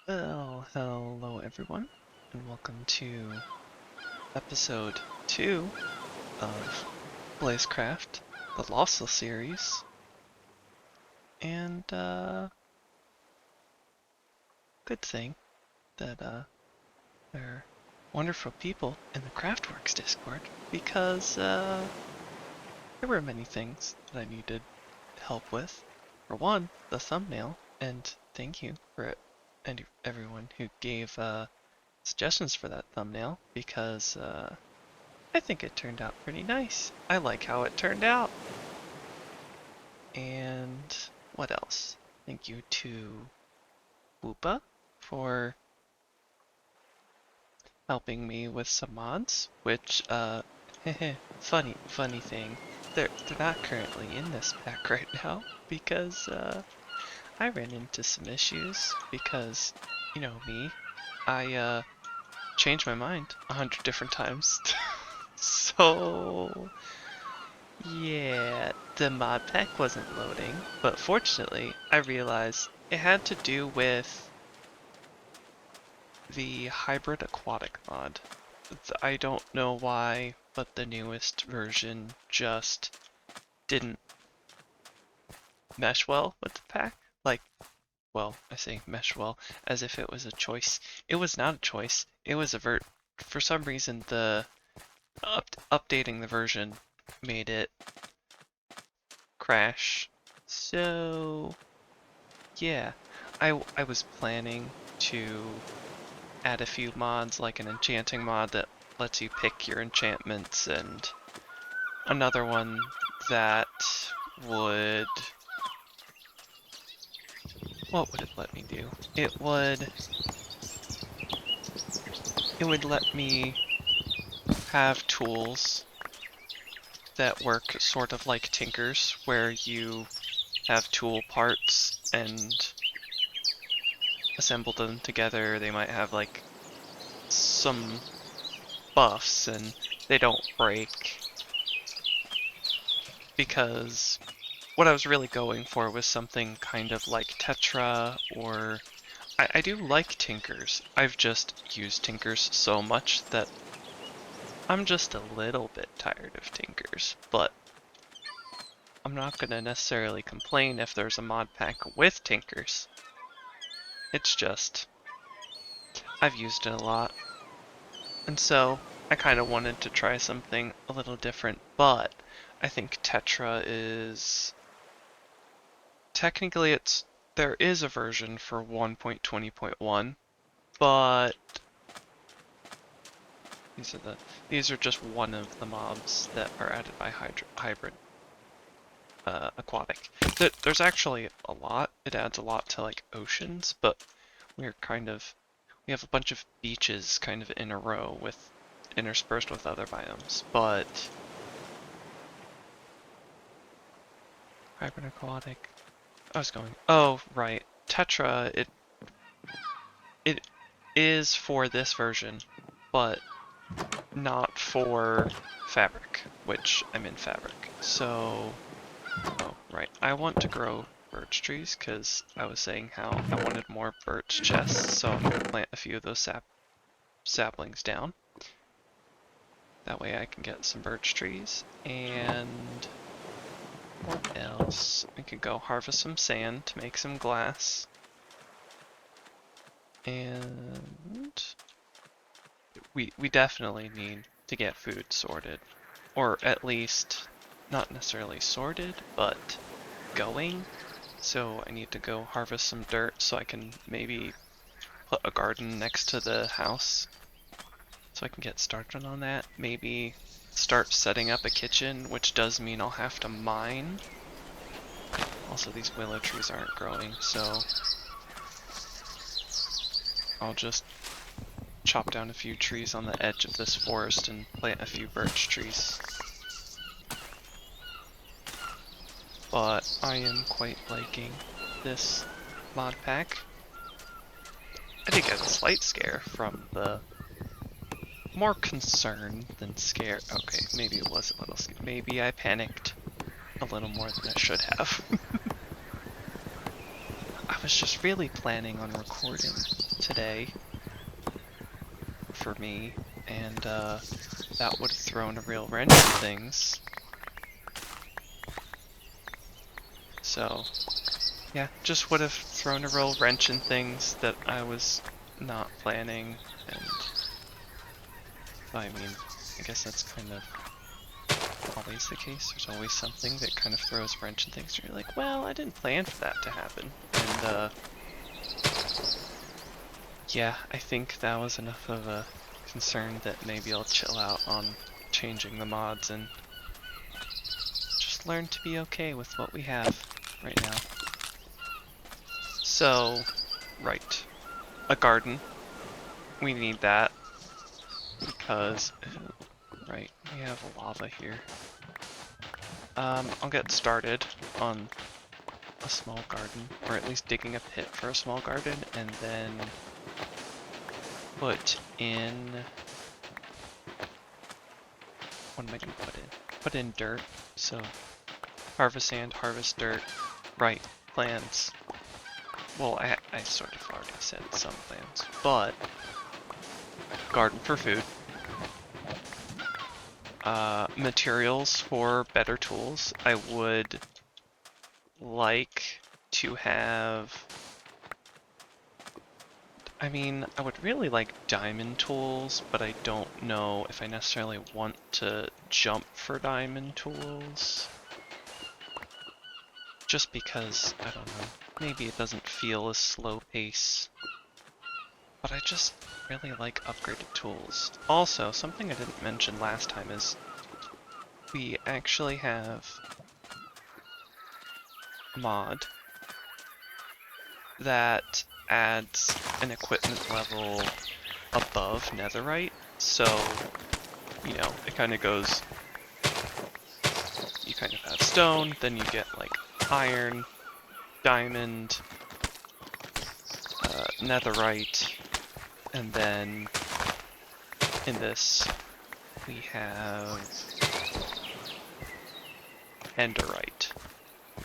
Well, hello everyone, and welcome to episode 2 of BlazeCraft, the Lossless series. And, good thing that, there are wonderful people in the Craftworks Discord, because, there were many things that I needed help with. For one, the thumbnail, and thank you for and everyone who gave, suggestions for that thumbnail, because I think it turned out pretty nice. I like how it turned out. And what else? Thank you to Whoopa for helping me with some mods, which funny thing. They're not currently in this pack right now because I ran into some issues because you know me. I changed my mind 100 different times. So, yeah, the mod pack wasn't loading, but fortunately, I realized it had to do with the hybrid aquatic mod. I don't know why, but the newest version just didn't mesh well with the pack. Like, well, I say mesh well as if it was a choice. It was not a choice. It was a vert. For some reason, the updating the version made it crash. So yeah, I was planning to add a few mods, like an enchanting mod that lets you pick your enchantments, and another one that would... What would it let me do? It would let me have tools that work sort of like Tinkers, where you have tool parts and assemble them together. They might have like some buffs and they don't break, because what I was really going for was something kind of like Tetra, or I do like Tinkers. I've just used Tinkers so much that I'm just a little bit tired of Tinkers, but I'm not going to necessarily complain if there's a mod pack with Tinkers. It's just, I've used it a lot. And so I kind of wanted to try something a little different, but I think Tetra is... Technically there is a version for 1.20.1, but these are just one of the mobs that are added by hybrid aquatic. There's actually a lot. It adds a lot to like oceans, but we have a bunch of beaches kind of in a row with interspersed with other biomes, but hybrid aquatic. Oh, right. Tetra, it is for this version, but not for Fabric, which I'm in Fabric. So, oh, right. I want to grow birch trees because I was saying how I wanted more birch chests, so I'm going to plant a few of those saplings down. That way I can get some birch trees. And what else? We could go harvest some sand to make some glass. And we definitely need to get food sorted. Or at least, not necessarily sorted, but going. So I need to go harvest some dirt so I can maybe put a garden next to the house. So I can get started on that. Maybe start setting up a kitchen, which does mean I'll have to mine. Also, these willow trees aren't growing, so I'll just chop down a few trees on the edge of this forest and plant a few birch trees. But I am quite liking this mod pack. I did get a slight scare from the... More concern than scare. Okay, maybe it was a little scare. Maybe I panicked a little more than I should have. I was just really planning on recording today for me, and that would have thrown a real wrench in things. So, yeah, just would have thrown a real wrench in things that I was not planning, and I mean, I guess that's kind of always the case. There's always something that kind of throws a wrench in things. You're like, well, I didn't plan for that to happen. And yeah, I think that was enough of a concern that maybe I'll chill out on changing the mods and just learn to be okay with what we have right now. So, right, a garden. We need that because, right, we have lava here. I'll get started on a small garden, or at least digging a pit for a small garden, and then put in... What am I gonna put in? Put in dirt, so harvest sand, harvest dirt, right, plants. Well, I sort of already said some plants, but garden for food. Materials for better tools. I would like to have... I mean, I would really like diamond tools, but I don't know if I necessarily want to jump for diamond tools. Just because, I don't know, maybe it doesn't feel a slow pace. But I just really like upgraded tools. Also, something I didn't mention last time is we actually have a mod that adds an equipment level above netherite. So, you know, it kind of goes, you kind of have stone, then you get like iron, diamond, netherite, and then in this we have enderite.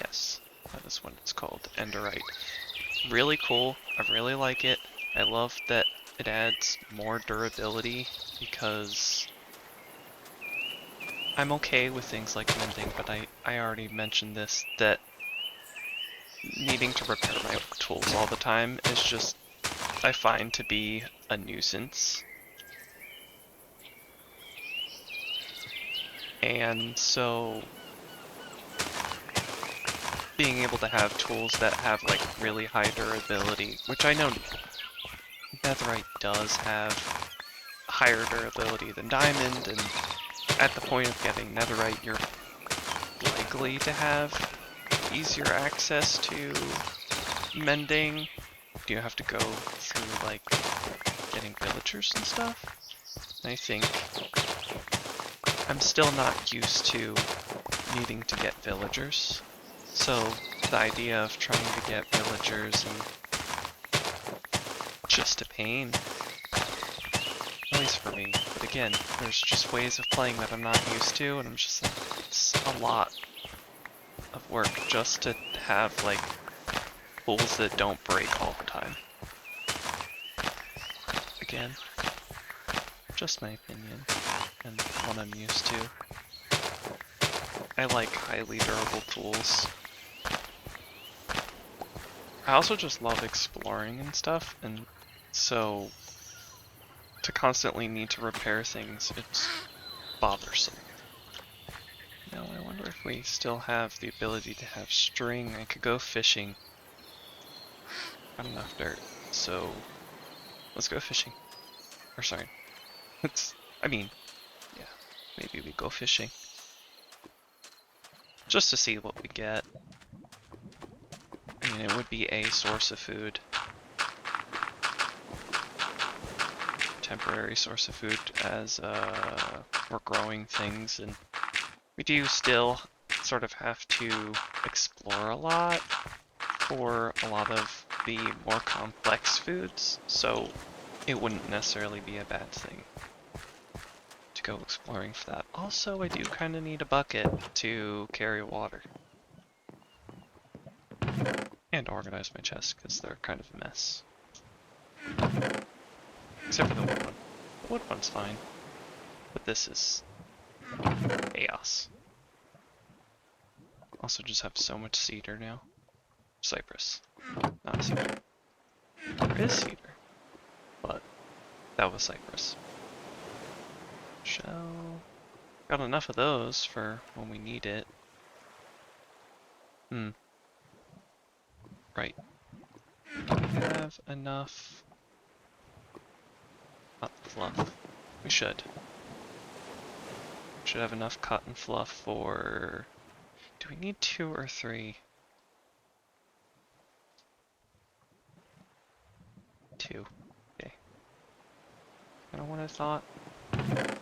Yes, that is what it's called, enderite. Really cool, I really like it. I love that it adds more durability because I'm okay with things like mending, but I already mentioned this, that needing to repair my tools all the time is just, I find to be a nuisance. And so being able to have tools that have like really high durability, which I know netherite does have higher durability than diamond, and at the point of getting netherite you're likely to have easier access to mending. You have to go through like getting villagers and stuff. I think I'm still not used to needing to get villagers. So the idea of trying to get villagers and just a pain. At least for me. But again, there's just ways of playing that I'm not used to, and I'm just like, it's a lot of work just to have like tools that don't break all the time. Again, just my opinion and what I'm used to. I like highly durable tools. I also just love exploring and stuff, and so to constantly need to repair things, it's bothersome. Now I wonder if we still have the ability to have string. I could go fishing. Got enough dirt, so let's go fishing. Or sorry, I mean, yeah, maybe we go fishing. Just to see what we get. I mean, it would be a source of food. Temporary source of food as we're growing things, and we do still sort of have to explore a lot for a lot of the more complex foods, so it wouldn't necessarily be a bad thing to go exploring for that. Also, I do kind of need a bucket to carry water. And organize my chests, because they're kind of a mess. Except for the wood one. The wood one's fine. But this is chaos. Also just have so much cedar now. Cypress. Not cedar. There is cedar. But that was cypress. Shell. Got enough of those for when we need it. Right. Do we have enough? Cut fluff. We should. Should have enough cotton fluff for... Do we need 2 or 3? 2. Okay. Kinda what I thought. I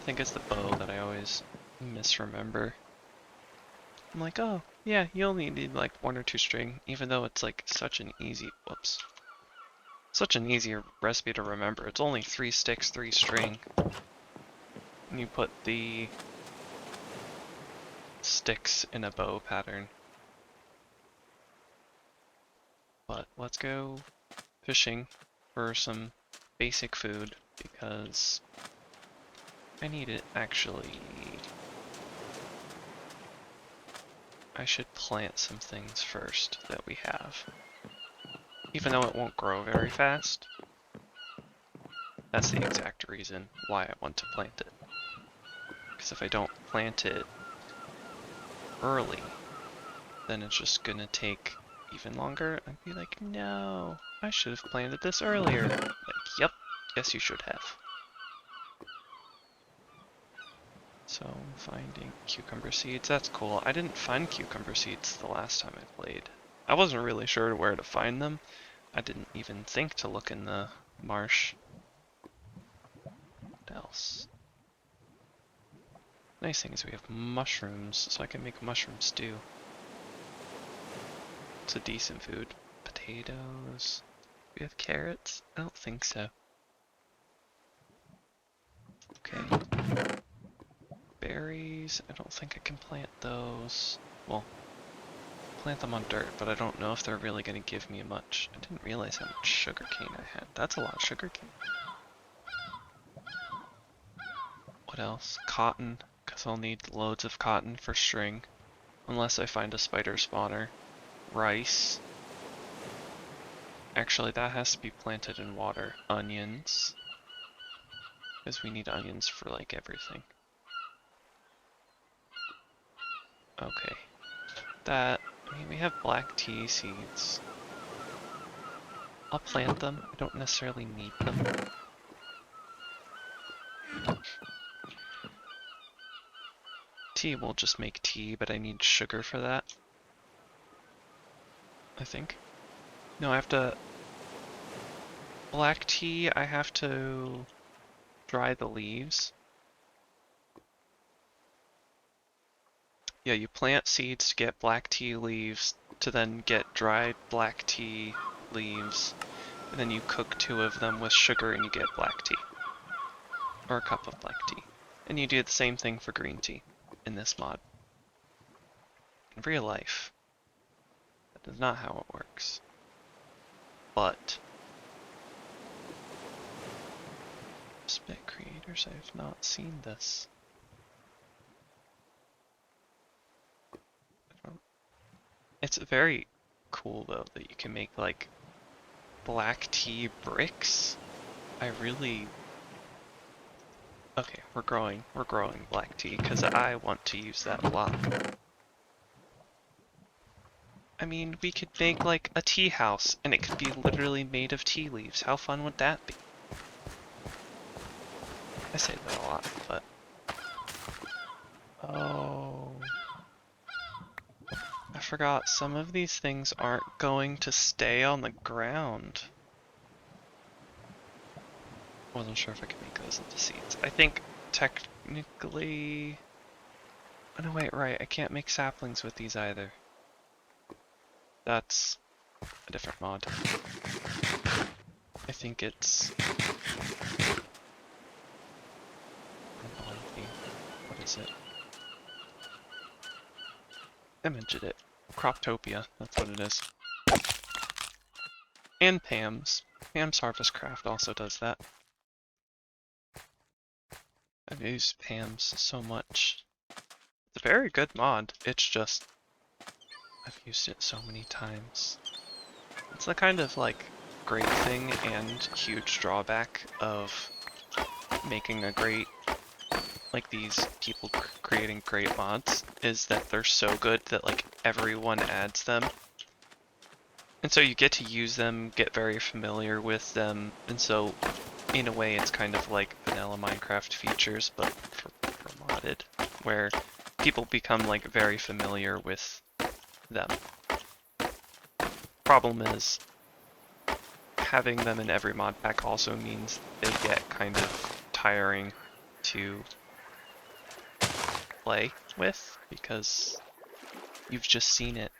think it's the bow that I always misremember. I'm like, oh, yeah, you only need like 1 or 2 string, even though it's like such an easy, whoops. Such an easy recipe to remember. It's only 3 sticks, 3 string. And you put the sticks in a bow pattern. But let's go fishing for some basic food because I need it actually. I should plant some things first that we have. Even though it won't grow very fast. That's the exact reason why I want to plant it. Because if I don't plant it early, then it's just gonna take even longer. I'd be like, no, I should have planted this earlier. Like, yep, yes you should have. So, finding cucumber seeds, that's cool. I didn't find cucumber seeds the last time I played. I wasn't really sure where to find them. I didn't even think to look in the marsh. What else? Nice thing is we have mushrooms, so I can make mushroom stew. It's a decent food. Potatoes. We have carrots? I don't think so. Okay. Berries. I don't think I can plant those. Well, plant them on dirt, but I don't know if they're really going to give me much. I didn't realize how much sugarcane I had. That's a lot of sugarcane. What else? Cotton, because I'll need loads of cotton for string. Unless I find a spider spawner. Rice. Actually, that has to be planted in water. Onions. Because we need onions for, like, everything. Okay. That, I mean, we have black tea seeds. I'll plant them. I don't necessarily need them. Tea will just make tea, but I need sugar for that. I think. No, I have to... Black tea, I have to dry the leaves. Yeah, you plant seeds to get black tea leaves, to then get dried black tea leaves, and then you cook 2 of them with sugar and you get black tea. Or a cup of black tea. And you do the same thing for green tea in this mod. In real life, that is not how it works. But spit creators, I have not seen this. It's very cool though that you can make like black tea bricks. I really... Okay, we're growing black tea because I want to use that block. I mean, we could make like a tea house and it could be literally made of tea leaves. How fun would that be? I say that a lot, but... Oh... I forgot, some of these things aren't going to stay on the ground. Wasn't sure if I could make those into seeds. I think technically... Oh no, wait, right, I can't make saplings with these either. That's a different mod. I think it's... What is it? I mentioned it. Croptopia, that's what it is. And Pam's. Pam's Harvest Craft also does that. I've used Pam's so much. It's a very good mod. It's just I've used it so many times. It's the kind of like great thing and huge drawback of making a great, like these people creating great mods, is that they're so good that like everyone adds them. And so you get to use them, get very familiar with them, and so in a way it's kind of like vanilla Minecraft features, but for modded, where people become like very familiar with them. Problem is, having them in every mod pack also means they get kind of tiring to play with, because you've just seen it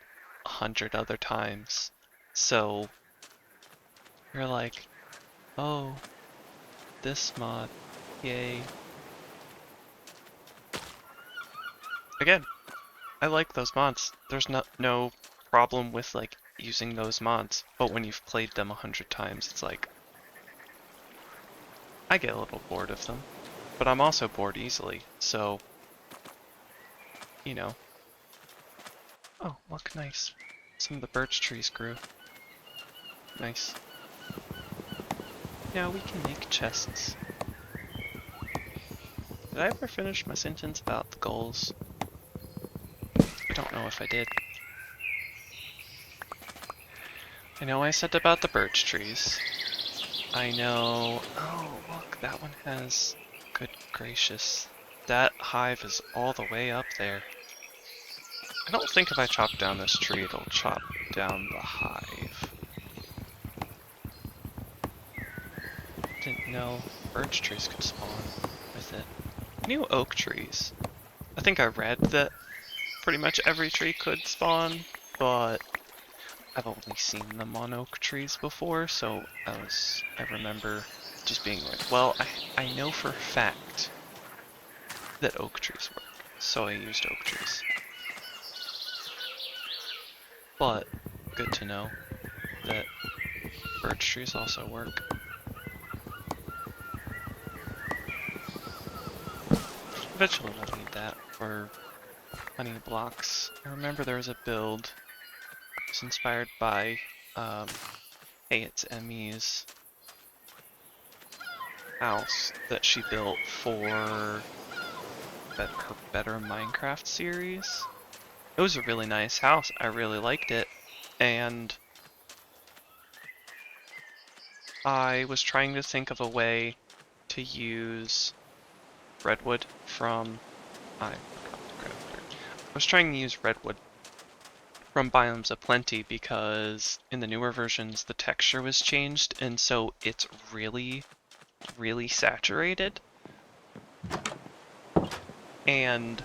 100 other times. So you're like, oh, this mod, yay. Again, I like those mods. There's no problem with like using those mods, but when you've played them 100 times, it's like, I get a little bored of them, but I'm also bored easily, so, you know. Oh, look, nice. Some of the birch trees grew. Nice. Now we can make chests. Did I ever finish my sentence about the goals? I don't know if I did. I know I said about the birch trees. I know... Oh, look, that one has... Good gracious. That hive is all the way up there. I don't think if I chop down this tree, it'll chop down the hive. Didn't know birch trees could spawn with it. New oak trees. I think I read that pretty much every tree could spawn, but I've only seen them on oak trees before, so I remember just being like, well, I know for a fact that oak trees work, so I used oak trees. But good to know that birch trees also work. Eventually we'll need that for honey blocks. I remember there was a build. It's inspired by hey, it's Emmy's house that she built for her Better Minecraft series. It was a really nice house. I really liked it, and I was trying to think of a way to use redwood from I was trying to use redwood from Biomes of Plenty because in the newer versions the texture was changed, and so it's really saturated, and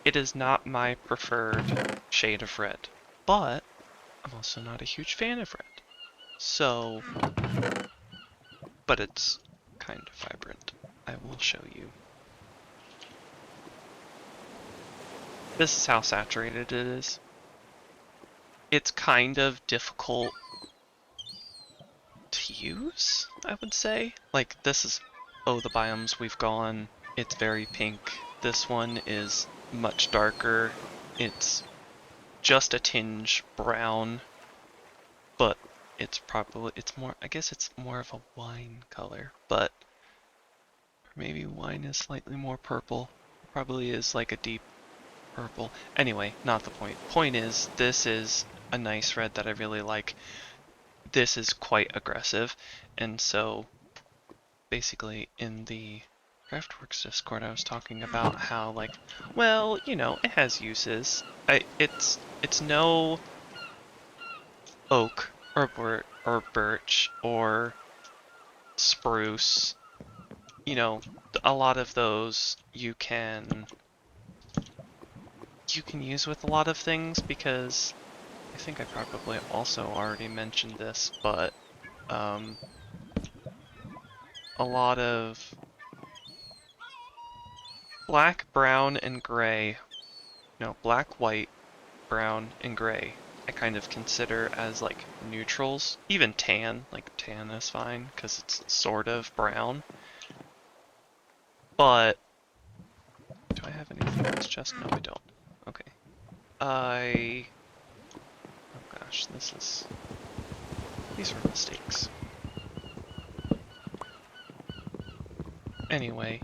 it is not my preferred shade of red, but I'm also not a huge fan of red. So, but it's kind of vibrant. I will show you. This is how saturated it is. It's kind of difficult to use, I would say. Like, this is, oh, the biomes we've gone, it's very pink. This one is much darker. It's just a tinge brown, but it's more, I guess it's more of a wine color, but maybe wine is slightly more purple. Probably is like a deep purple. Anyway, not the point. Point is, this is a nice red that I really like. This is quite aggressive, and so basically in the Craftworks Discord I was talking about how, like, well, you know, it has uses. It's no oak or birch or spruce. You know, a lot of those you can use with a lot of things, because I think I probably also already mentioned this, but a lot of black, brown, and gray, no, black, white, brown, and gray I kind of consider as like neutrals. Even tan, like tan is fine because it's sort of brown. But do I have anything in this chest? No, I don't. Okay. Oh gosh, these are mistakes. Anyway,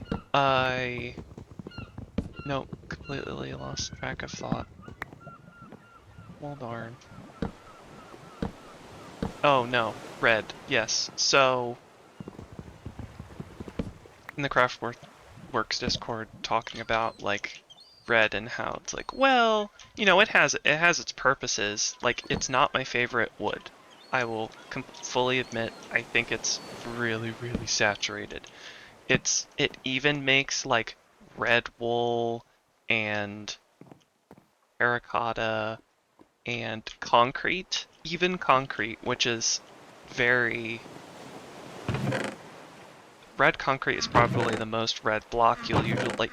nope, completely lost track of thought. Well darn. Oh no, red, yes. So, in the Craftworks Discord talking about, like, red and how it's like, well, you know, it has its purposes. Like, it's not my favorite wood. I will fully admit, I think it's really, really saturated. It even makes like red wool and terracotta and concrete, even concrete, which is very red concrete is probably the most red block you'll usually like.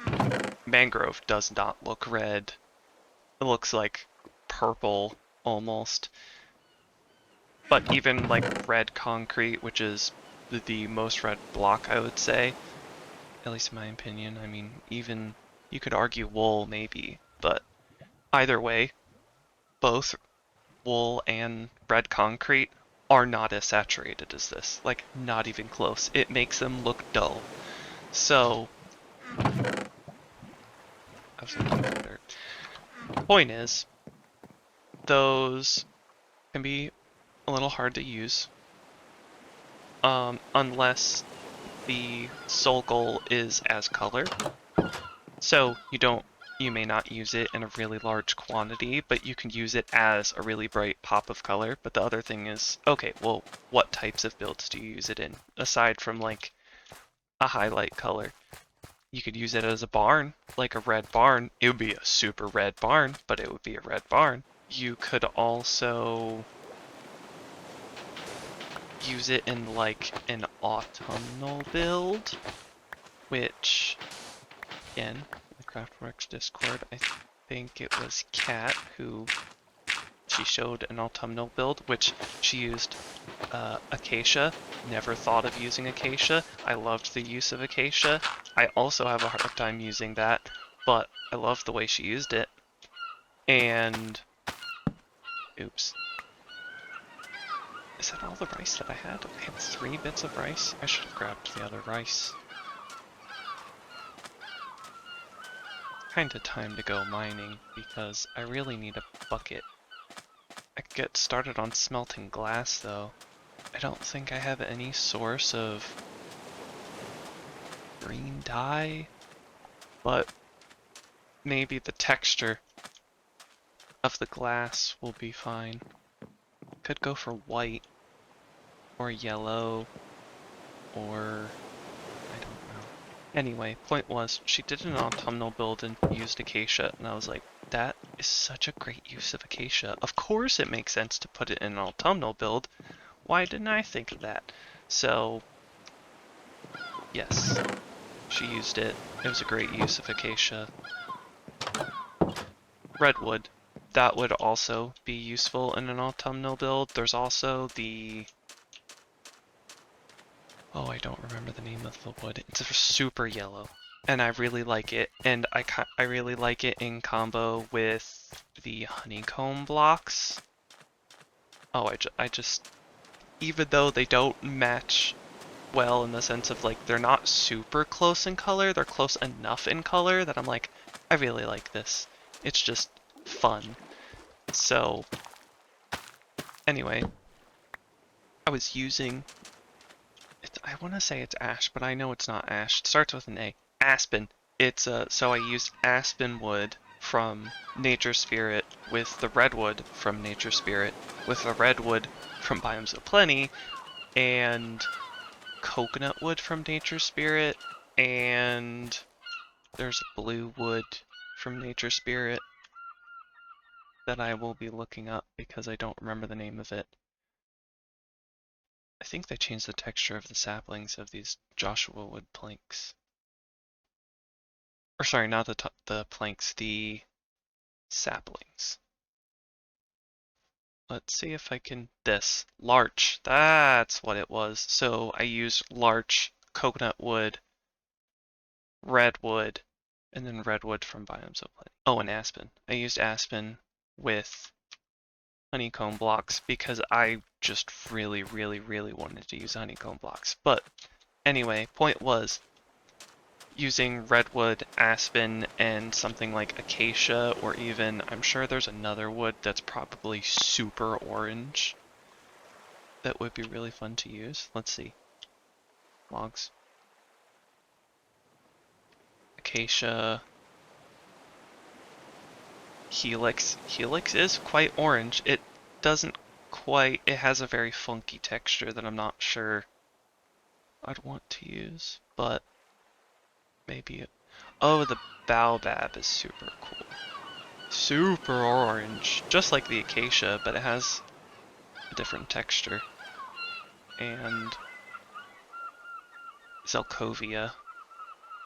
Mangrove does not look red. It looks like purple almost. But even like red concrete, which is the most red block, I would say, at least in my opinion. I mean, even you could argue wool maybe, but either way, both wool and red concrete are not as saturated as this. Like, not even close. It makes them look dull. So, I was looking for dirt. Point is, those can be a little hard to use, unless the sole goal is as color. So you may not use it in a really large quantity, but you can use it as a really bright pop of color. But the other thing is, okay, well, what types of builds do you use it in? Aside from like a highlight color. You could use it as a barn, like a red barn. It would be a super red barn, but it would be a red barn. You could also use it in like an autumnal build, which, again, the Craftworks Discord, I think it was Kat who she showed an autumnal build, which she used acacia. Never thought of using acacia. I loved the use of acacia. I also have a hard time using that, but I love the way she used it. And oops. Is that all the rice that I had? I had 3 bits of rice. I should have grabbed the other rice. Kinda time to go mining because I really need a bucket. I could get started on smelting glass though. I don't think I have any source of green dye, but maybe the texture of the glass will be fine. Could go for white or yellow or I don't know. Anyway, point was she did an autumnal build and used acacia and I was like, that is such a great use of acacia. Of course it makes sense to put it in an autumnal build. Why didn't I think of that? So yes, she used it. It was a great use of acacia. Redwood. That would also be useful in an autumnal build. There's also the... Oh, I don't remember the name of the wood. It's super yellow, and I really like it. And I really like it in combo with the honeycomb blocks. Oh, I just... Even though they don't match well in the sense of, like, they're not super close in color, they're close enough in color that I'm like, I really like this. It's just fun. So, anyway, I was using, I want to say it's ash, but I know it's not ash. It starts with an A. Aspen. So I used aspen wood from Nature Spirit with the redwood from Nature Spirit with the redwood from Biomes of Plenty and coconut wood from Nature Spirit and there's blue wood from Nature Spirit that I will be looking up because I don't remember the name of it. I think they changed the texture of the saplings of these Joshua wood planks. Or sorry, not the planks, the saplings. let's see if I can, this, larch, that's what it was. So I used larch, coconut wood, redwood, and then redwood from biomes of plenty. Oh, and aspen. I used aspen with honeycomb blocks because I just really, really, really wanted to use honeycomb blocks. But anyway, point was, using redwood, aspen, and something like acacia, or even, I'm sure there's another wood that's probably super orange that would be really fun to use. Let's see. Logs. Acacia. Helix. Helix is quite orange. It doesn't quite, it has a very funky texture that I'm not sure I'd want to use, but maybe it, oh, the baobab is super cool. Super orange, just like the acacia, but it has a different texture. And Zelkovia.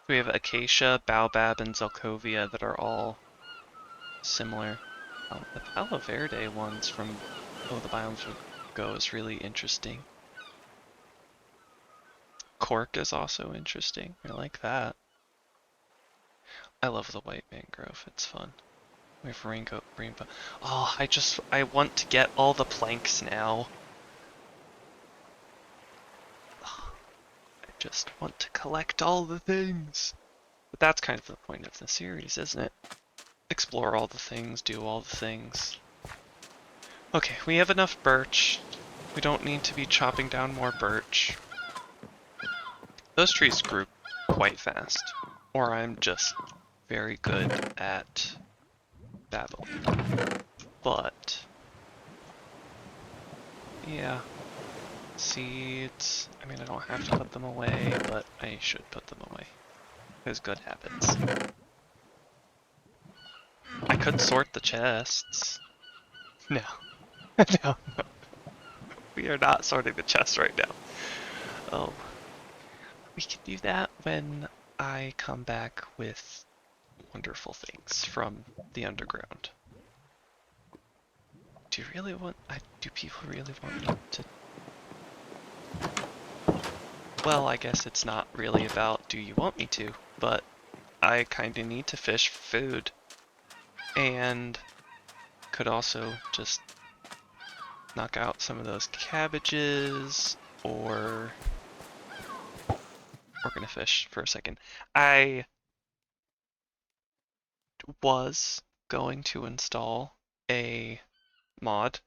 We have acacia, baobab, and Zelkovia that are all similar. The Palo Verde ones from the Biomes Would Go is really interesting. Cork is also interesting. I like that. I love the white mangrove. It's fun. We have rainbow. Oh, I want to get all the planks now. I just want to collect all the things. But that's kind of the point of the series, isn't it? Explore all the things, do all the things. Okay, we have enough birch. We don't need to be chopping down more birch. Those trees grew quite fast. Or I'm just very good at babbling. But yeah. Seeds. I mean, I don't have to put them away, but I should put them away. Because good happens. I could sort the chests. No. No, no. We are not sorting the chests right now. Oh. We can do that when I come back with wonderful things from the underground. Do you really want... do people really want me to... Well, I guess it's not really about do you want me to, but I kinda need to fish for food. And could also just knock out some of those cabbages, or we're gonna fish for a second. I was going to install a mod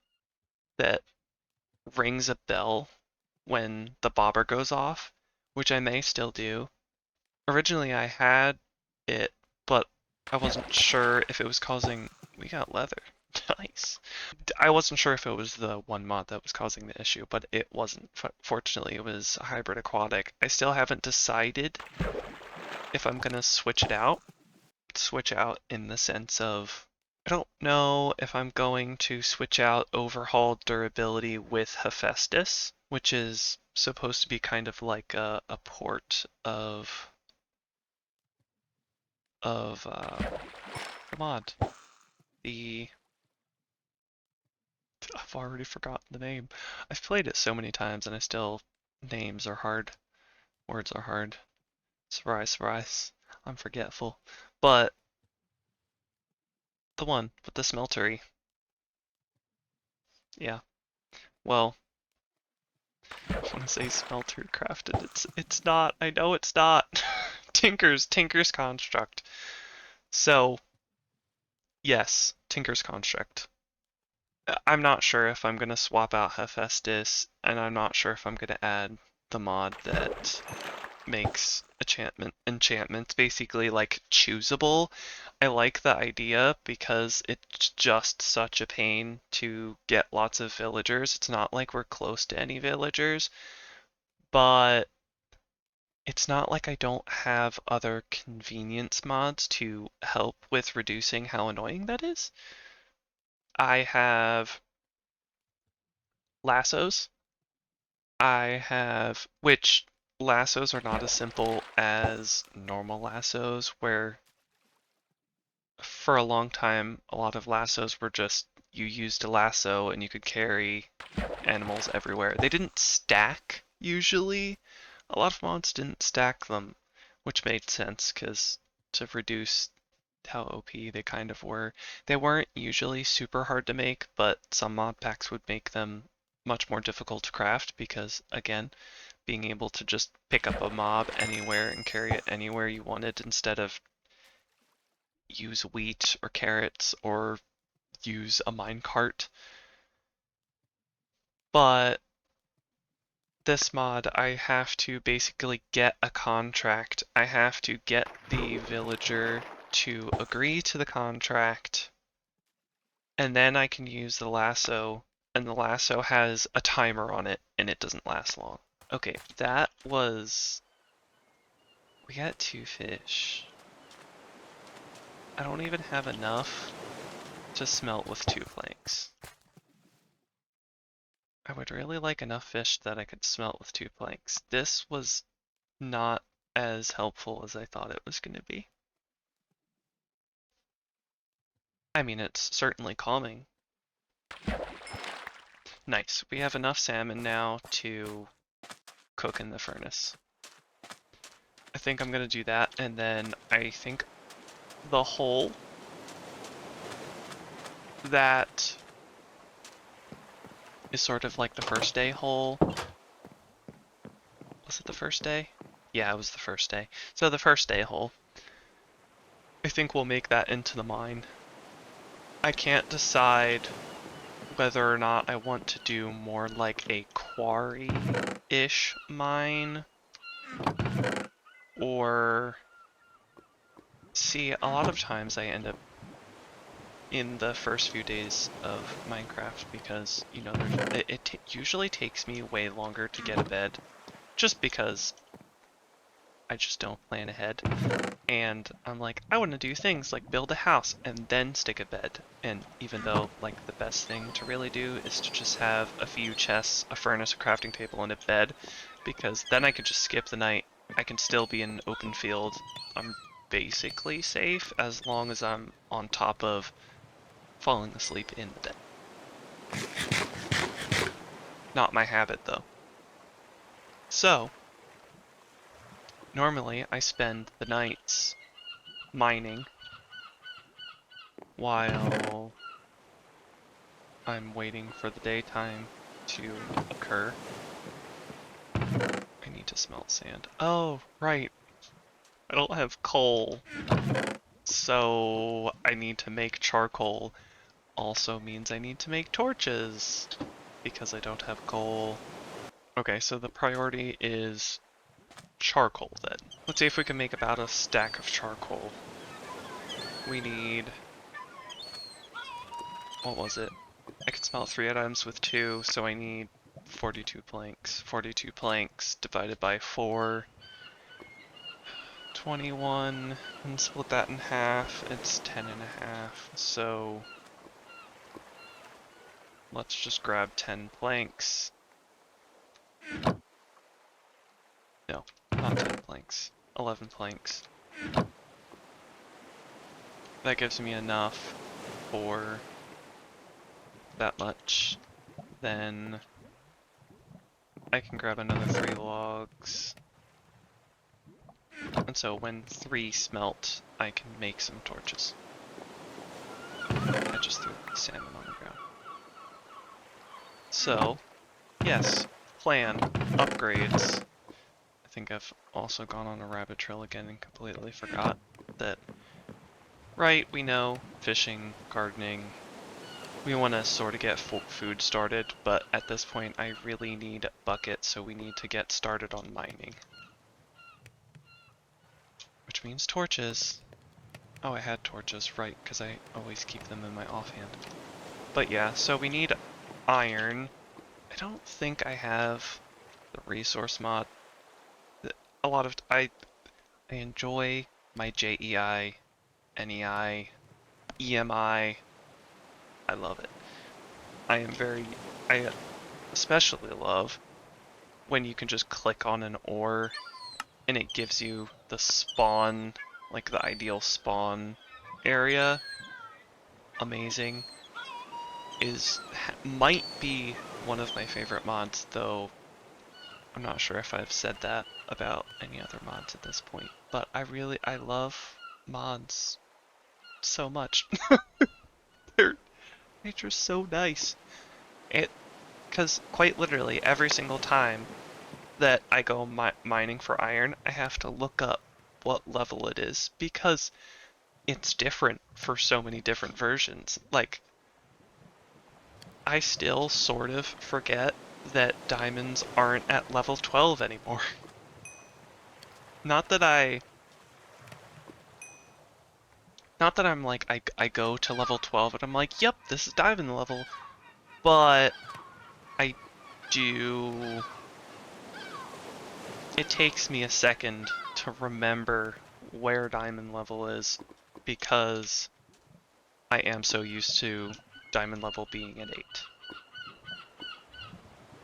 that rings a bell when the bobber goes off, which I may still do. Originally I had it, but I wasn't sure if it was causing... We got leather. Nice. I wasn't sure if it was the one mod that was causing the issue, but it wasn't. Fortunately, it was a hybrid aquatic. I still haven't decided if I'm gonna switch it out. Switch out in the sense of, I don't know if I'm going to switch out overhaul durability with Hephaestus, which is supposed to be kind of like a port of the mod. I've already forgotten the name. I've played it so many times and I still, names are hard. Words are hard. Surprise, surprise. I'm forgetful. But the one with the smeltery. Yeah. Well, I want to say smelter crafted. It's not. I know it's not. Tinker's construct. So, yes, Tinker's construct. I'm not sure if I'm gonna swap out Hephaestus, and I'm not sure if I'm gonna add the mod that makes enchantments basically like choosable. I like the idea because it's just such a pain to get lots of villagers. It's not like we're close to any villagers, but it's not like I don't have other convenience mods to help with reducing how annoying that is. I have lassos. I have, which lassos are not as simple as normal lassos, where for a long time, a lot of lassos were just you used a lasso and you could carry animals everywhere. They didn't stack usually. A lot of mods didn't stack them, which made sense because to reduce how OP they kind of were. They weren't usually super hard to make, but some mod packs would make them much more difficult to craft because, again, being able to just pick up a mob anywhere and carry it anywhere you wanted instead of use wheat or carrots or use a minecart. But this mod, I have to basically get a contract. I have to get the villager to agree to the contract, and then I can use the lasso, and the lasso has a timer on it, and it doesn't last long. Okay, that was... We got 2 fish. I don't even have enough to smelt with 2 planks. I would really like enough fish that I could smelt with 2 planks. This was not as helpful as I thought it was going to be. I mean, it's certainly calming. Nice. We have enough salmon now to cook in the furnace. I think I'm going to do that, and then I think the hole that is sort of like the first day hole. Was it the first day? Yeah, it was the first day. So the first day hole, I think we'll make that into the mine. I can't decide whether or not I want to do more like a quarry-ish mine, or... See, a lot of times I end up in the first few days of Minecraft because, you know, it usually takes me way longer to get a bed, just because I just don't plan ahead. And I'm like, I want to do things like build a house and then stick a bed. And even though, like, the best thing to really do is to just have a few chests, a furnace, a crafting table, and a bed, because then I could just skip the night. I can still be in an open field. I'm basically safe as long as I'm on top of falling asleep in the bed. Not my habit, though. So, normally I spend the nights mining while I'm waiting for the daytime to occur. I need to smelt sand. Oh, right. I don't have coal. So I need to make charcoal. Also means I need to make torches because I don't have coal. Okay, so the priority is charcoal then. Let's see if we can make about a stack of charcoal. We need... What was it? I can smelt 3 items with 2, so I need 42 planks. 42 planks divided by 4. 21, and split that in half, it's 10 and a half. So let's just grab 10 planks. No, not 10 planks. 11 planks. That gives me enough for that much. Then I can grab another 3 logs. And so when 3 smelt, I can make some torches. I just threw salmon on the ground. So, yes, plan, upgrades. I think I've also gone on a rabbit trail again and completely forgot that, right, we know, fishing, gardening, we want to sort of get food started, but at this point I really need buckets, so we need to get started on mining. Which means torches. Oh, I had torches, right, because I always keep them in my offhand. But yeah, so we need iron. I don't think I have the resource mod. A lot of... I enjoy my JEI, NEI, EMI. I love it. I especially love when you can just click on an ore and it gives you the spawn, like the ideal spawn area, amazing. Might be one of my favorite mods, though I'm not sure if I've said that about any other mods at this point. But I love mods so much. Nature's so nice. Because quite literally every single time that I go mining for iron, I have to look up what level it is because it's different for so many different versions. Like, I still sort of forget that diamonds aren't at level 12 anymore. Not that I Not that I'm like, I go to level 12 and I'm like, yep, this is diamond level, but I do... It takes me a second to remember where diamond level is because I am so used to diamond level being at 8.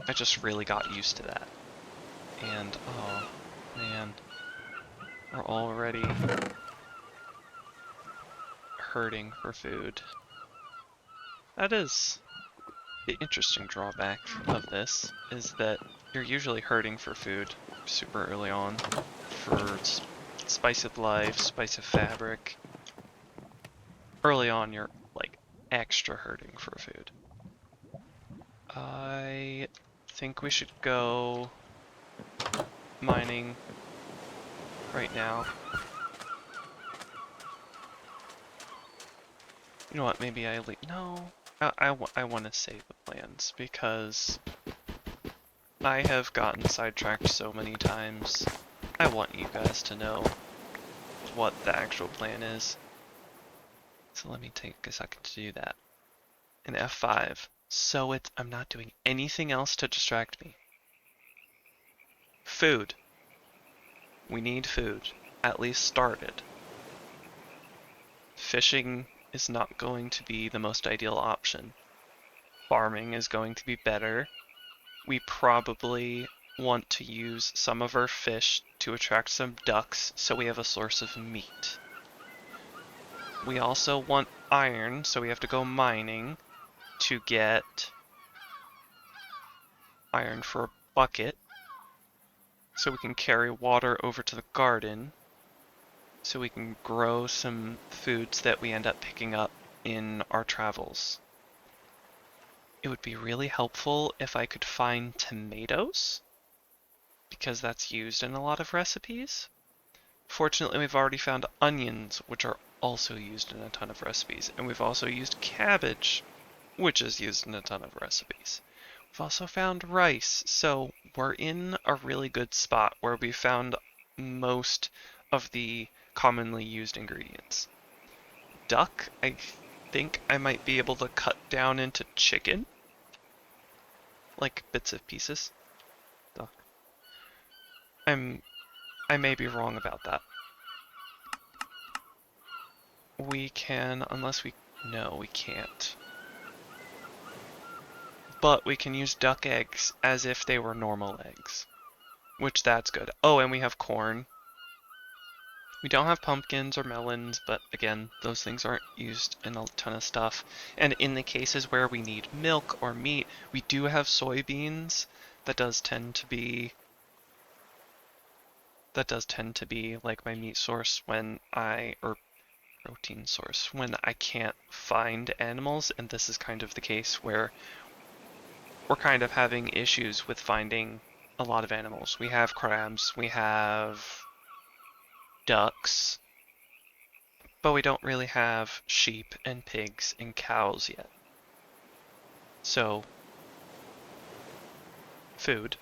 I just really got used to that. And, oh, man, we're already hurting for food. That is the interesting drawback of this, is that you're usually hurting for food super early on. For spice of life, spice of fabric. Early on you're like extra hurting for food. I think we should go mining right now. You know what, maybe I leave. No, I want to save the plans because I have gotten sidetracked so many times. I want you guys to know what the actual plan is. So let me take a second to do that. And F5. So I'm not doing anything else to distract me. Food. We need food. At least started. Fishing is not going to be the most ideal option. Farming is going to be better. We probably want to use some of our fish to attract some ducks so we have a source of meat. We also want iron, so we have to go mining to get iron for a bucket, so we can carry water over to the garden, so we can grow some foods that we end up picking up in our travels. It would be really helpful if I could find tomatoes, because that's used in a lot of recipes. Fortunately, we've already found onions, which are also used in a ton of recipes, and we've also used cabbage, which is used in a ton of recipes. We've also found rice, so we're in a really good spot where we found most of the commonly used ingredients. Duck, I think I might be able to cut down into chicken, like bits of pieces. Duck. I may be wrong about that. We can, no, we can't. But we can use duck eggs as if they were normal eggs, which that's good. Oh, and we have corn. We don't have pumpkins or melons, but again, those things aren't used in a ton of stuff. And in the cases where we need milk or meat, we do have soybeans. That does tend to be like my meat source or protein source when I can't find animals, and this is kind of the case where we're kind of having issues with finding a lot of animals. We have crabs, we have ducks, but we don't really have sheep and pigs and cows yet. So, food.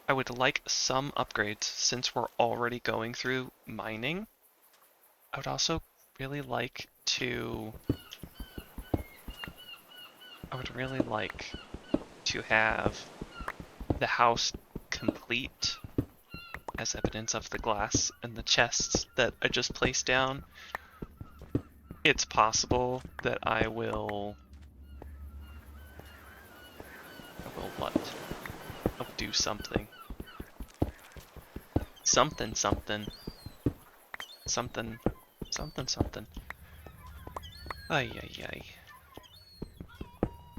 I would like some upgrades since we're already going through mining. I would also really like to... have the house complete, as evidence of the glass and the chests that I just placed down. It's possible that I will what? I'll do something. Something. Something, something. Ay, ay, ay.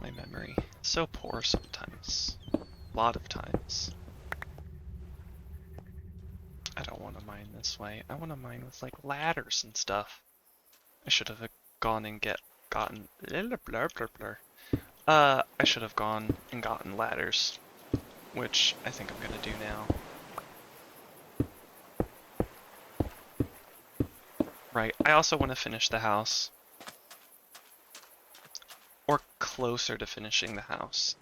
My memory. So poor sometimes. A lot of times. I don't want to mine this way. I want to mine with, like, ladders and stuff. I should have gone and gotten... Blur, blur, blur. I should have gone and gotten ladders. Which I think I'm gonna do now. Right, I also want to finish the house. Or closer to finishing the house.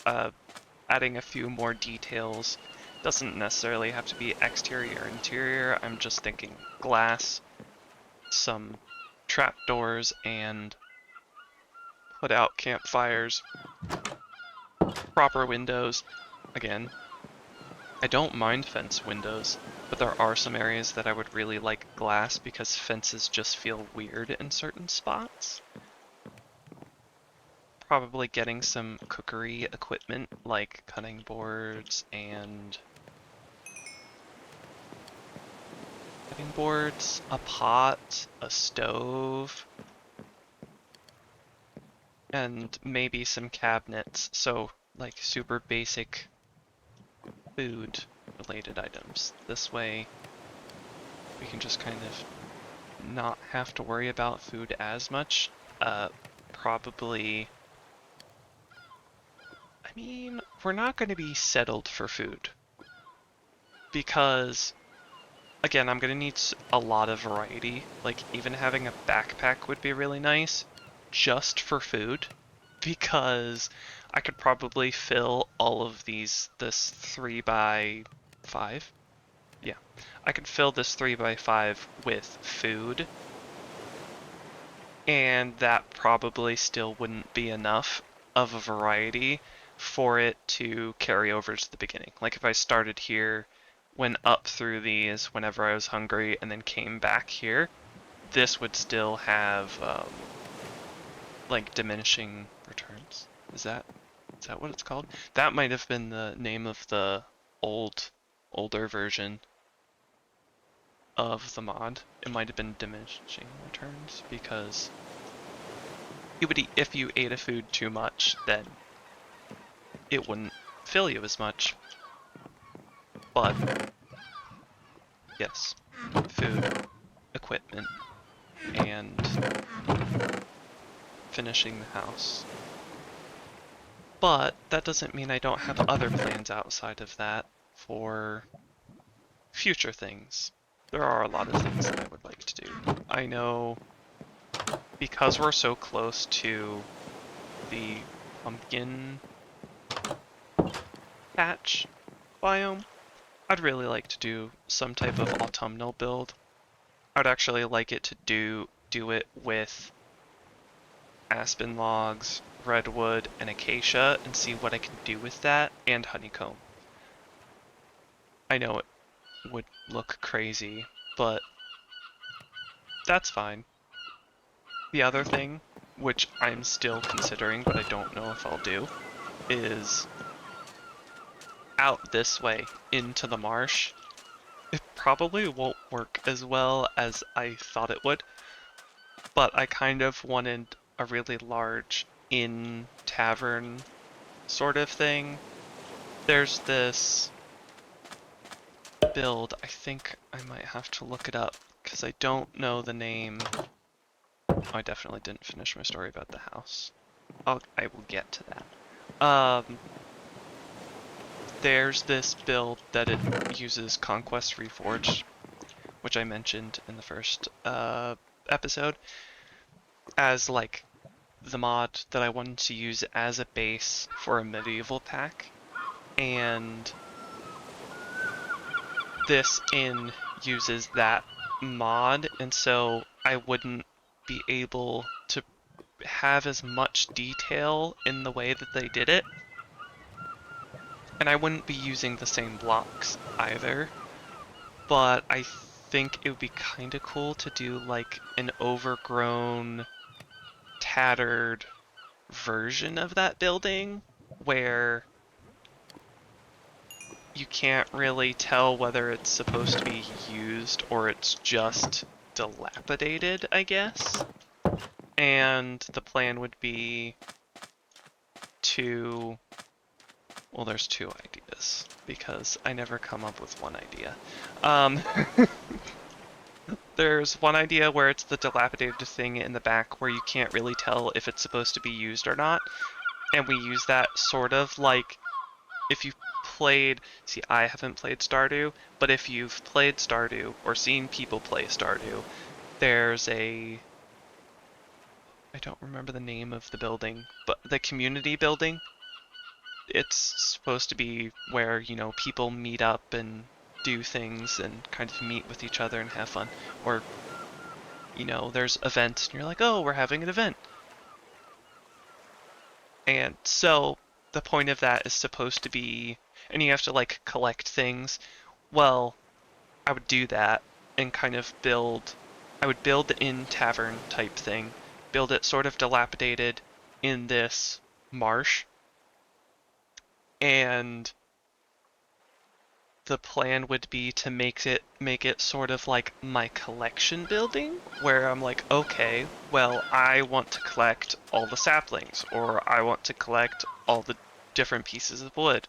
Adding a few more details. Doesn't necessarily have to be exterior or interior. I'm just thinking glass, some trapdoors, and put out campfires. Proper windows. Again, I don't mind fence windows, but there are some areas that I would really like glass because fences just feel weird in certain spots. Probably getting some cookery equipment like cutting boards and a pot, a stove, and maybe some cabinets. So like super basic food related items. This way we can just kind of not have to worry about food as much. Probably, I mean, we're not going to be settled for food because, again, I'm going to need a lot of variety. Like, even having a backpack would be really nice just for food because I could probably fill all of this 3x5. Yeah, I could fill this 3x5 with food, and that probably still wouldn't be enough of a variety for it to carry over to the beginning. Like if I started here, went up through these whenever I was hungry, and then came back here, this would still have like diminishing returns. Is that what it's called? That might have been the name of the older version of the mod. It might have been diminishing returns because it would if you ate a food too much, then it wouldn't fill you as much. But yes, food, equipment, and finishing the house. But that doesn't mean I don't have other plans outside of that for future things. There are a lot of things that I would like to do. I know because we're so close to the pumpkin patch biome, I'd really like to do some type of autumnal build. I'd actually like it to do it with aspen logs, redwood, and acacia and see what I can do with that, and honeycomb. I know it would look crazy, but that's fine. The other thing, which I'm still considering but I don't know if I'll do, is out this way into the marsh. It probably won't work as well as I thought it would, but I kind of wanted a really large inn tavern sort of thing. There's this build, I think I might have to look it up because I don't know the name. Oh, I definitely didn't finish my story about the house. I will get to that. There's this build that it uses Conquest Reforged, which I mentioned in the first episode, as like the mod that I wanted to use as a base for a medieval pack. And this inn uses that mod, and so I wouldn't be able to have as much detail in the way that they did it. And I wouldn't be using the same blocks either. But I think it would be kind of cool to do like an overgrown, tattered version of that building where you can't really tell whether it's supposed to be used or it's just dilapidated, I guess. And the plan would be to... Well, there's two ideas, because I never come up with one idea. There's one idea where it's the dilapidated thing in the back where you can't really tell if it's supposed to be used or not. And we use that sort of like, if you've played, see, I haven't played Stardew, but if you've played Stardew or seen people play Stardew, there's I don't remember the name of the building, but the community building. It's supposed to be where, you know, people meet up and do things and kind of meet with each other and have fun. Or, you know, there's events and you're like, oh, we're having an event. And so the point of that is supposed to be, and you have to like collect things. Well, I would do that and kind of I would build the inn tavern type thing, build it sort of dilapidated in this marsh. And the plan would be to make it sort of like my collection building, where I'm like, okay, well, I want to collect all the saplings, or I want to collect all the different pieces of wood,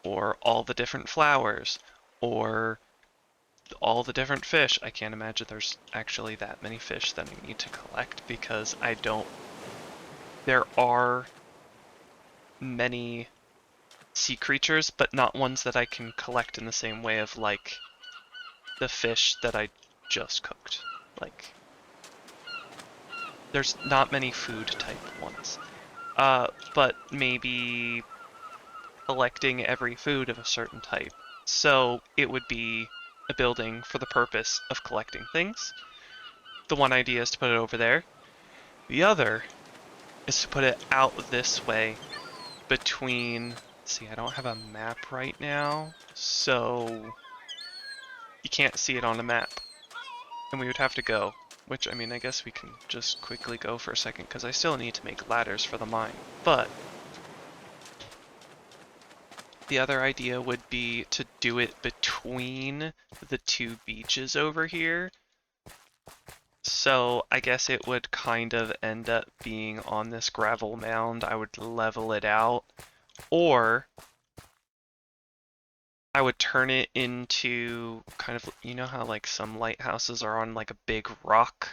or all the different flowers, or all the different fish. I can't imagine there's actually that many fish that I need to collect, because there are many sea creatures, but not ones that I can collect in the same way of like the fish that I just cooked. Like, there's not many food type ones. But maybe collecting every food of a certain type. So it would be a building for the purpose of collecting things. The one idea is to put it over there. The other is to put it out this way between... See, I don't have a map right now, so you can't see it on the map. And we would have to go, which, I mean, I guess we can just quickly go for a second, because I still need to make ladders for the mine. But the other idea would be to do it between the two beaches over here. So I guess it would kind of end up being on this gravel mound. I would level it out, or I would turn it into kind of, you know how like some lighthouses are on like a big rock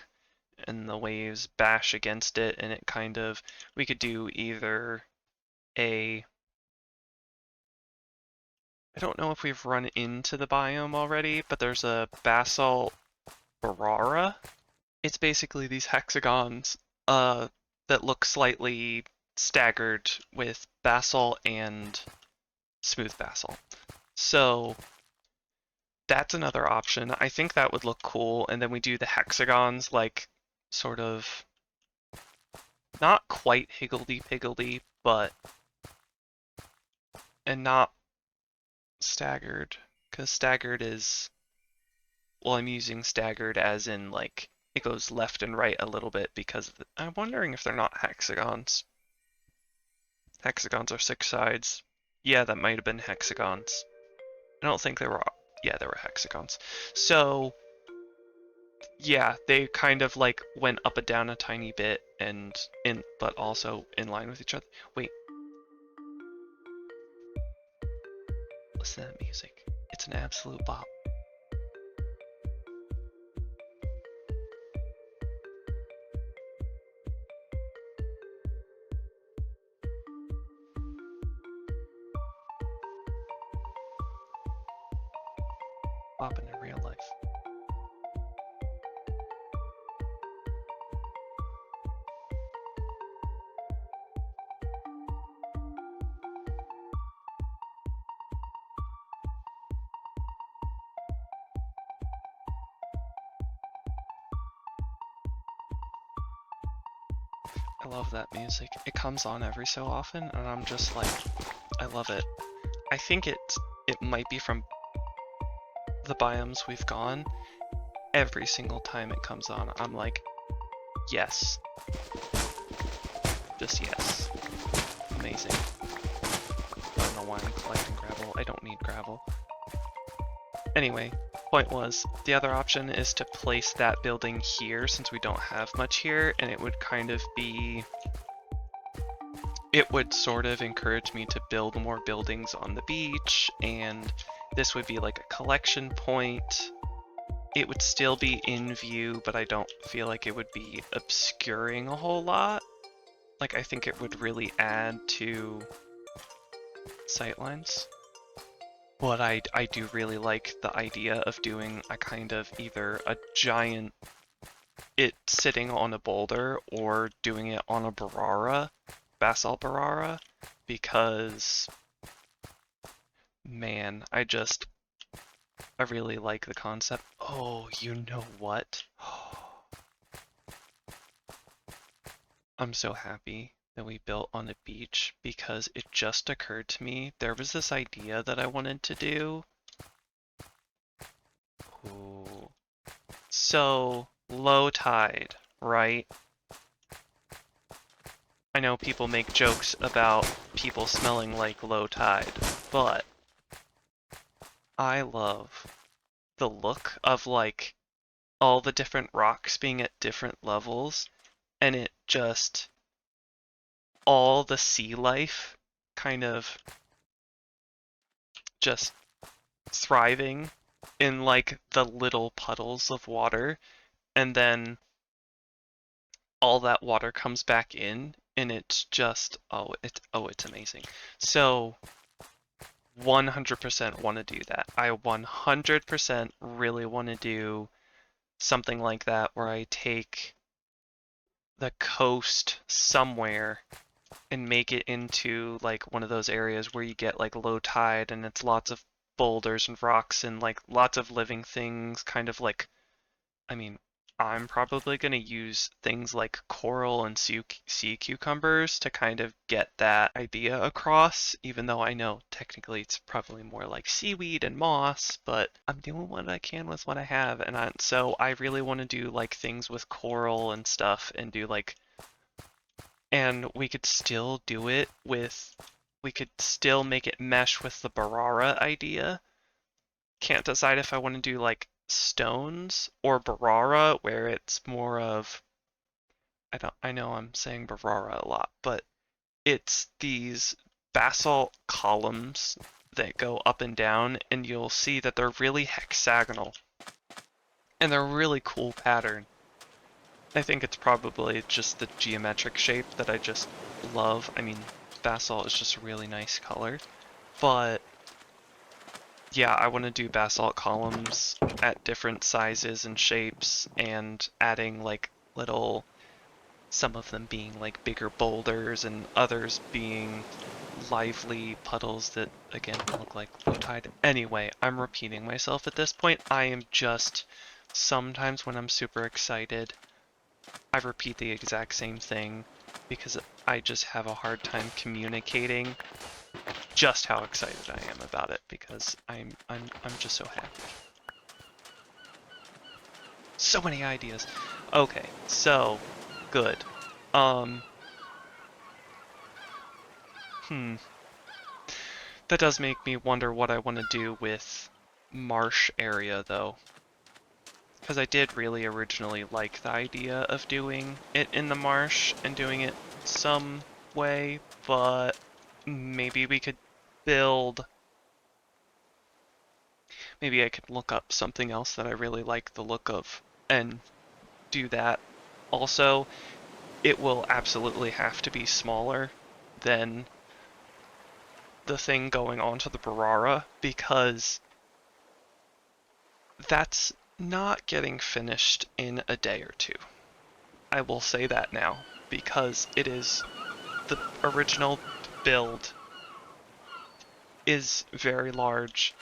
and the waves bash against it, and it kind of, we could do either I don't know if we've run into the biome already, but there's a basalt barara. It's basically these hexagons that look slightly staggered with basalt and smooth basalt. So that's another option. I think that would look cool, and then we do the hexagons like sort of not quite higgledy-piggledy, but and not staggered, because staggered is, well, I'm using staggered as in like it goes left and right a little bit, because I'm wondering if they're not hexagons. Hexagons are 6 sides. Yeah, that might have been hexagons. I don't think they were, yeah, they were hexagons. So yeah, they kind of like went up and down a tiny bit, and but also in line with each other. Wait. Listen to that music. It's an absolute bop. Bopping in real life. I love that music. It comes on every so often, and I'm just like, I love it. I think it might be from the biomes we've gone. Every single time it comes on, I'm like, yes. Just yes. Amazing. I don't know why I'm collecting gravel. I don't need gravel. Anyway, Point was, the other option is to place that building here since we don't have much here, and it would kind of be... It would sort of encourage me to build more buildings on the beach, and this would be like a collection point. It would still be in view, but I don't feel like it would be obscuring a whole lot. Like, I think it would really add to sightlines. But I do really like the idea of doing a kind of either a giant, it sitting on a boulder, or doing it on a barara, basalt barara, because, man, I really like the concept. Oh, you know what? I'm so happy that we built on a beach because it just occurred to me there was this idea that I wanted to do. Ooh. So, low tide, right? I know people make jokes about people smelling like low tide, but I love the look of like all the different rocks being at different levels, and it just all the sea life kind of just thriving in like the little puddles of water, and then all that water comes back in, and it's just it's amazing. So 100% want to do that. I 100% really want to do something like that where I take the coast somewhere and make it into like one of those areas where you get like low tide and it's lots of boulders and rocks and like lots of living things, kind of like, I mean, I'm probably going to use things like coral and sea cucumbers to kind of get that idea across, even though I know technically it's probably more like seaweed and moss, but I'm doing what I can with what I have, and so I really want to do like things with coral and stuff and do like, and we could still do it with, we could still make it mesh with the Barara idea. Can't decide if I want to do like stones or Barara, where it's more of, I know I'm saying Barara a lot, but it's these basalt columns that go up and down, and you'll see that they're really hexagonal and they're a really cool pattern. I think it's probably just the geometric shape that I just love. I mean, basalt is just a really nice color, but yeah, I want to do basalt columns at different sizes and shapes, and adding like little, some of them being like bigger boulders and others being lively puddles that again look like low tide. Anyway, I'm repeating myself at this point. I am just, sometimes when I'm super excited, I repeat the exact same thing because I just have a hard time communicating just how excited I am about it, because I'm just so happy. So many ideas. Okay, so good. That does make me wonder what I want to do with marsh area though. Because I did really originally like the idea of doing it in the marsh and doing it some way, but maybe we could build, maybe I could look up something else that I really like the look of and do that. Also, it will absolutely have to be smaller than the thing going onto the Barara, because that's not getting finished in a day or two. I will say that now, because it is, the original build is very large,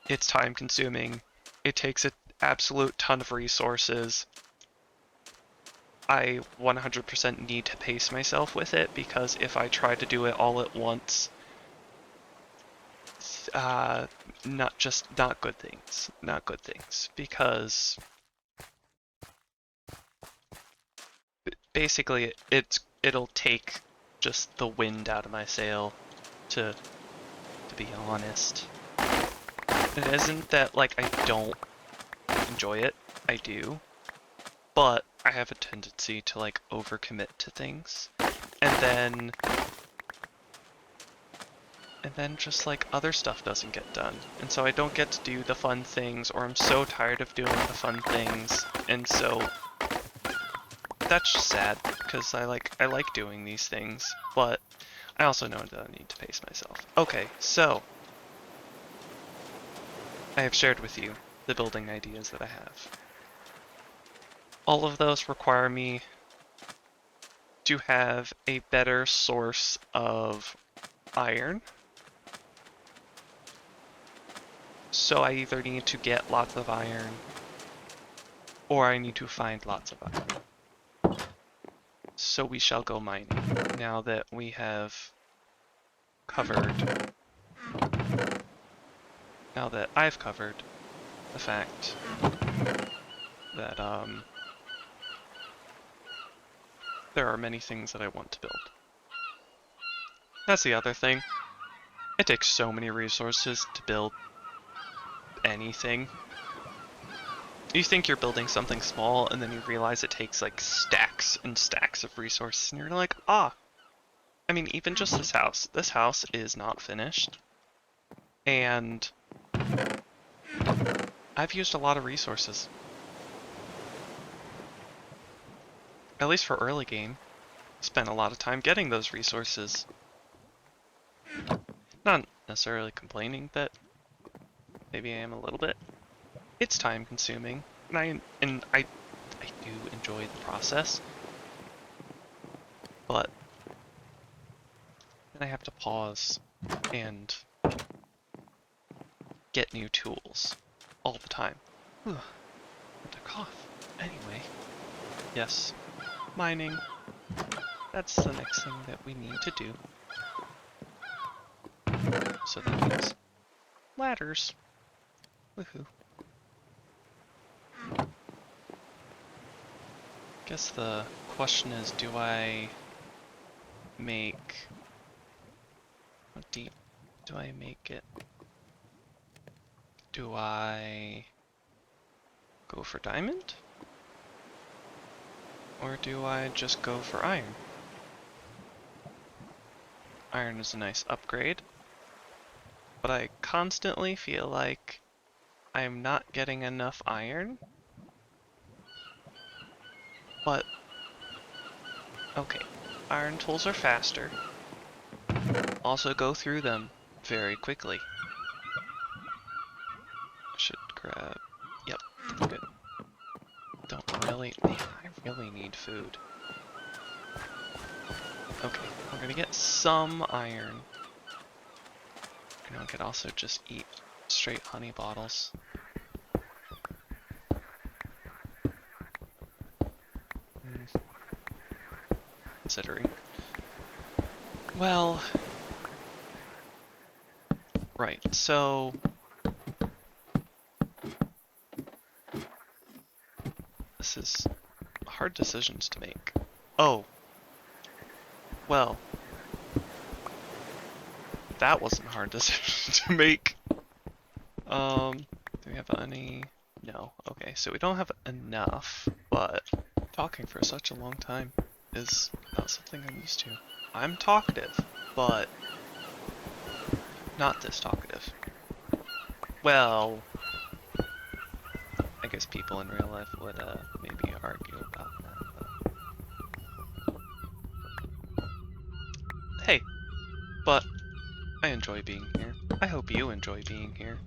it's time consuming, it takes an absolute ton of resources. I 100% need to pace myself with it, because if I try to do it all at once, not good things, because basically it'll take just the wind out of my sail, to be honest. It isn't that like I don't enjoy it. I do. But I have a tendency to like overcommit to things. And then just like other stuff doesn't get done. And so I don't get to do the fun things, or I'm so tired of doing the fun things. And so that's just sad, because I like doing these things, but I also know that I need to pace myself. Okay, so I have shared with you the building ideas that I have. All of those require me to have a better source of iron. So I either need to get lots of iron, or I need to find lots of iron. So we shall go mining, now that we have covered, now that I've covered the fact that there are many things that I want to build. That's the other thing. It takes so many resources to build anything. You think you're building something small, and then you realize it takes like stacks and stacks of resources, and you're like, ah. I mean, even just this house. This house is not finished. And I've used a lot of resources. At least for early game. Spent a lot of time getting those resources. Not necessarily complaining, but maybe I am a little bit. It's time consuming, and I do enjoy the process. But then I have to pause and get new tools all the time. What a cough. Anyway, yes, mining. That's the next thing that we need to do. So that means ladders. Woohoo. Guess the question is, do I make... How deep do I make it? Do I go for diamond? Or do I just go for iron? Iron is a nice upgrade, but I constantly feel like I'm not getting enough iron. But, okay, iron tools are faster. Also go through them very quickly. I should grab, yep, that's good. Don't really, man, I really need food. Okay, we're gonna get some iron. And I could also just eat straight honey bottles. Considering. Well, right, so this is hard decisions to make. Oh, well, that wasn't a hard decision to make. Do we have any? No. Okay, so we don't have enough, but talking for such a long time is not something I'm used to. I'm talkative, but not this talkative. Well, I guess people in real life would maybe argue about that. But... Hey, but I enjoy being here. I hope you enjoy being here.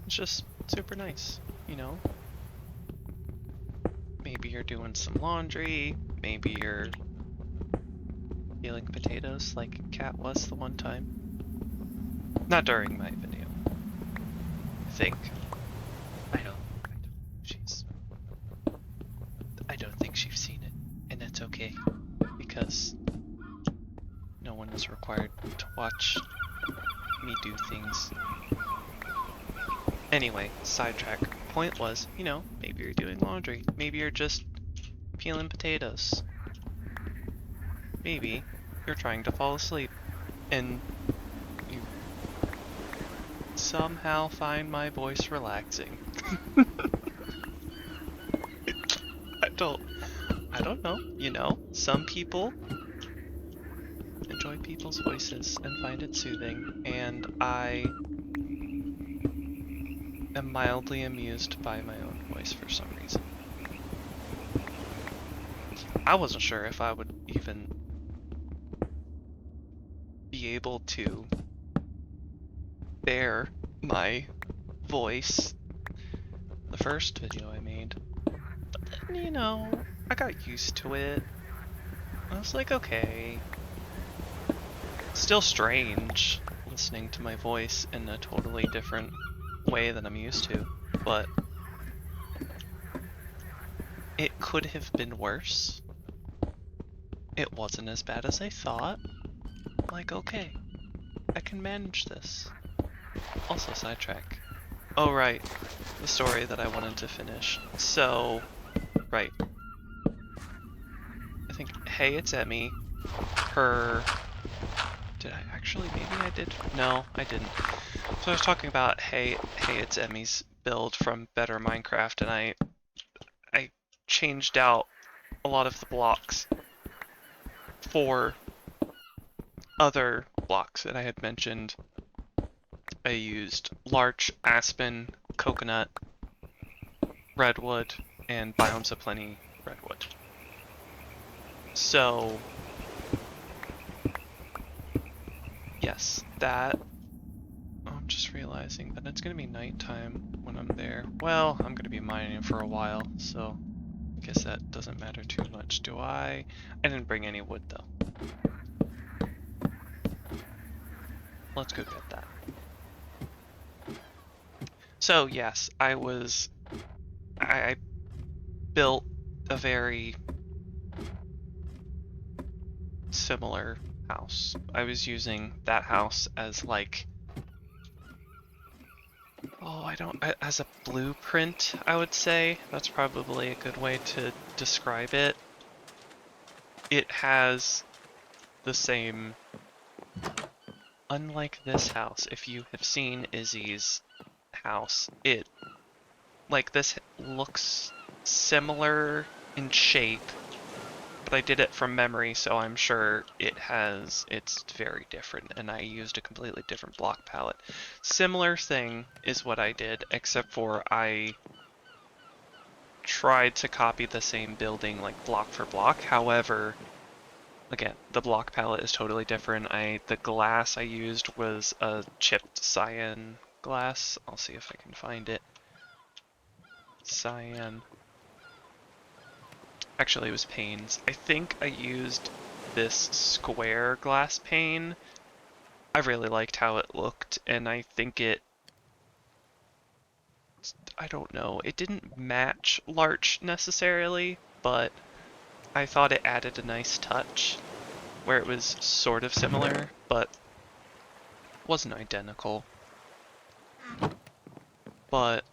It's just super nice, you know? Maybe you're doing some laundry, maybe you're peeling potatoes like Cat was the one time. Not during my video. I think. I don't think she's seen it, and that's okay, because no one is required to watch me do things. Anyway, sidetrack. Point was, you know, maybe you're doing laundry. Maybe you're just peeling potatoes. Maybe you're trying to fall asleep and you somehow find my voice relaxing. I don't know, you know, some people enjoy people's voices and find it soothing, and I am mildly amused by my own voice for some reason. I wasn't sure if I would even be able to bear my voice the first video I made. But then, you know, I got used to it. I was like, okay. Still strange listening to my voice in a totally different way than I'm used to, but it could have been worse. It wasn't as bad as I thought. Like, okay, I can manage this. Also, sidetrack. Oh, right. The story that I wanted to finish. So, right. I think, hey, it's Emmy. Her... Did I actually? Maybe I did. No, I didn't. So I was talking about, hey, it's Emmy's build from Better Minecraft, and I changed out a lot of the blocks for other blocks that I had mentioned. I used larch, aspen, coconut, redwood, and biomes of plenty redwood. So, yes, that... I'm just realizing that it's going to be nighttime when I'm there. Well, I'm going to be mining for a while, so I guess that doesn't matter too much. Do I? I didn't bring any wood, though. Let's go get that. So, yes, I built a very similar house. I was using that house as like, as a blueprint, I would say. That's probably a good way to describe it. It has the same, unlike this house, if you have seen Izzy's house, this looks similar in shape, but I did it from memory, so I'm sure it's very different, and I used a completely different block palette. Similar thing is what I did, except for I tried to copy the same building like block for block. However, again, the block palette is totally different. The glass I used was a chipped cyan glass. I'll see if I can find it. Cyan. Actually, it was panes. I think I used this square glass pane. I really liked how it looked, and I think I don't know, it didn't match larch necessarily, but I thought it added a nice touch where it was sort of similar, but wasn't identical. But,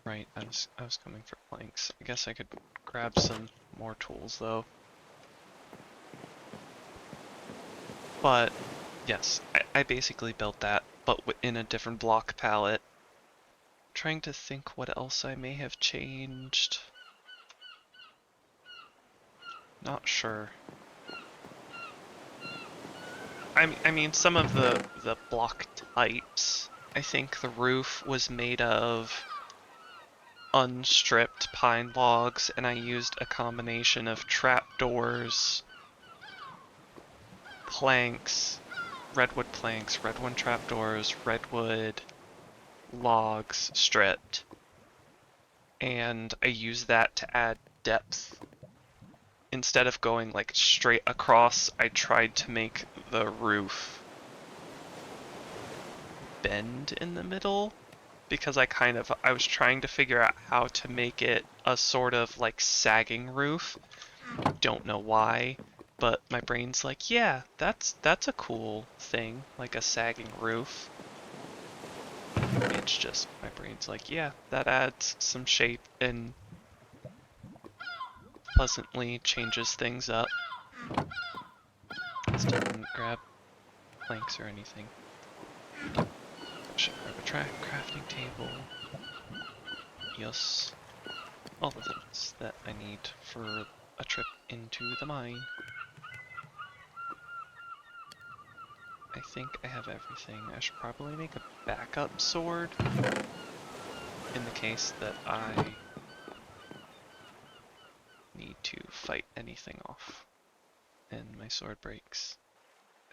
right, I was coming for planks. I guess I could grab some more tools though. But, yes, I basically built that, but in a different block palette. I'm trying to think what else I may have changed. Not sure. I mean, some of the block types, I think the roof was made of unstripped pine logs, and I used a combination of trapdoors, planks, redwood trapdoors, redwood logs stripped, and I used that to add depth. Instead of going like straight across, I tried to make the roof bend in the middle, because I was trying to figure out how to make it a sort of like sagging roof. Don't know why, but my brain's like, yeah, that's a cool thing, like a sagging roof. It's just, my brain's like, yeah, that adds some shape and pleasantly changes things up. Still didn't grab planks or anything. Should grab a crafting table. Yes. All the things that I need for a trip into the mine. I think I have everything. I should probably make a backup sword in the case that I need to fight anything off and my sword breaks.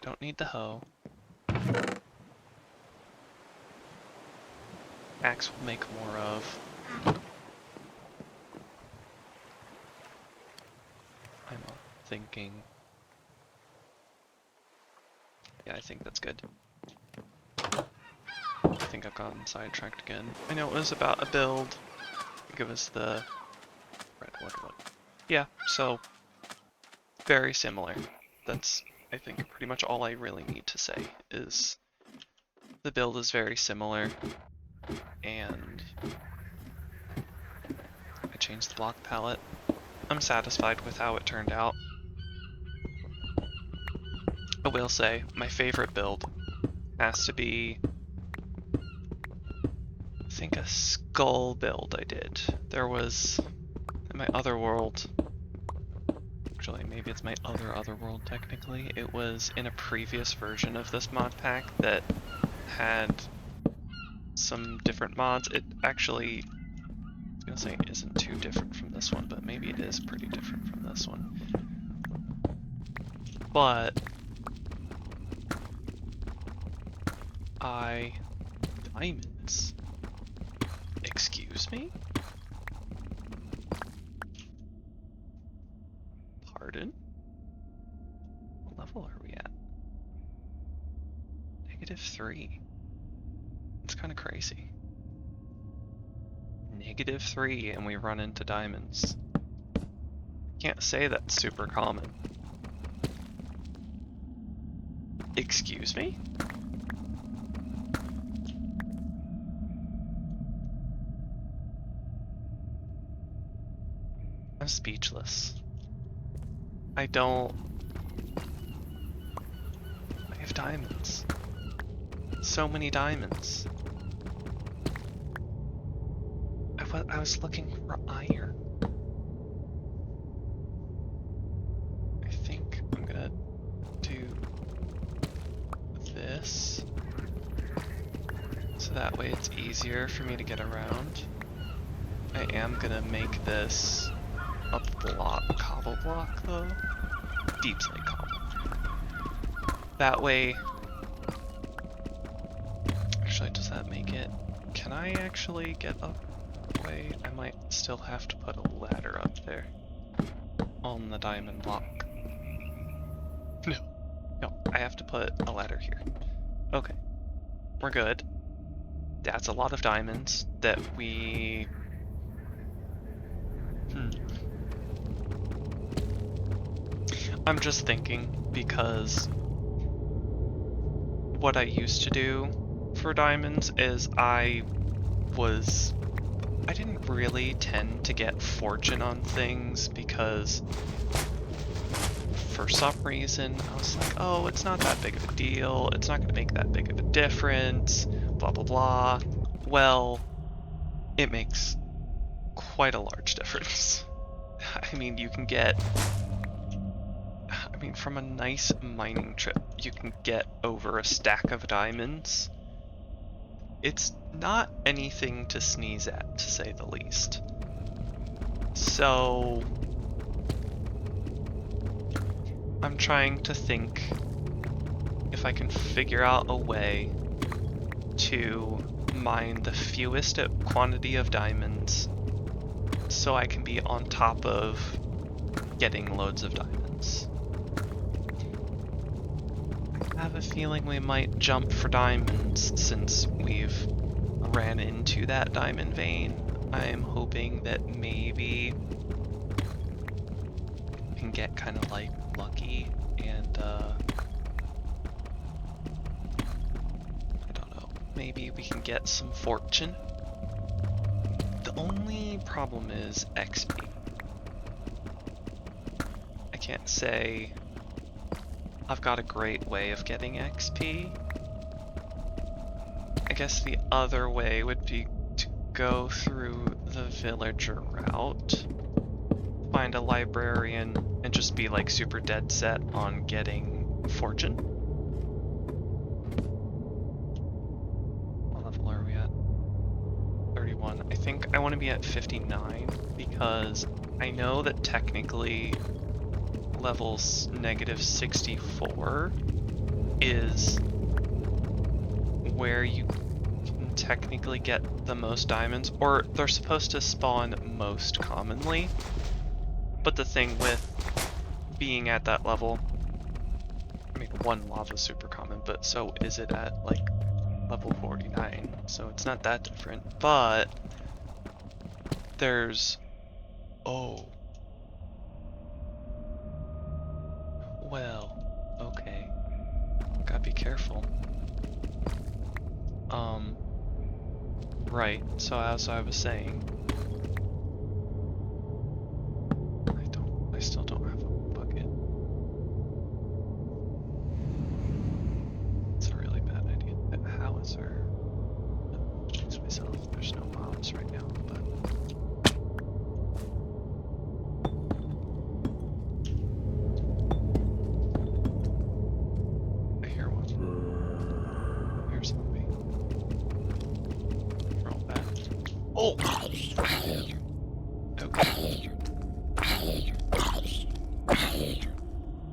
I don't need the hoe. Axe will make more of. I'm thinking. Yeah, I think that's good. I think I've gotten sidetracked again. I know it was about a build. I think it was the redwood one. Yeah, so very similar. That's, I think, pretty much all I really need to say is the build is very similar, and I changed the block palette. I'm satisfied with how it turned out. I will say, my favorite build has to be, I think, a skull build I did. There was, in my other world, actually maybe it's my other world technically, it was in a previous version of this mod pack that had some different mods. It actually, I was gonna say it isn't too different from this one, but maybe it is pretty different from this one. But diamonds. Excuse me? Pardon? What level are we at? -3. It's kind of crazy. -3 and we run into diamonds. Can't say that's super common. Excuse me? I'm speechless. I have diamonds. So many diamonds. I was looking for iron. I think I'm gonna do this. So that way it's easier for me to get around. I am gonna make this a cobble block though. Deep slate cobble. That way, actually does that make it, can I actually get up? Way? I might still have to put a ladder up there on the diamond block. No, I have to put a ladder here. Okay, we're good. That's a lot of diamonds that we... I'm just thinking because what I used to do for diamonds is I didn't really tend to get fortune on things because for some reason I was like, oh, it's not that big of a deal, it's not going to make that big of a difference, blah blah blah. Well, it makes quite a large difference. I mean, you can get, from a nice mining trip, you can get over a stack of diamonds. It's not anything to sneeze at, to say the least. So I'm trying to think if I can figure out a way to mine the fewest quantity of diamonds so I can be on top of getting loads of diamonds. I have a feeling we might jump for diamonds since we've ran into that diamond vein. I'm hoping that maybe we can get kind of like lucky and I don't know, maybe we can get some fortune. The only problem is XP. I can't say I've got a great way of getting XP. I guess the other way would be to go through the villager route, find a librarian, and just be like super dead set on getting fortune. What level are we at? 31. I think I want to be at 59 because I know that technically levels -64 is where you can technically get the most diamonds, or they're supposed to spawn most commonly. But the thing with being at that level, I mean, one lava's super common, but so is it at like level 49, so it's not that different. But there's, oh, well, okay, gotta be careful. Right, so as I was saying, I still don't have a bucket. It's a really bad idea. How is there? Jinx myself. There's no mobs right now, but I hear one. Here's zombie. Roll back. Oh! Okay.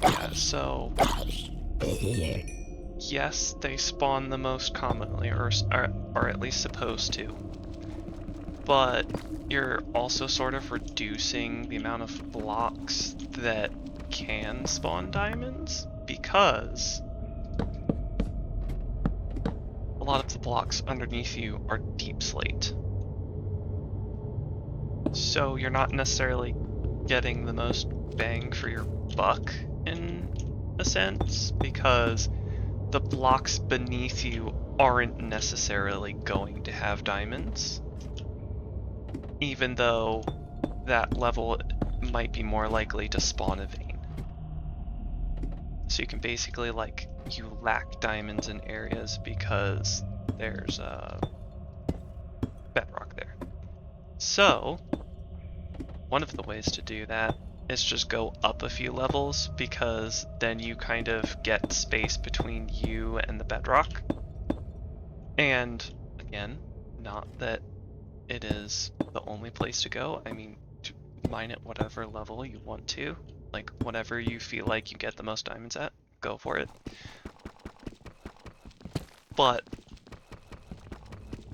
Yeah, so yes, they spawn the most commonly, or at least supposed to. But you're also sort of reducing the amount of blocks that can spawn diamonds, because a lot of the blocks underneath you are deep slate. So you're not necessarily getting the most bang for your buck in a sense, because the blocks beneath you aren't necessarily going to have diamonds, even though that level might be more likely to spawn a vein. So you can basically, like, you lack diamonds in areas because there's a bedrock there. So one of the ways to do that is just go up a few levels, because then you kind of get space between you and the bedrock. And again, not that it is the only place to go. I mean, mine at whatever level you want to. Like, whatever you feel like you get the most diamonds at, go for it. But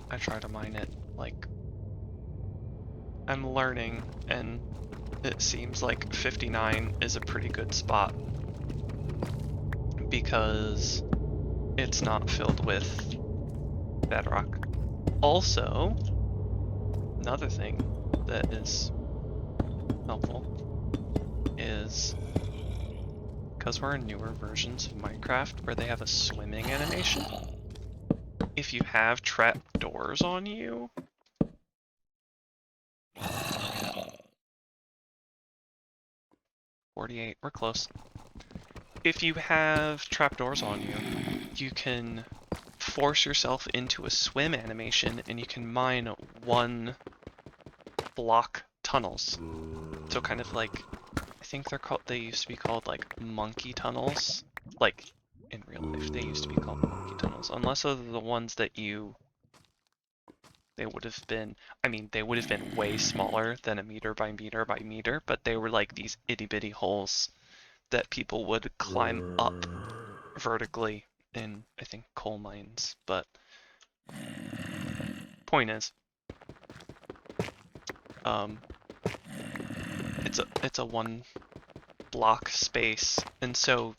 I try to mine it like I'm learning, and it seems like 59 is a pretty good spot because it's not filled with bedrock. Also, another thing that is helpful is because we're in newer versions of Minecraft where they have a swimming animation. If you have trapdoors on you, .48, we're close. If you have trapdoors on you, you can force yourself into a swim animation and you can mine one block tunnels. So kind of like, I think they used to be called like monkey tunnels. Like in real life, they used to be called monkey tunnels. Unless those are the ones that they would have been, I mean, they would have been way smaller than a meter by meter by meter, but they were like these itty bitty holes that people would climb up vertically in, I think, coal mines. But point is, it's a one block space, and so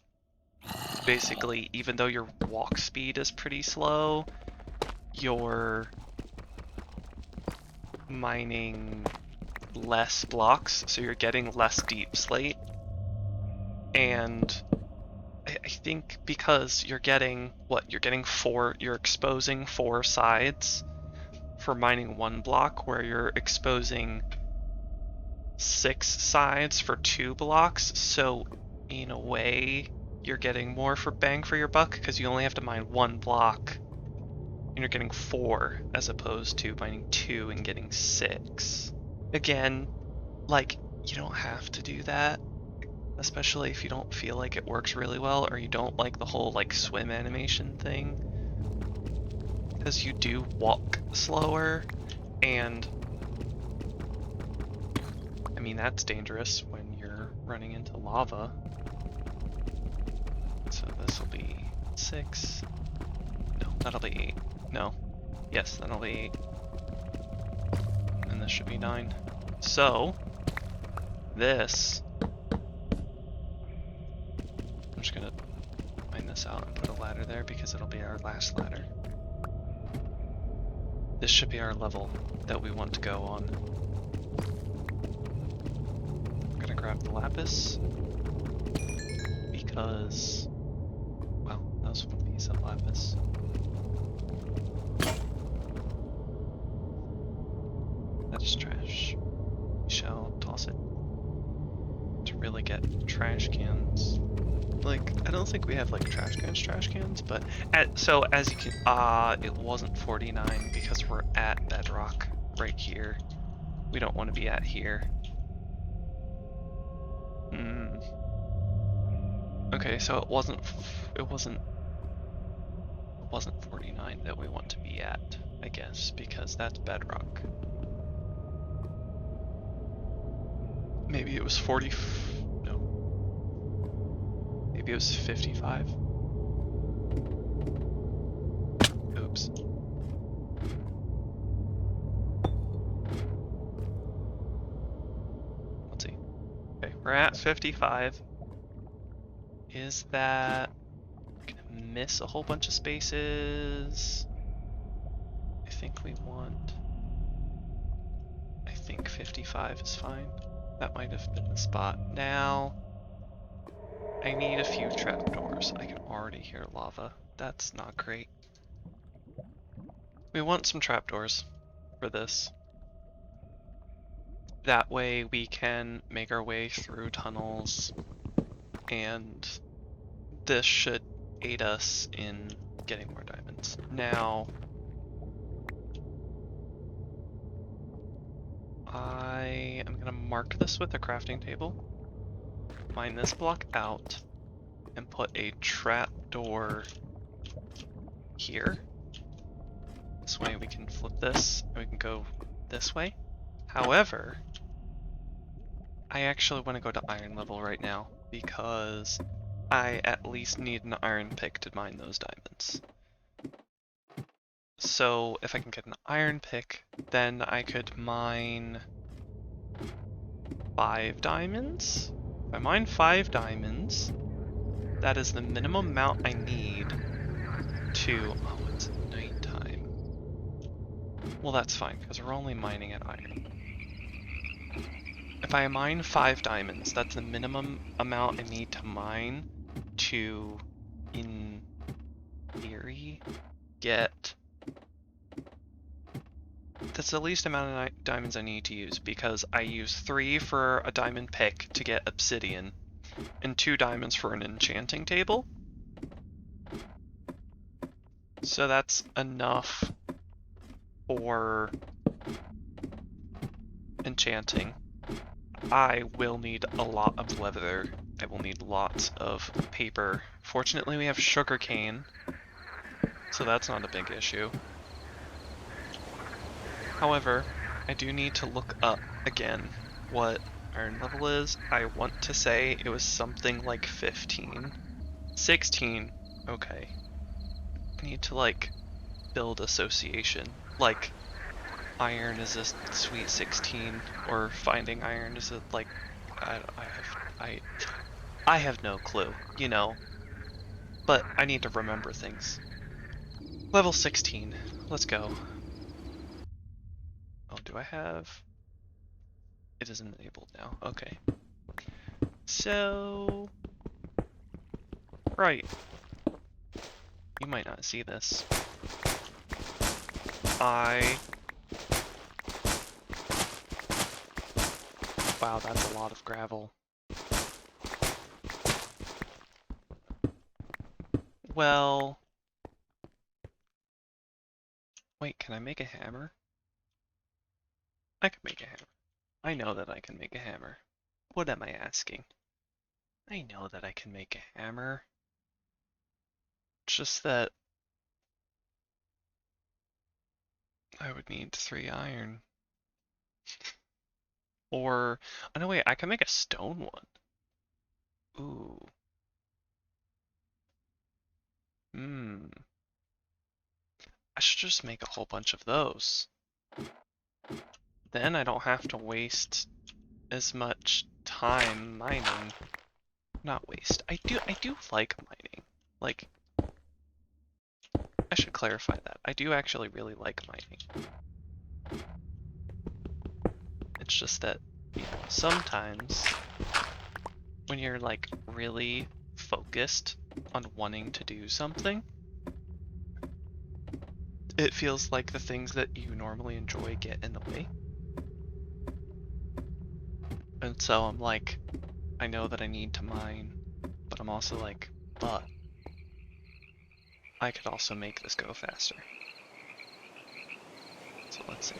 basically, even though your walk speed is pretty slow, you're mining less blocks, so you're getting less deep slate. And I think because you're getting you're exposing 4 sides for mining 1 block, where you're exposing 6 sides for 2 blocks. So in a way, you're getting more for bang for your buck because you only have to mine 1 block and you're getting 4 as opposed to mining 2 and getting 6. Again, like, you don't have to do that, especially if you don't feel like it works really well or you don't like the whole like swim animation thing, because you do walk slower, and I mean that's dangerous when you're running into lava. So this will be 6. No, that'll be 8. No. Yes, that'll be 8. And this should be 9. So, this... I'm just gonna mine this out and put a ladder there because it'll be our last ladder. This should be our level that we want to go on. I'm gonna grab the lapis because... well, that was one piece of lapis. That is trash. We shall toss it to really get trash cans. Like, I don't think we have like trash cans, but so as you can, it wasn't 49 because we're at bedrock right here. We don't want to be at here. Okay, so it wasn't 49 that we want to be at, I guess, because that's bedrock. Maybe it was 40. No. Maybe it was 55. Oops. Let's see. Okay, we're at 55. Is that gonna miss a whole bunch of spaces? I think 55 is fine. That might have been the spot. Now, I need a few trapdoors. I can already hear lava. That's not great. We want some trapdoors for this. That way we can make our way through tunnels, and this should aid us in getting more diamonds. Now, I am gonna mark this with a crafting table, mine this block out, and put a trapdoor here. This way we can flip this, and we can go this way. However, I actually want to go to iron level right now, because I at least need an iron pick to mine those diamonds. So if I can get an iron pick, then I could mine 5 diamonds. If I mine 5 diamonds, that is the minimum amount I need to... oh, it's nighttime. Well, that's fine, because we're only mining at iron. If I mine 5 diamonds, that's the minimum amount I need to mine to, in theory, get... that's the least amount of diamonds I need to use, because I use 3 for a diamond pick to get obsidian, and 2 diamonds for an enchanting table. So that's enough for enchanting. I will need a lot of leather. I will need lots of paper. Fortunately, we have sugarcane, so that's not a big issue. However, I do need to look up again what iron level is. I want to say it was something like 15. 16. Okay. I need to like build association. Like iron is a sweet 16, or finding iron is a like I have no clue, you know. But I need to remember things. Level 16. Let's go. Oh, do I have... it is enabled now. Okay. So... right. You might not see this. Wow, that's a lot of gravel. Well... Wait, can I make a hammer? I can make a hammer. I know that I can make a hammer. What am I asking? I know that I can make a hammer. Just that I would need 3 iron. Or, oh no wait, I can make a stone one. Ooh. Hmm. I should just make a whole bunch of those. Then I don't have to waste as much time mining. Not waste. I do like mining. Like, I should clarify that. I do actually really like mining. It's just that, you know, sometimes when you're like really focused on wanting to do something, it feels like the things that you normally enjoy get in the way. And so I'm like, I know that I need to mine, but I'm also like, but I could also make this go faster. So let's see.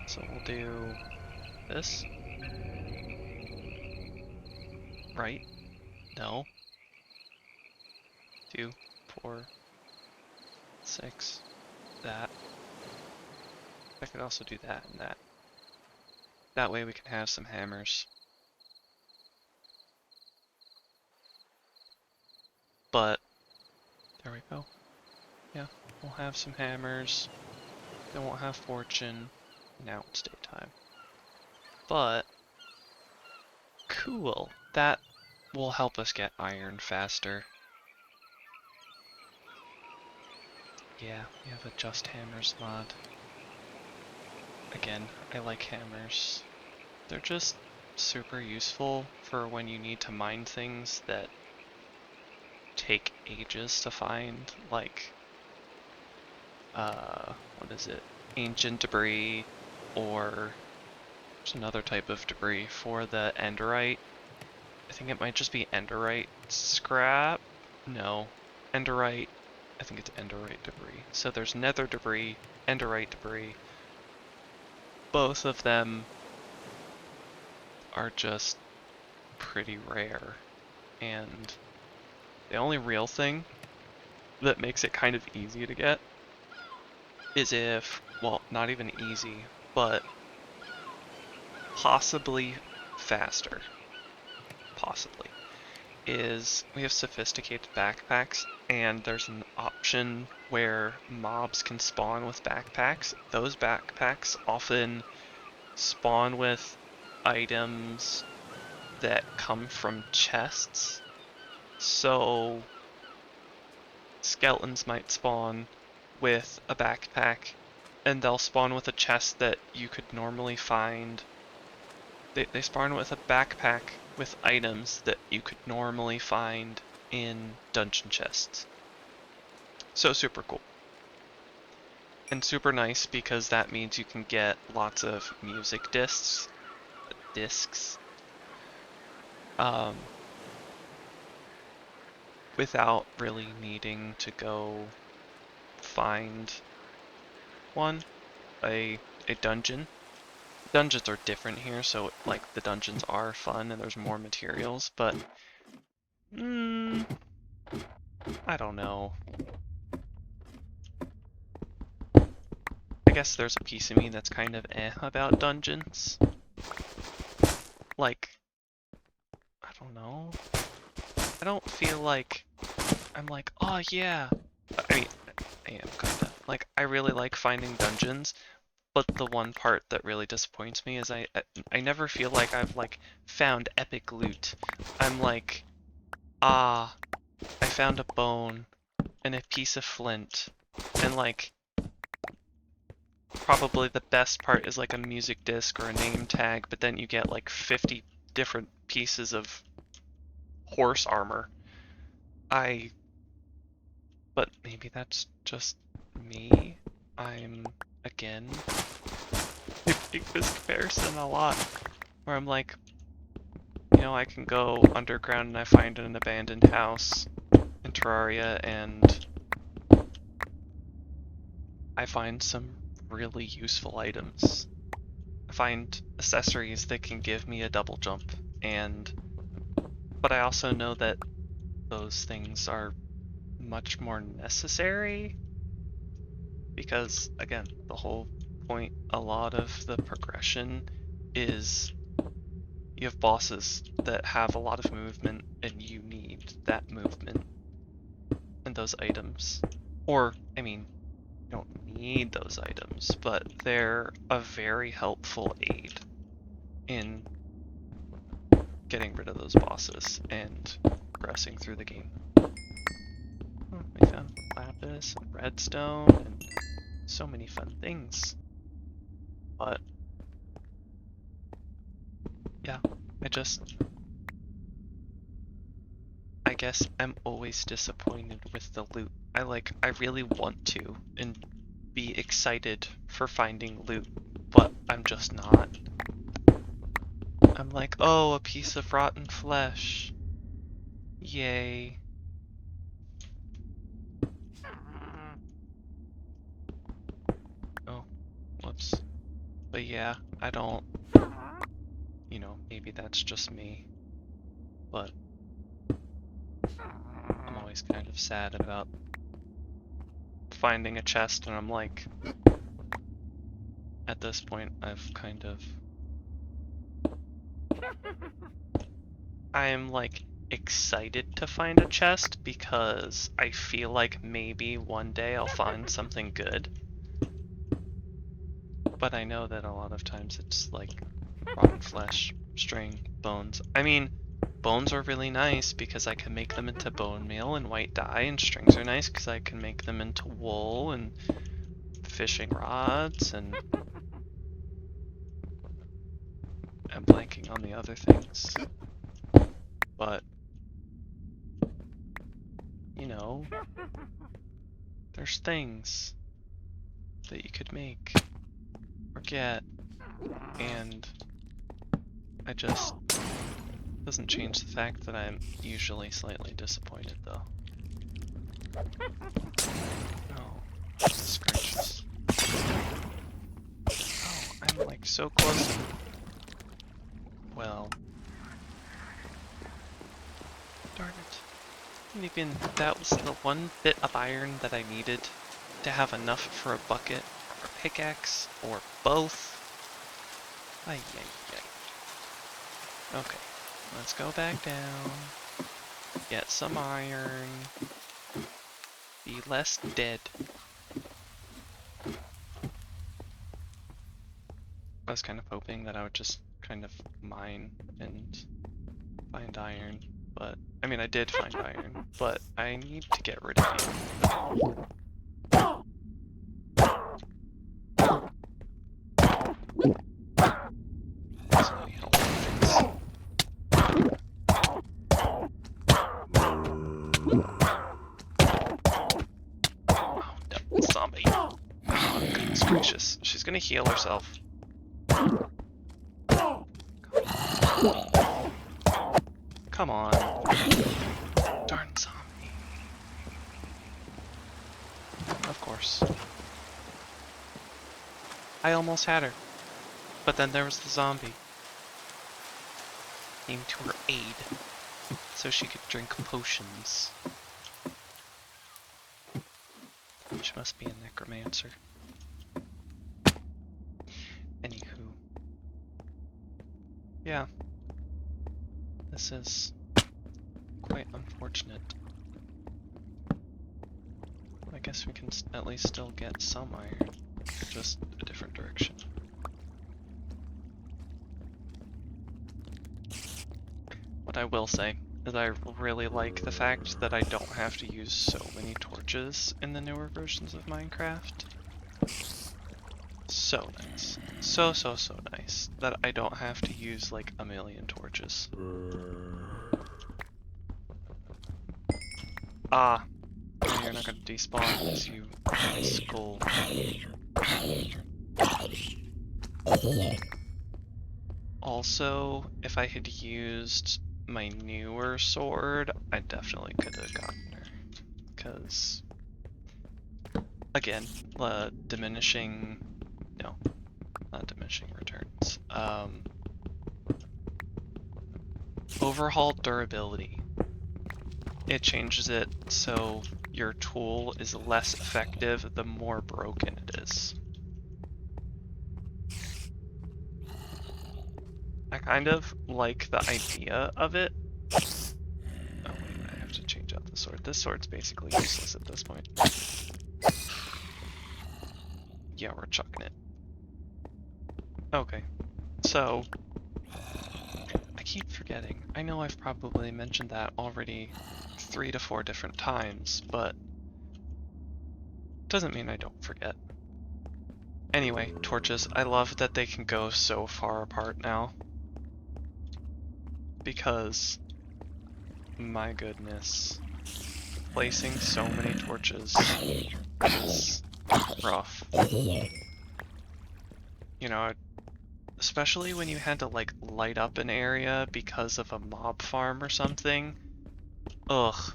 So we'll do this. Right? No. 2, 4, 6. That. I could also do that and that. That way we can have some hammers. But, there we go. Yeah, we'll have some hammers. Then we'll have fortune. Now it's daytime. But, cool. That will help us get iron faster. Yeah, we have a just hammers mod. Again, I like hammers. They're just super useful for when you need to mine things that take ages to find, like, what is it? Ancient debris, or there's another type of debris for the enderite. I think it might just be enderite scrap? No. Enderite, I think it's enderite debris. So there's nether debris, enderite debris. Both of them are just pretty rare. And the only real thing that makes it kind of easy to get is if, well, not even easy, but possibly faster, possibly, is we have sophisticated backpacks, and there's an option where mobs can spawn with backpacks. Those backpacks often spawn with items that come from chests, so skeletons might spawn with a backpack, and they'll spawn with a chest that you could normally find. They spawn with a backpack with items that you could normally find in dungeon chests. So super cool. And super nice because that means you can get lots of music discs, without really needing to go find one, a dungeon. Dungeons are different here, so like the dungeons are fun and there's more materials, but I don't know. I guess there's a piece of me that's kind of about dungeons. Like, I don't know. I don't feel like I'm like, oh yeah. I mean, I am kinda. Like, I really like finding dungeons, but the one part that really disappoints me is I never feel like I've like found epic loot. I'm like, ah, I found a bone and a piece of flint, and like probably the best part is like a music disc or a name tag, but then you get like 50 different pieces of horse armor. But maybe that's just me. I'm, again, I make this comparison a lot, where I'm like, you know, I can go underground and I find an abandoned house in Terraria, and I find some really useful items. I find accessories that can give me a double jump, but I also know that those things are much more necessary because, again, the whole point, a lot of the progression is you have bosses that have a lot of movement and you need that movement and those items. Or, I mean, you don't need those items, but they're a very helpful aid in getting rid of those bosses and progressing through the game. Oh, we found lapis and redstone and so many fun things. But yeah, I guess I'm always disappointed with the loot. I really want to and be excited for finding loot, but I'm just not. I'm like, oh, a piece of rotten flesh. Yay. Oh, whoops. But yeah, I don't, maybe that's just me, but I'm always kind of sad about finding a chest, and I'm like, at this point, I'm like excited to find a chest because I feel like maybe one day I'll find something good. But I know that a lot of times it's like rotten flesh, string, bones. I mean, bones are really nice because I can make them into bone meal and white dye, and strings are nice because I can make them into wool and fishing rods, and I'm blanking on the other things. But, there's things that you could make or get, and doesn't change the fact that I'm usually slightly disappointed though. Oh, Jesus gracious. Oh, I'm like so close. Well, darn it. And even that was the one bit of iron that I needed to have enough for a bucket or a pickaxe or both. Ay, ay, ay. Okay, let's go back down. Get some iron. Be less dead. I was kind of hoping that I would just kind of mine and find iron, but I mean I did find iron, but I need to get rid of you. So many helpful things. Oh, no, zombie. Oh, goodness gracious. She's gonna heal herself. Come on. Darn zombie. Of course. I almost had her. But then there was the zombie. Came to her aid. So she could drink potions. She must be a necromancer. Anywho. Yeah. This is quite unfortunate. I guess we can at least still get some iron, just a different direction. What I will say is I really like the fact that I don't have to use so many torches in the newer versions of Minecraft. So nice. So nice that I don't have to use like a million torches. Ah, no, you're not gonna despawn because you have a skull. Also, if I had used my newer sword, I definitely could have gotten her. Because, again, diminishing, no, not diminishing returns. Overhaul durability. It changes it so your tool is less effective the more broken it is. I kind of like the idea of it. Oh wait, I have to change out the sword. This sword's basically useless at this point. Yeah, we're chucking it. Okay, so I keep forgetting. I know I've probably mentioned that already 3 to 4 different times, but doesn't mean I don't forget. Anyway, torches. I love that they can go so far apart now. Because, my goodness, placing so many torches is rough. You know, especially when you had to like light up an area because of a mob farm or something. Ugh.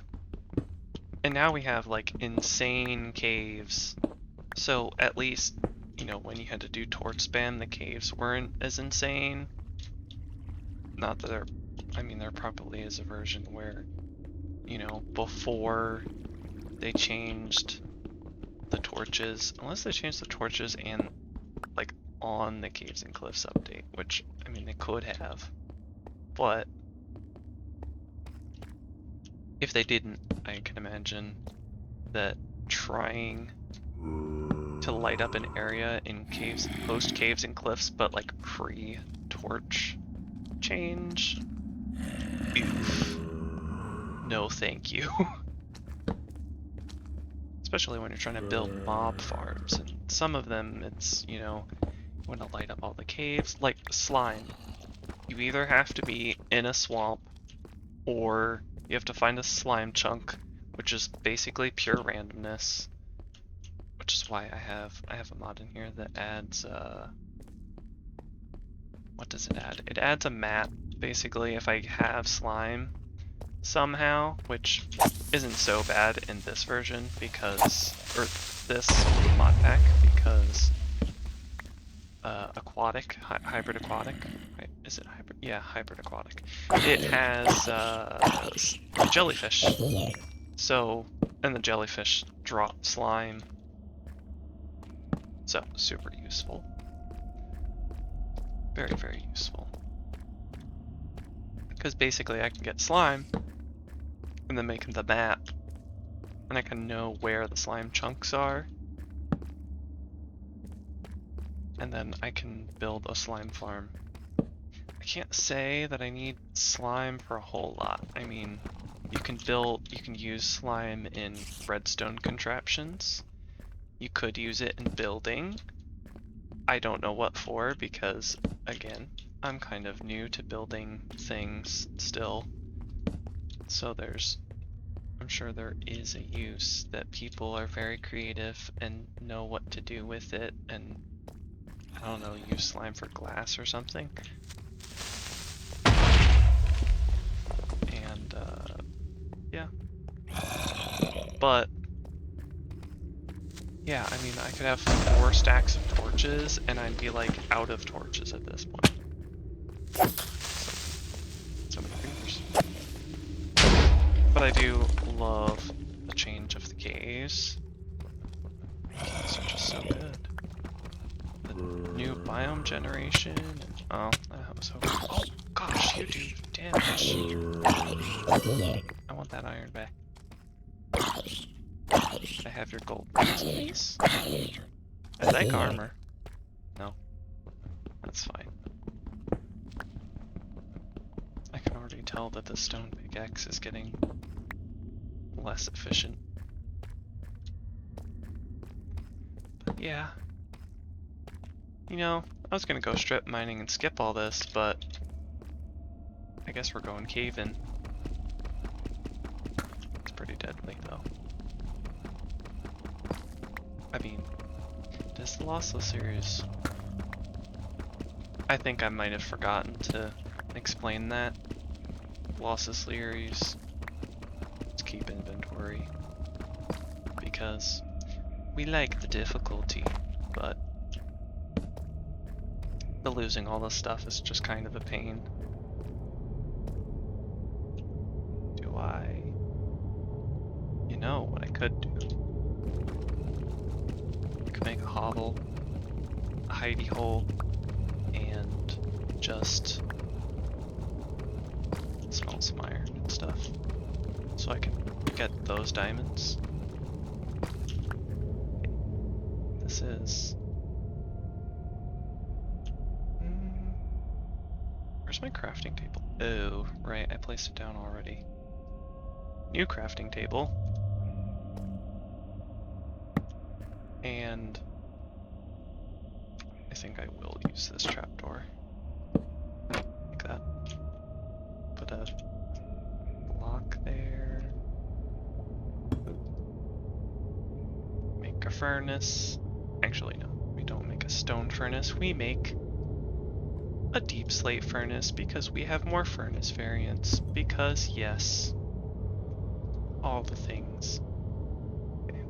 And now we have like insane caves. So at least, you know, when you had to do torch spam, the caves weren't as insane. Not that there, I mean, there probably is a version where, you know, before they changed the torches, unless they changed the torches and like on the Caves and Cliffs update, which, I mean, they could have, but if they didn't, I can imagine that trying to light up an area in caves, post Caves and Cliffs, but like pre-torch change, oof, no thank you. Especially when you're trying to build mob farms, and some of them it's, you know, you want to light up all the caves, like slime. You either have to be in a swamp, or you have to find a slime chunk, which is basically pure randomness. Which is why I have a mod in here that adds, what does it add? It adds a map, basically, if I have slime somehow, which isn't so bad in this version because, or this mod pack, because aquatic, hybrid aquatic, right? Is it hybrid? Yeah, hybrid aquatic. It has jellyfish. So, and the jellyfish drop slime. So, super useful. Very, very useful. Because basically I can get slime, and then make the map, and I can know where the slime chunks are. And then I can build a slime farm. I can't say that I need slime for a whole lot. I mean, you can use slime in redstone contraptions. You could use it in building. I don't know what for because, again, I'm kind of new to building things still. So I'm sure there is a use that people are very creative and know what to do with it, and I don't know, use slime for glass or something. And, yeah. But, yeah, I mean, I could have 4 stacks of torches, and I'd be, like, out of torches at this point. So many fingers. But I do love the change of the caves. Caves are just so good. The new biome generation. Oh, that was hoping. Oh gosh, you do damage. I want that iron back. I have your gold, please. I like armor. No, that's fine. I can already tell that the stone pickaxe is getting less efficient. But yeah. You know, I was gonna go strip mining and skip all this, but I guess we're going cave-in. It's pretty deadly, though. I mean, does the Lossless series... I think I might have forgotten to explain that. Lossless series, let's keep inventory. Because we like the difficulty. but the losing all this stuff is just kind of a pain. Do I? You know what I could do? I could make a hovel, a hidey hole, and just smelt some iron and stuff, so I can get those diamonds. This is... Where's my crafting table? Oh, right, I placed it down already. New crafting table. And I think I will use this trapdoor. Like that. Put a block there. Make a furnace. Actually, no, we don't make a stone furnace. We make a deep slate furnace because we have more furnace variants. Because, yes, all the things. Okay.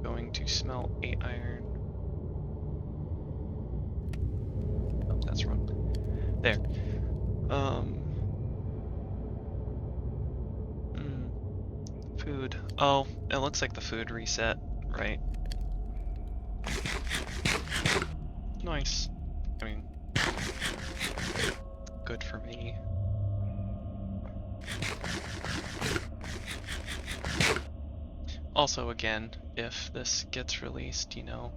Going to smelt 8 iron. Oh, that's wrong. There. Food. Oh, it looks like the food reset, right? Nice. I mean, good for me. Also, again, if this gets released, you know,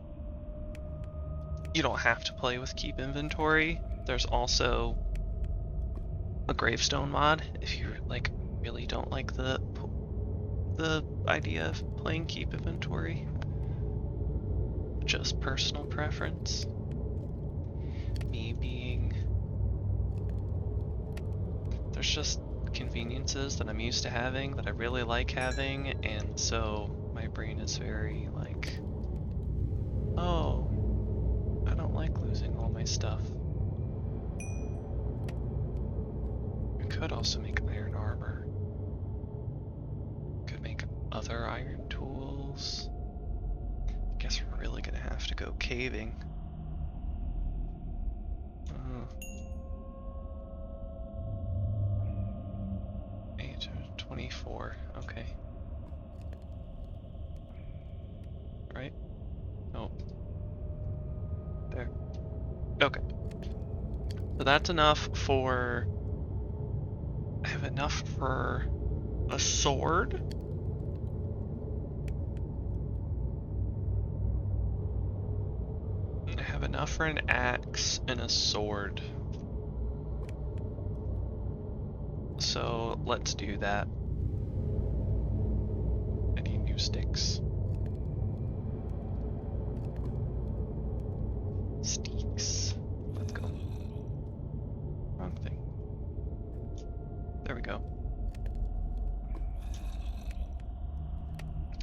you don't have to play with keep inventory. There's also a gravestone mod if you like really don't like the idea of playing keep inventory. Just personal preference. Me being... There's just conveniences that I'm used to having, that I really like having, and so my brain is very like, oh, I don't like losing all my stuff. I could also make iron armor. Could make other iron tools. I guess we're really gonna have to go caving. 24, okay. Right? Oh. There. Okay. So that's enough for... I have enough for a sword? I have enough for an axe and a sword. So let's do that. I need new sticks. Sticks. Let's go. Wrong thing. There we go.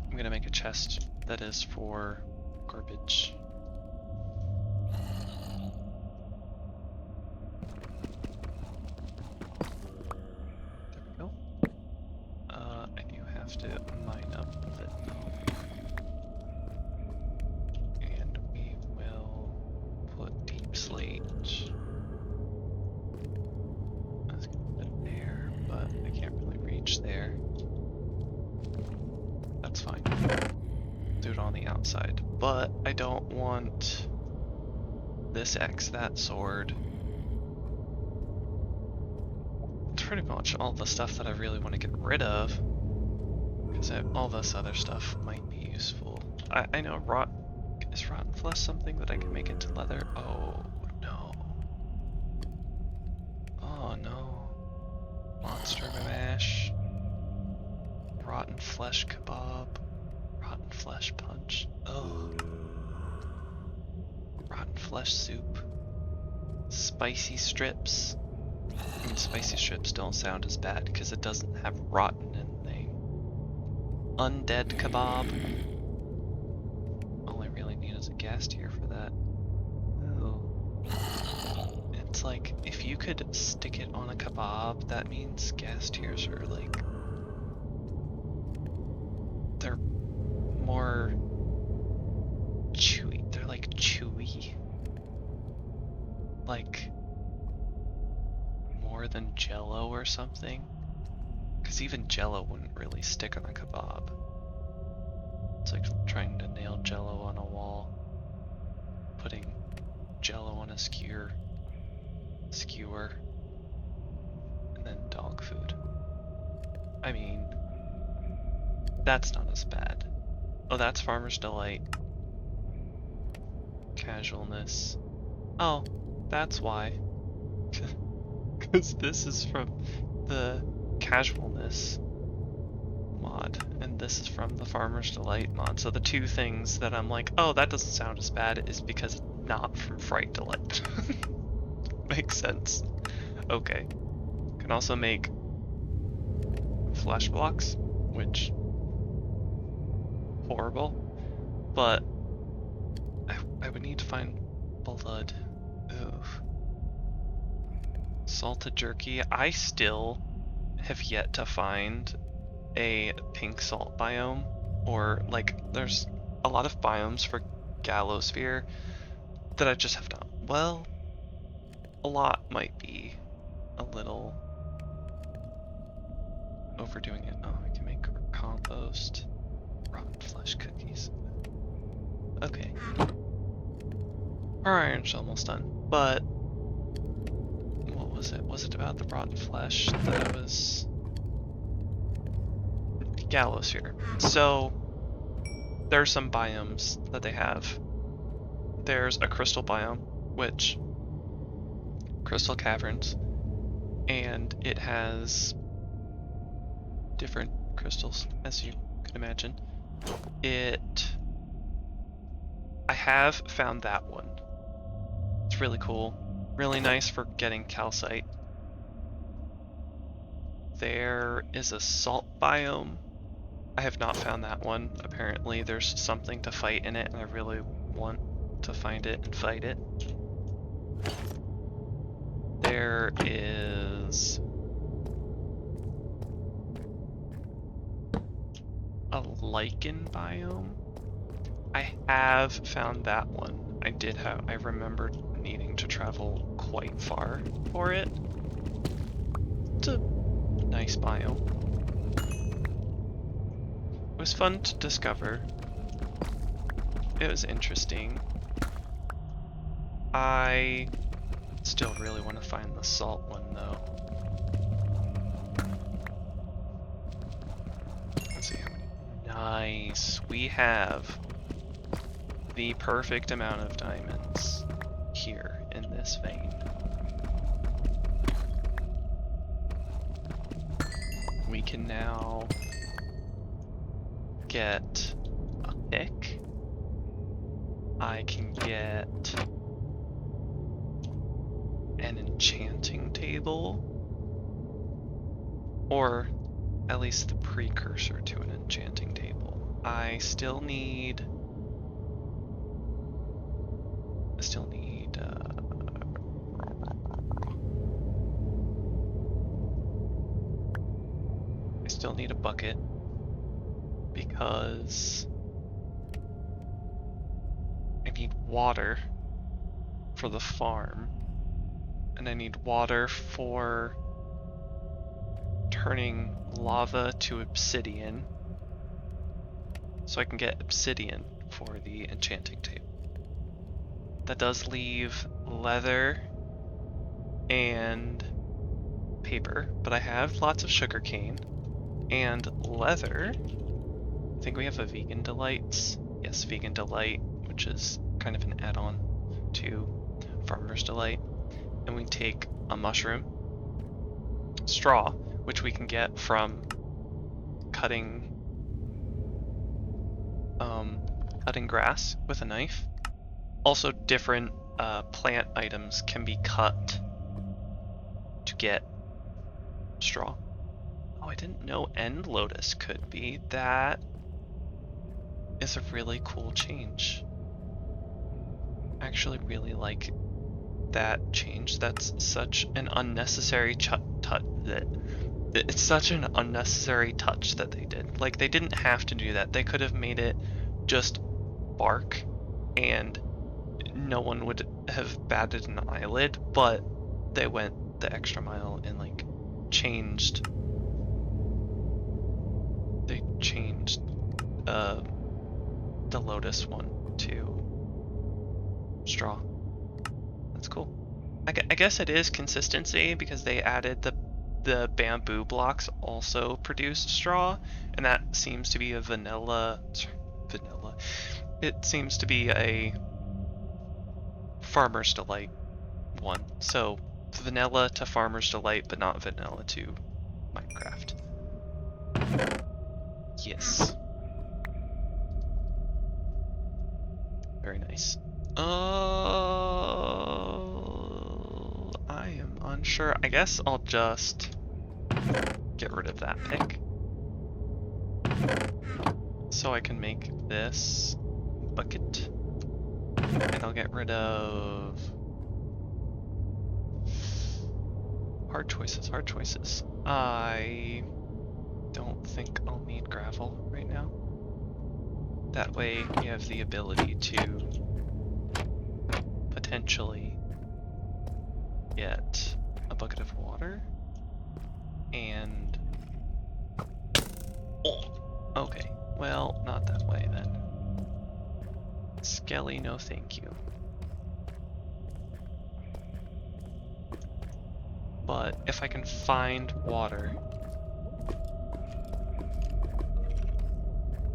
I'm gonna make a chest that is for garbage. To mine up a bit now. And we will put deep slate. I was gonna put it there, but I can't really reach there. That's fine. Do it on the outside. But I don't want this X, that sword. It's pretty much all the stuff that I really want to get rid of. All this other stuff might be useful. I know is rotten flesh something that I can make into leather? Oh no. Oh no. Monster mash. Rotten flesh kebab. Rotten flesh punch. Oh. Rotten flesh soup. Spicy strips. I mean, spicy strips don't sound as bad because it doesn't have rotten in the name. Undead kebab. All I really need is a gas tier for that. Ooh. It's like, if you could stick it on a kebab, that means gas tiers are like... They're more chewy. They're like or something. Because even Jello wouldn't really stick on a kebab. It's like trying to nail Jello on a wall. Putting Jello on a skewer. And then dog food. I mean, that's not as bad. Oh, that's Farmer's Delight. Casualness. Oh, that's why. Because this is from the Casualness mod, and this is from the Farmer's Delight mod. So the two things that I'm like, oh, that doesn't sound as bad, is because it's not from Fright Delight. Makes sense. Okay. Can also make flesh blocks, which horrible, but I would need to find blood. Oof. Salted jerky. I still have yet to find a pink salt biome, or like there's a lot of biomes for Gallosphere that I just have not. Well, a lot might be a little overdoing it. Oh, I can make compost, rotten flesh cookies. Okay. Our iron's almost done, but what was it? Was it about the rotten flesh that I was... Gallosphere. So, there are some biomes that they have. There's a crystal biome, which... crystal caverns, and it has different crystals, as you can imagine. I have found that one. It's really cool. Really nice for getting calcite. There is a salt biome. I have not found that one. Apparently there's something to fight in it, and I really want to find it and fight it. There is a lichen biome. I have found that one. I remember needing to travel quite far for it. It's a nice biome. It was fun to discover. It was interesting. I still really want to find the salt one though. Let's see how many. Nice. We have the perfect amount of diamonds here in this vein. We can now get a pick. I can get an enchanting table, or at least the precursor to an enchanting table. I still need a bucket, because I need water for the farm, and I need water for turning lava to obsidian, so I can get obsidian for the enchanting table. That does leave leather and paper, but I have lots of sugarcane and leather. I think we have a vegan delights. Yes, vegan delight, which is kind of an add-on to farmer's delight. And we take a mushroom, straw, which we can get from cutting grass with a knife. Also, different plant items can be cut to get straw. Oh, I didn't know end lotus could be. That is a really cool change. I actually really like that change. That's such an unnecessary it's such an unnecessary touch that they did. Like, they didn't have to do that. They could have made it just bark and no one would have batted an eyelid, but they went the extra mile and like changed the lotus one to straw. That's cool. I guess it is consistency because they added the bamboo blocks also produced straw, and that seems to be a vanilla. It seems to be a Farmer's Delight one. So vanilla to Farmer's Delight, but not vanilla to Minecraft. Yes. Very nice. I am unsure. I guess I'll just get rid of that pick. So I can make this bucket. And I'll get rid of... Hard choices, hard choices. I don't think I'll need gravel right now. That way we have the ability to potentially get a bucket of water and... Oh, okay, well, not that way then. Skelly, no thank you. But if I can find water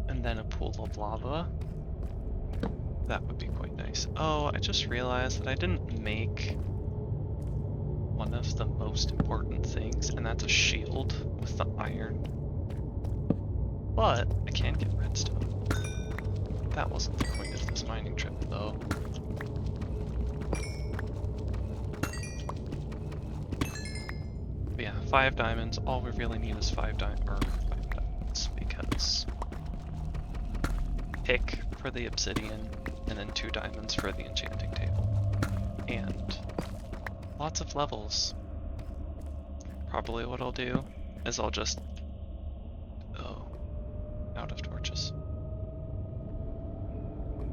and then a pool of lava, that would be quite nice. Oh, I just realized that I didn't make one of the most important things, and that's a shield with the iron. But I can get redstone. That wasn't the point of this mining trip, though. But yeah, 5 diamonds. All we really need is 5 diamonds, because pick for the obsidian, and then 2 diamonds for the enchanting table. And lots of levels. Probably what I'll do is I'll just... Oh, out of torches.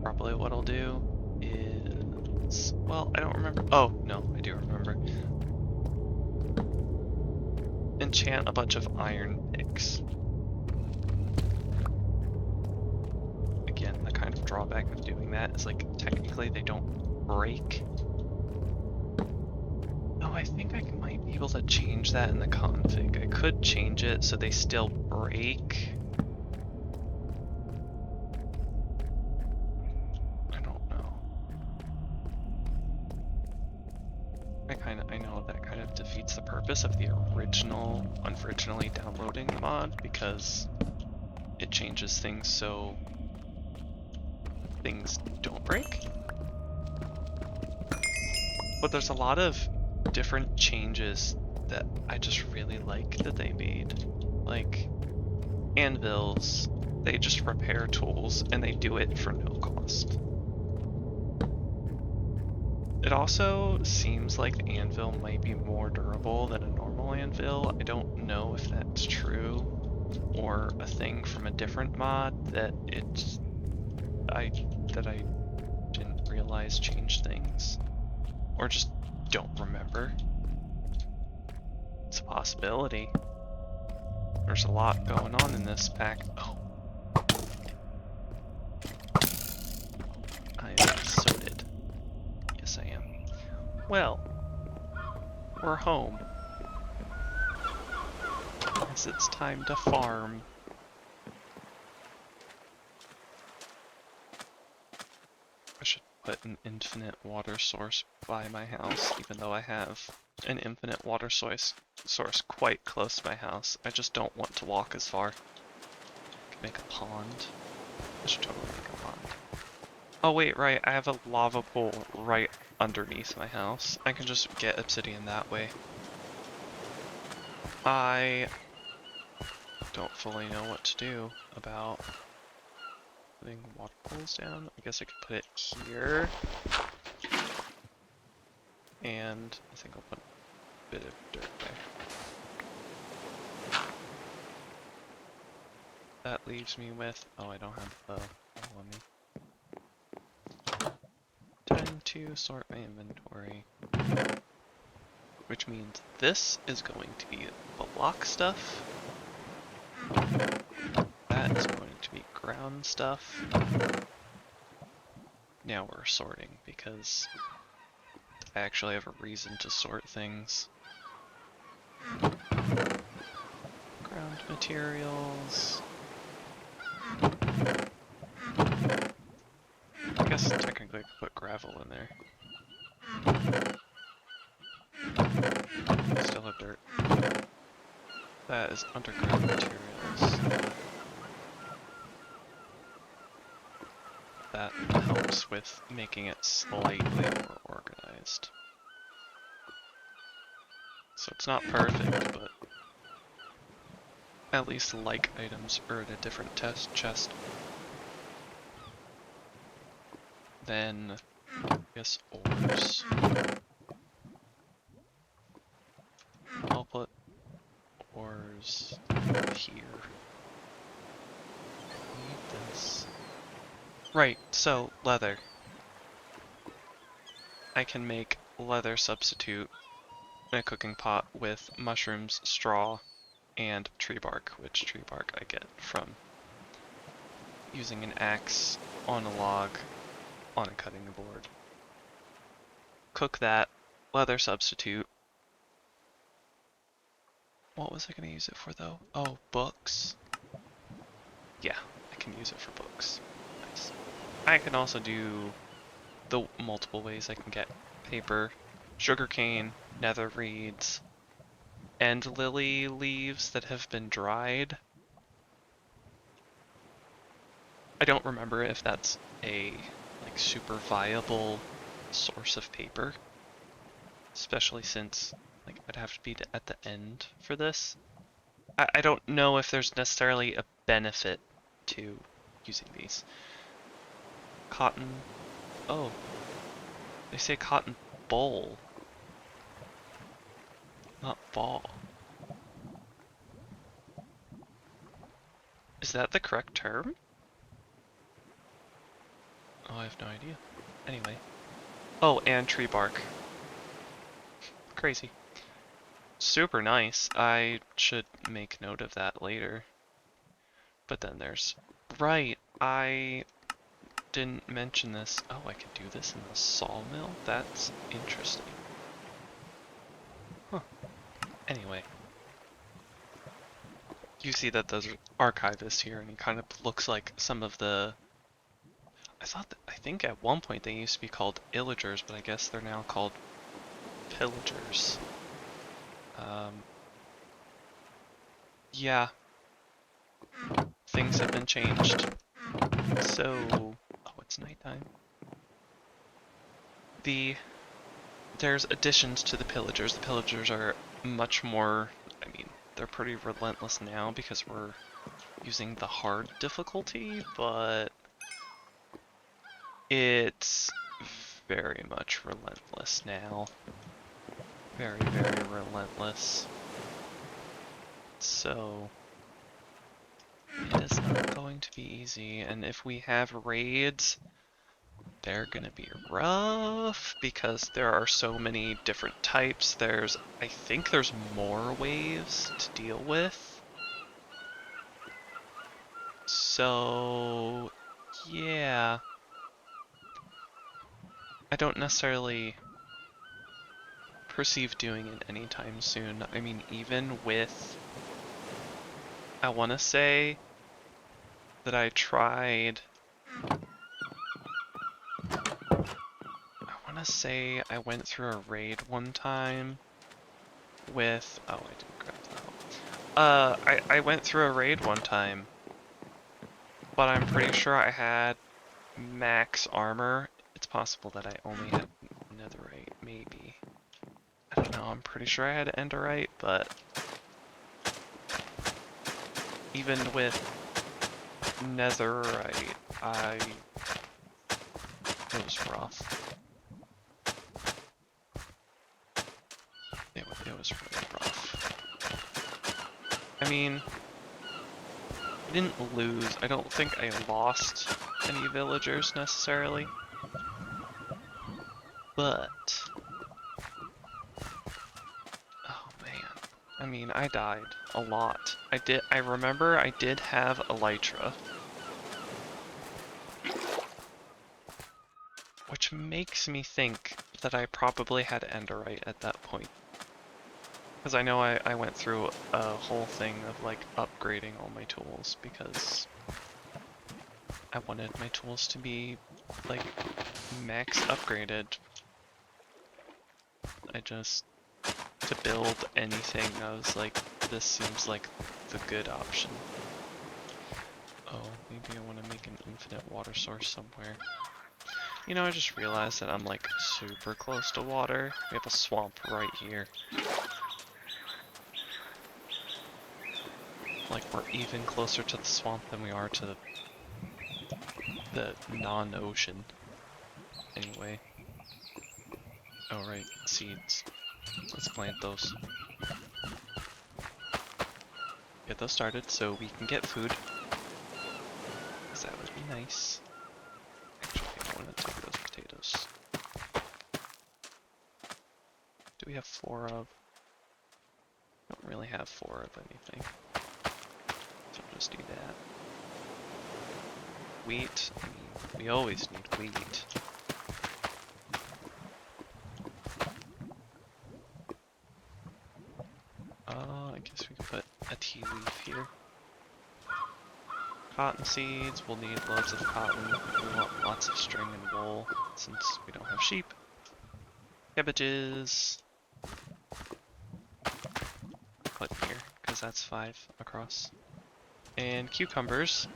Probably what I'll do is... Well, I don't remember. Oh, no, I do remember. Enchant a bunch of iron picks. Again, the kind of drawback of doing that is, like, technically they don't break. Oh, I think I might be able to change that in the config. I could change it so they still break. I don't know. I know that kind of defeats the purpose of the original, unfortunately, downloading the mod, because it changes things so things don't break. But there's a lot of different changes that I just really like that they made. Like anvils, they just repair tools and they do it for no cost. It also seems like the anvil might be more durable than a normal anvil. I don't know if that's true or a thing from a different mod that I didn't realize changed things, or just don't remember. It's a possibility. There's a lot going on in this pack. Oh. I am sorted. Yes, I am. Well, we're home. Guess it's time to farm. I should put an infinite water source by my house, even though I have an infinite water source quite close to my house. I just don't want to walk as far. I can make a pond. I should totally make a pond. Oh wait, right, I have a lava pool right underneath my house. I can just get obsidian that way. I don't fully know what to do about putting water pools down. I guess I could put it here. And I think I'll put a bit of dirt there. That leaves me with... Oh, I don't have the on me. Time to sort my inventory. which means this is going to be block stuff. That is going to be ground stuff. Now we're sorting because I actually have a reason to sort things. Ground materials. I guess technically I could put gravel in there. Still have dirt. That is underground materials. That helps with making it slightly more organized. So it's not perfect, but at least like items are in a different chest. Then, I guess ores. I'll put ores here. Need this. Right, so leather. I can make leather substitute in a cooking pot with mushrooms, straw, and tree bark, which tree bark I get from using an axe on a log on a cutting board. Cook that, leather substitute. What was I going to use it for though? Oh, books. Yeah, I can use it for books. Nice. I can also do the multiple ways I can get paper, sugarcane, nether reeds, and lily leaves that have been dried. I don't remember if that's a like super viable source of paper, especially since like I'd have to be at the end for this. I don't know if there's necessarily a benefit to using these. Cotton. Oh, they say cotton boll, not ball. Is that the correct term? Oh, I have no idea. Anyway. Oh, and tree bark. Crazy. Super nice. I should make note of that later. But then there's... Right, I didn't mention this. Oh, I could do this in the sawmill? That's interesting. Huh. Anyway. You see that there's an archivist here, and he kind of looks like some of the... I think at one point they used to be called illagers, but I guess they're now called pillagers. Yeah. Things have been changed. So... Oh, it's nighttime. There's additions to the pillagers. The pillagers are much more... I mean, they're pretty relentless now because we're using the hard difficulty, but... It's very much relentless now. Very, very relentless. So... It is not going to be easy, and if we have raids, they're gonna be rough because there are so many different types. I think there's more waves to deal with. So, yeah. I don't necessarily perceive doing it anytime soon. I mean, even with... I want to say that I tried... I want to say I went through a raid one time with... Oh, I didn't grab that. I went through a raid one time, but I'm pretty sure I had max armor. It's possible that I only had netherite, maybe. I don't know, I'm pretty sure I had enderite, but even with netherite, it was rough. It was really rough. I mean, I didn't lose. I don't think I lost any villagers necessarily. But mean, I died a lot. I remember I did have elytra, which makes me think that I probably had enderite at that point. Because I know I went through a whole thing of like upgrading all my tools because I wanted my tools to be like max upgraded. To build anything, I was like, this seems like the good option. Oh, maybe I want to make an infinite water source somewhere. You know, I just realized that I'm like super close to water. We have a swamp right here. Like, we're even closer to the swamp than we are to the non-ocean. Anyway. Oh, right, seeds. Let's plant those. Get those started so we can get food. Because that would be nice. Actually, I want to take those potatoes. Do we have 4 of? Don't really have 4 of anything. So I'll just do that. Wheat. I mean, we always need wheat. I guess we could put a tea leaf here. Cotton seeds. We'll need loads of cotton. We want lots of string and wool since we don't have sheep. Cabbages. Put here, because that's 5 across. And cucumbers.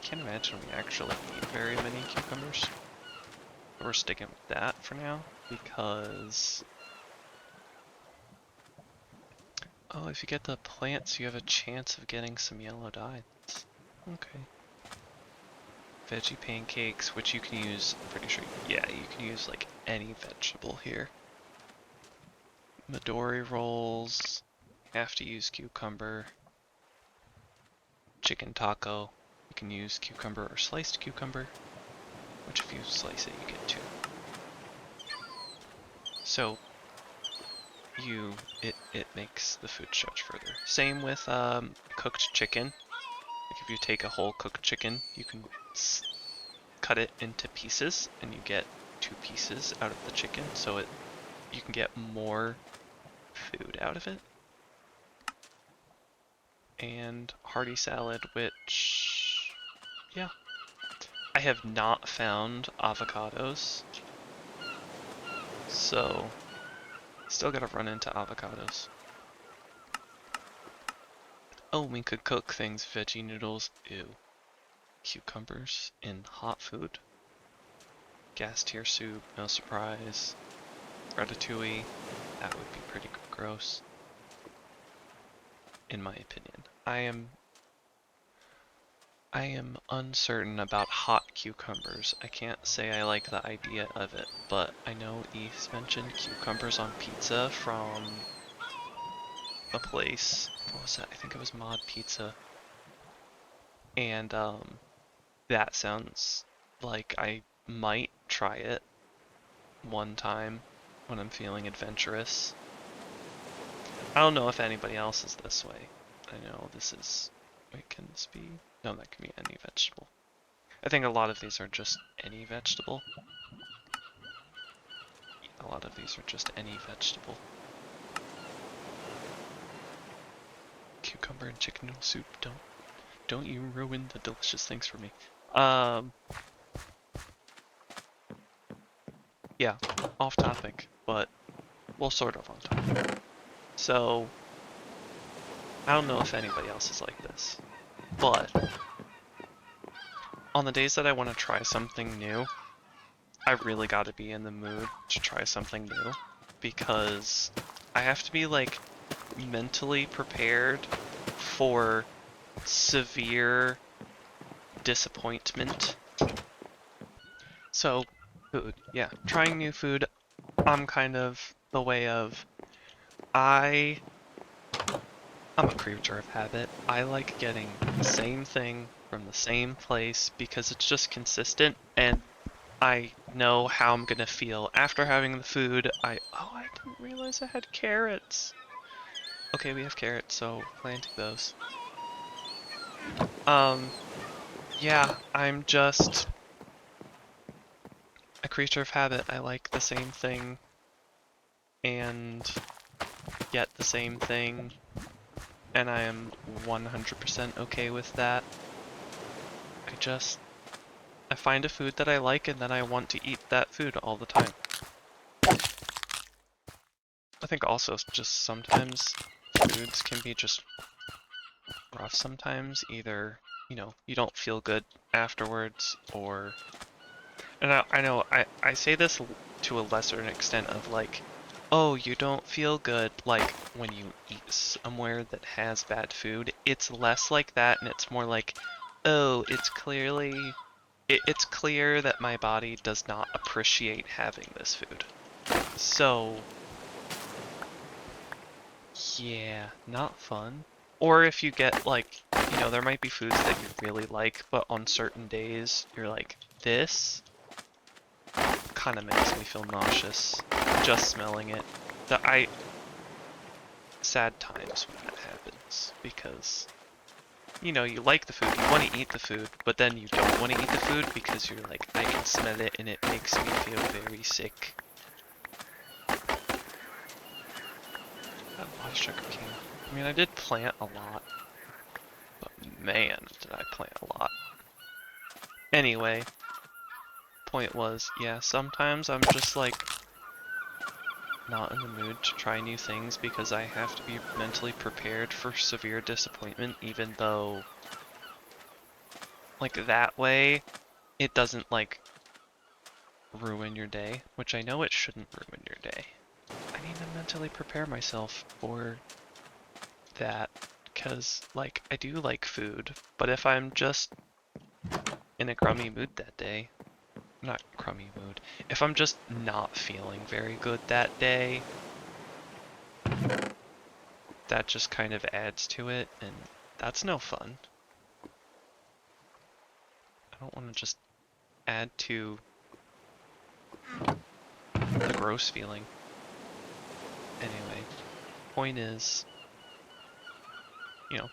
Can't imagine we actually need very many cucumbers. We're sticking with that for now, because... Oh, if you get the plants, you have a chance of getting some yellow dye. Okay. Veggie pancakes, which you can use, I'm pretty sure, yeah, you can use like any vegetable here. Midori rolls, have to use cucumber. Chicken taco, you can use cucumber or sliced cucumber, which if you slice it, you get 2. So, it makes the food stretch further. Same with cooked chicken. Like if you take a whole cooked chicken, you can cut it into pieces, and you get 2 pieces out of the chicken, so you can get more food out of it. And hearty salad, which, yeah. I have not found avocados, so still gotta run into avocados. Oh, we could cook things, veggie noodles, ew. Cucumbers in hot food. Gas tier soup, no surprise. Ratatouille, that would be pretty gross. In my opinion. I am uncertain about hot cucumbers. I can't say I like the idea of it, but I know Eve mentioned cucumbers on pizza from a place. What was that? I think it was Mod Pizza. And that sounds like I might try it one time when I'm feeling adventurous. I don't know if anybody else is this way. I know this is... Wait, can this be... No, that can be any vegetable. I think a lot of these are just any vegetable. A lot of these are just any vegetable. Cucumber and chicken noodle soup, don't you ruin the delicious things for me. Yeah, off topic, but well, sort of on topic. So, I don't know if anybody else is like this, but on the days that I want to try something new, I really got to be in the mood to try something new, because I have to be like mentally prepared for severe disappointment. So, food, yeah, trying new food, I'm kind of the way of, I'm a creature of habit. I like getting the same thing from the same place because it's just consistent, and I know how I'm gonna feel after having the food. Oh, I didn't realize I had carrots. Okay, we have carrots, so planting those. Yeah, I'm just a creature of habit. I like the same thing and get the same thing, and I am 100% okay with that. I find a food that I like and then I want to eat that food all the time. I think also just sometimes foods can be just rough sometimes. Either, you know, you don't feel good afterwards, or... And I know, I say this to a lesser extent of like, oh, you don't feel good like when you eat somewhere that has bad food. It's less like that and it's more like, oh, it's clear that my body does not appreciate having this food. So, yeah, not fun. Or if you get like, you know, there might be foods that you really like, but on certain days you're like, this kind of makes me feel nauseous just smelling it. Sad times when that happens, because you know, you like the food, you want to eat the food, but then you don't want to eat the food because you're like, I can smell it and it makes me feel very sick. Got a lot of sugar cane. I mean, I did plant a lot, but man, did I plant a lot. Anyway, point was, yeah, sometimes I'm just like not in the mood to try new things because I have to be mentally prepared for severe disappointment, even though, like, that way, it doesn't, like, ruin your day, which I know it shouldn't ruin your day. I need to mentally prepare myself for that, because, like, I do like food, but if I'm just in a crummy mood that day, not crummy mood, if I'm just not feeling very good that day, that just kind of adds to it, and that's no fun. I don't want to just add to the gross feeling. Anyway, point is, you know,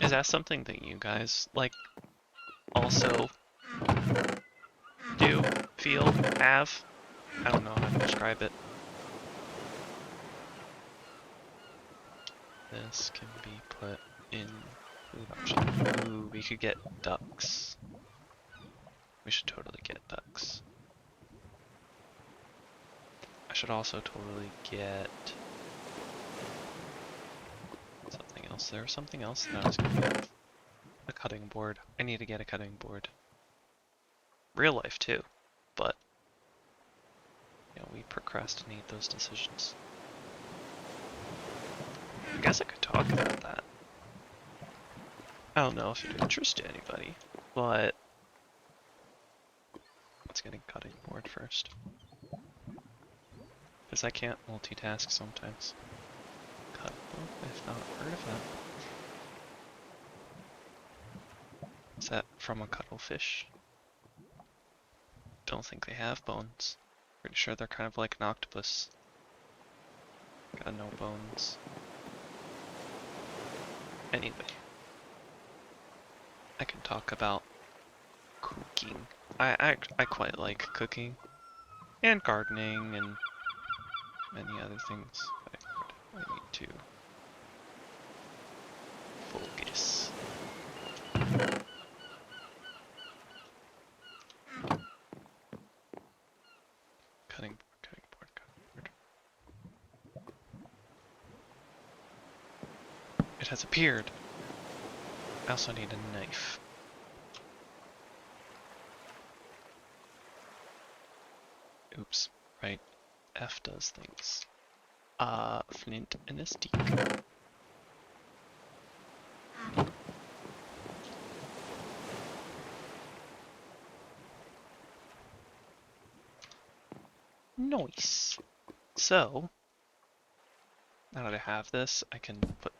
is that something that you guys, like, also do, feel, have? I don't know how to describe it. This can be put in food option. Ooh, we could get ducks. We should totally get ducks. I should also totally get something else. There was something else that I was gonna get. A cutting board. I need to get a cutting board. Real life too, but you know, we procrastinate those decisions. I guess I could talk about that. I don't know if it'd interest anybody, but let's get a cutting board first. Because I can't multitask sometimes. Cut. Oh, I've not heard of that. Is that from a cuttlefish? Don't think they have bones. Pretty sure they're kind of like an octopus. Got no bones. Anyway. I can talk about cooking. I quite like cooking. And gardening and many other things. I need to focus. Cutting board. It has appeared. I also need a knife. Oops, right. F does things. Flint and a stick. Nice. So, now that I have this, I can put...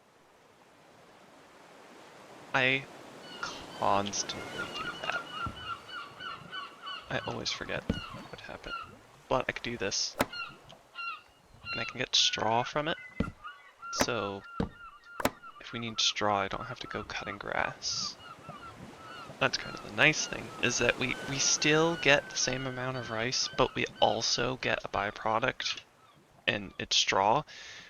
I constantly do that. I always forget what happened. But I could do this. And I can get straw from it. So if we need straw, I don't have to go cutting grass. That's kind of the nice thing, is that we still get the same amount of rice, but we also get a byproduct, and it's straw.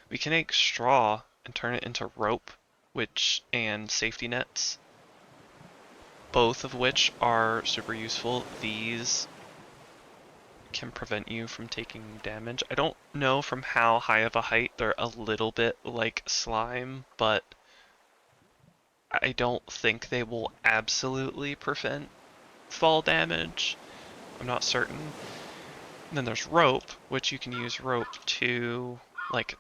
We can make straw and turn it into rope, and safety nets, both of which are super useful. These can prevent you from taking damage. I don't know from how high of a height they're a little bit like slime, but I don't think they will absolutely prevent fall damage. I'm not certain. And then there's rope, which you can use rope to like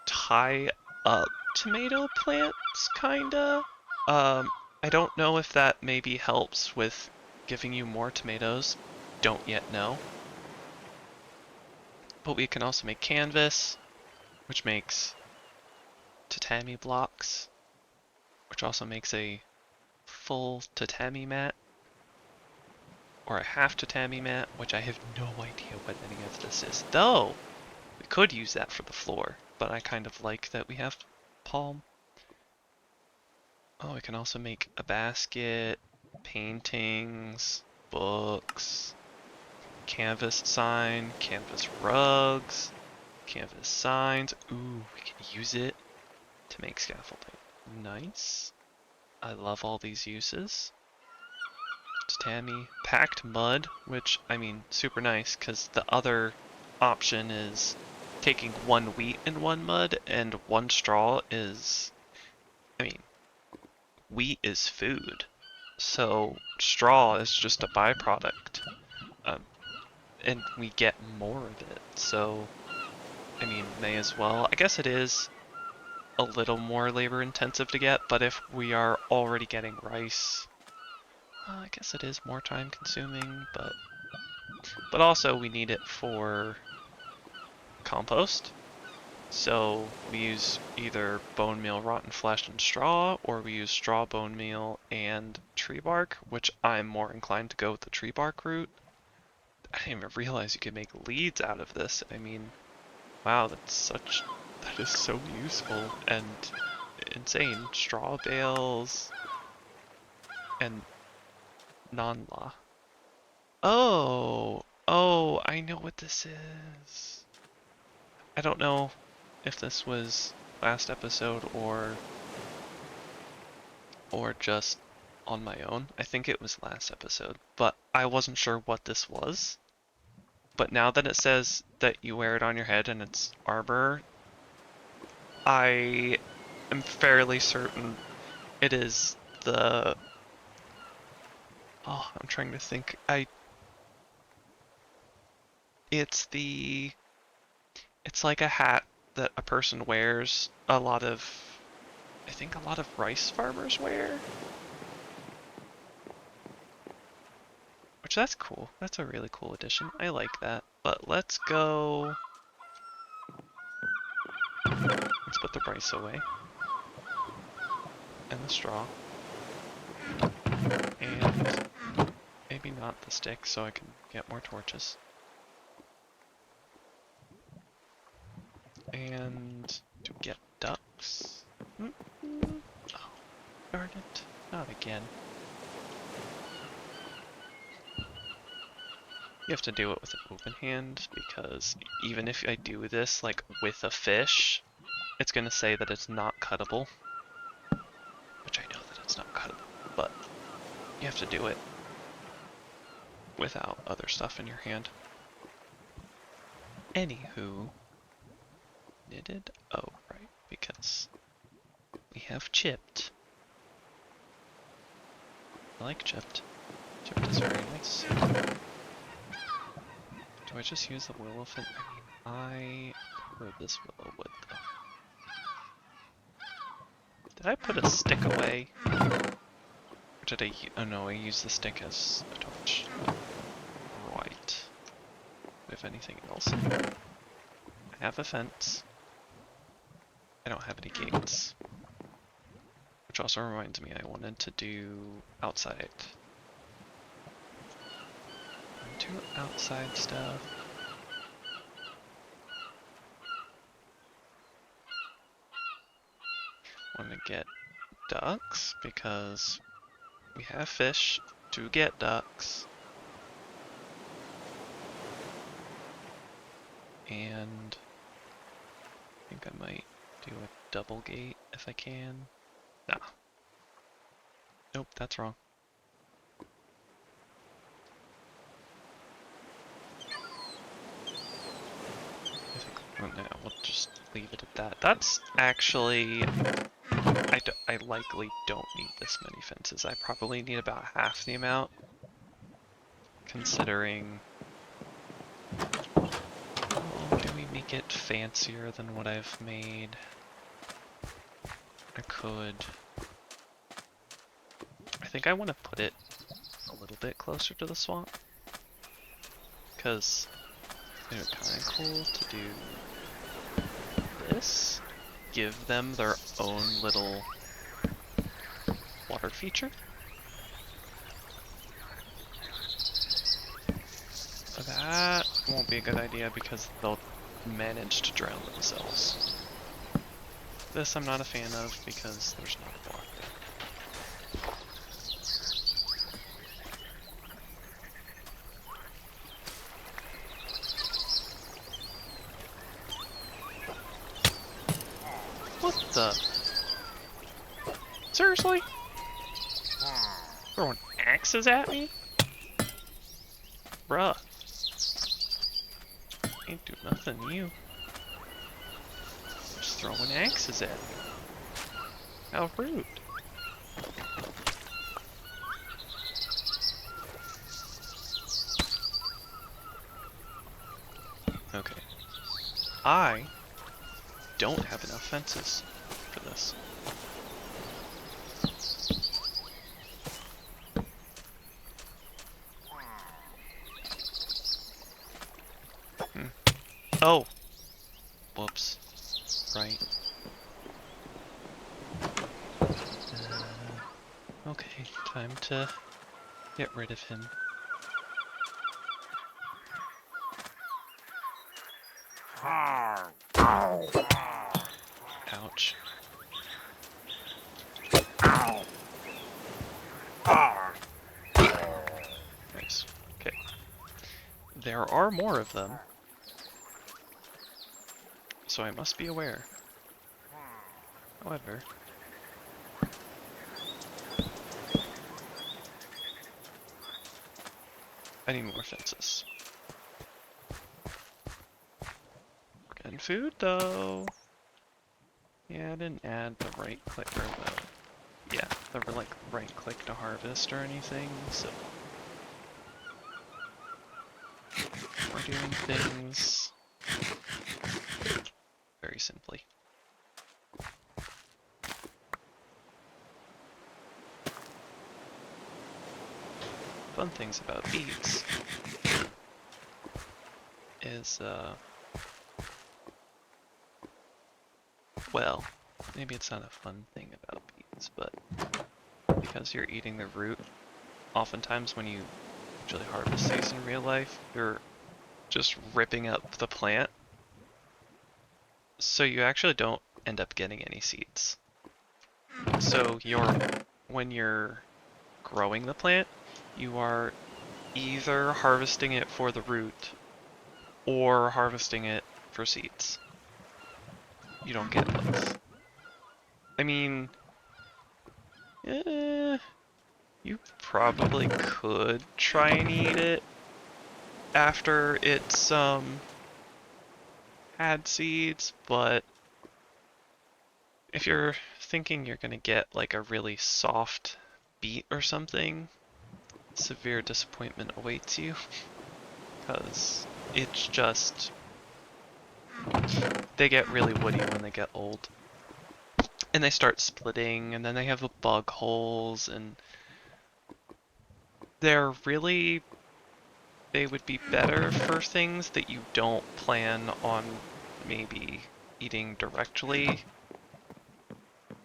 tie up tomato plants, kinda. I don't know if that maybe helps with giving you more tomatoes. Don't yet know. But we can also make canvas, which makes tatami blocks, which also makes a full tatami mat, or a half tatami mat, which I have no idea what any of this is. Though, we could use that for the floor, but I kind of like that we have palm. Oh, we can also make a basket, paintings, books, canvas sign, canvas rugs, canvas signs. Ooh, we can use it to make scaffolding. Nice. I love all these uses. Tatami, packed mud, which, I mean, super nice, because the other option is taking one wheat and one mud, and one straw is, I mean, wheat is food, so straw is just a byproduct, and we get more of it, so, I mean, may as well. I guess it is a little more labor intensive to get, but if we are already getting rice, I guess it is more time consuming, but also we need it for compost. So we use either bone meal, rotten flesh, and straw, or we use straw, bone meal, and tree bark, which I'm more inclined to go with the tree bark route. I didn't even realize you could make leads out of this. I mean, wow, that is so useful and insane. Straw bales and non-law. Oh, I know what this is. I don't know if this was last episode or just on my own. I think it was last episode, but I wasn't sure what this was. But now that it says that you wear it on your head and it's armor, I am fairly certain it is the... Oh, I'm trying to think. It's the... It's like a hat that a person wears I think a lot of rice farmers wear. Which, that's cool. That's a really cool addition. I like that. But let's go... Let's put the rice away. And the straw. And maybe not the stick so I can get more torches. And to get ducks. Oh, darn it. Not again. You have to do it with an open hand, because even if I do this like with a fish, it's gonna say that it's not cuttable. Which I know that it's not cuttable, but you have to do it without other stuff in your hand. Anywho, knitted? Oh, right, because we have chipped. I like chipped. Chipped is very nice. Do I just use the willow fin? I mean, I prefer this willow wood though. Did I put a stick away? Or did I oh no, I used the stick as a torch. Right. Do we have anything else in here? I have a fence. I don't have any gates. Which also reminds me, I wanted to do outside. Do outside stuff. want to get ducks because we have fish to get ducks. And I think I might do a double gate if I can. Nah. Nope, that's wrong. I think, oh, no, we'll just leave it at that. That's actually, I likely don't need this many fences. I probably need about half the amount, considering, oh, do we make it fancier than what I've made? I could. I think I want to put it a little bit closer to the swamp, because it would be kind of cool to do this. Give them their own little water feature. That won't be a good idea because they'll manage to drown themselves. This I'm not a fan of because there's not a block there. What the? Seriously? Throwing axes at me? Bruh. Ain't do nothing to you. Just throwing axes at me. How rude. Okay. I don't have enough fences for this. Oh! Whoops. Right. Okay, time to get rid of him. Ouch. Nice. Okay. There are more of them, so I must be aware. However, I need more fences. And food, though. Yeah, I didn't add the right click or the, yeah, the like right click to harvest or anything, so we're doing things very simply. Fun things about beads is, well, maybe it's not a fun thing about beads, but because you're eating the root, oftentimes when you actually harvest these in real life, you're just ripping up the plant, so you actually don't end up getting any seeds. So when you're growing the plant, you are either harvesting it for the root or harvesting it for seeds. You don't get both. I mean, you probably could try and eat it after it's had seeds, but if you're thinking you're gonna get like a really soft beet or something, severe disappointment awaits you, because it's just, they get really woody when they get old. And they start splitting, and then they have the bug holes, and they're really, they would be better for things that you don't plan on maybe eating directly.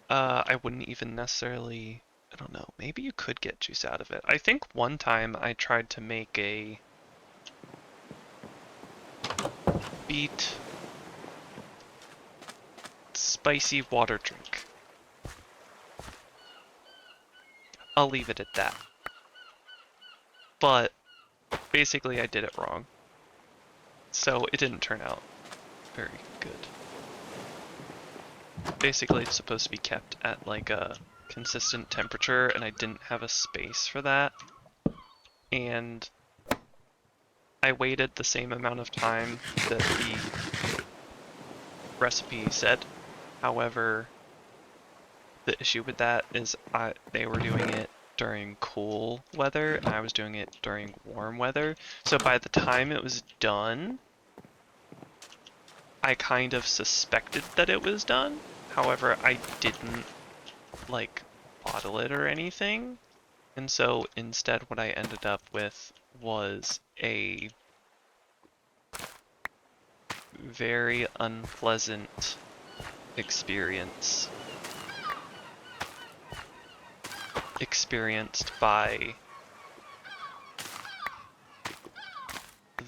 I wouldn't even necessarily, I don't know, maybe you could get juice out of it. I think one time I tried to make a beet spicy water drink. I'll leave it at that. But basically I did it wrong. So it didn't turn out very good. Basically it's supposed to be kept at like a consistent temperature, and I didn't have a space for that. And I waited the same amount of time that the recipe said. However, the issue with that is they were doing it during cool weather, and I was doing it during warm weather. So by the time it was done, I kind of suspected that it was done. However, I didn't, like, bottle it or anything. And so instead what I ended up with was a very unpleasant experience experienced by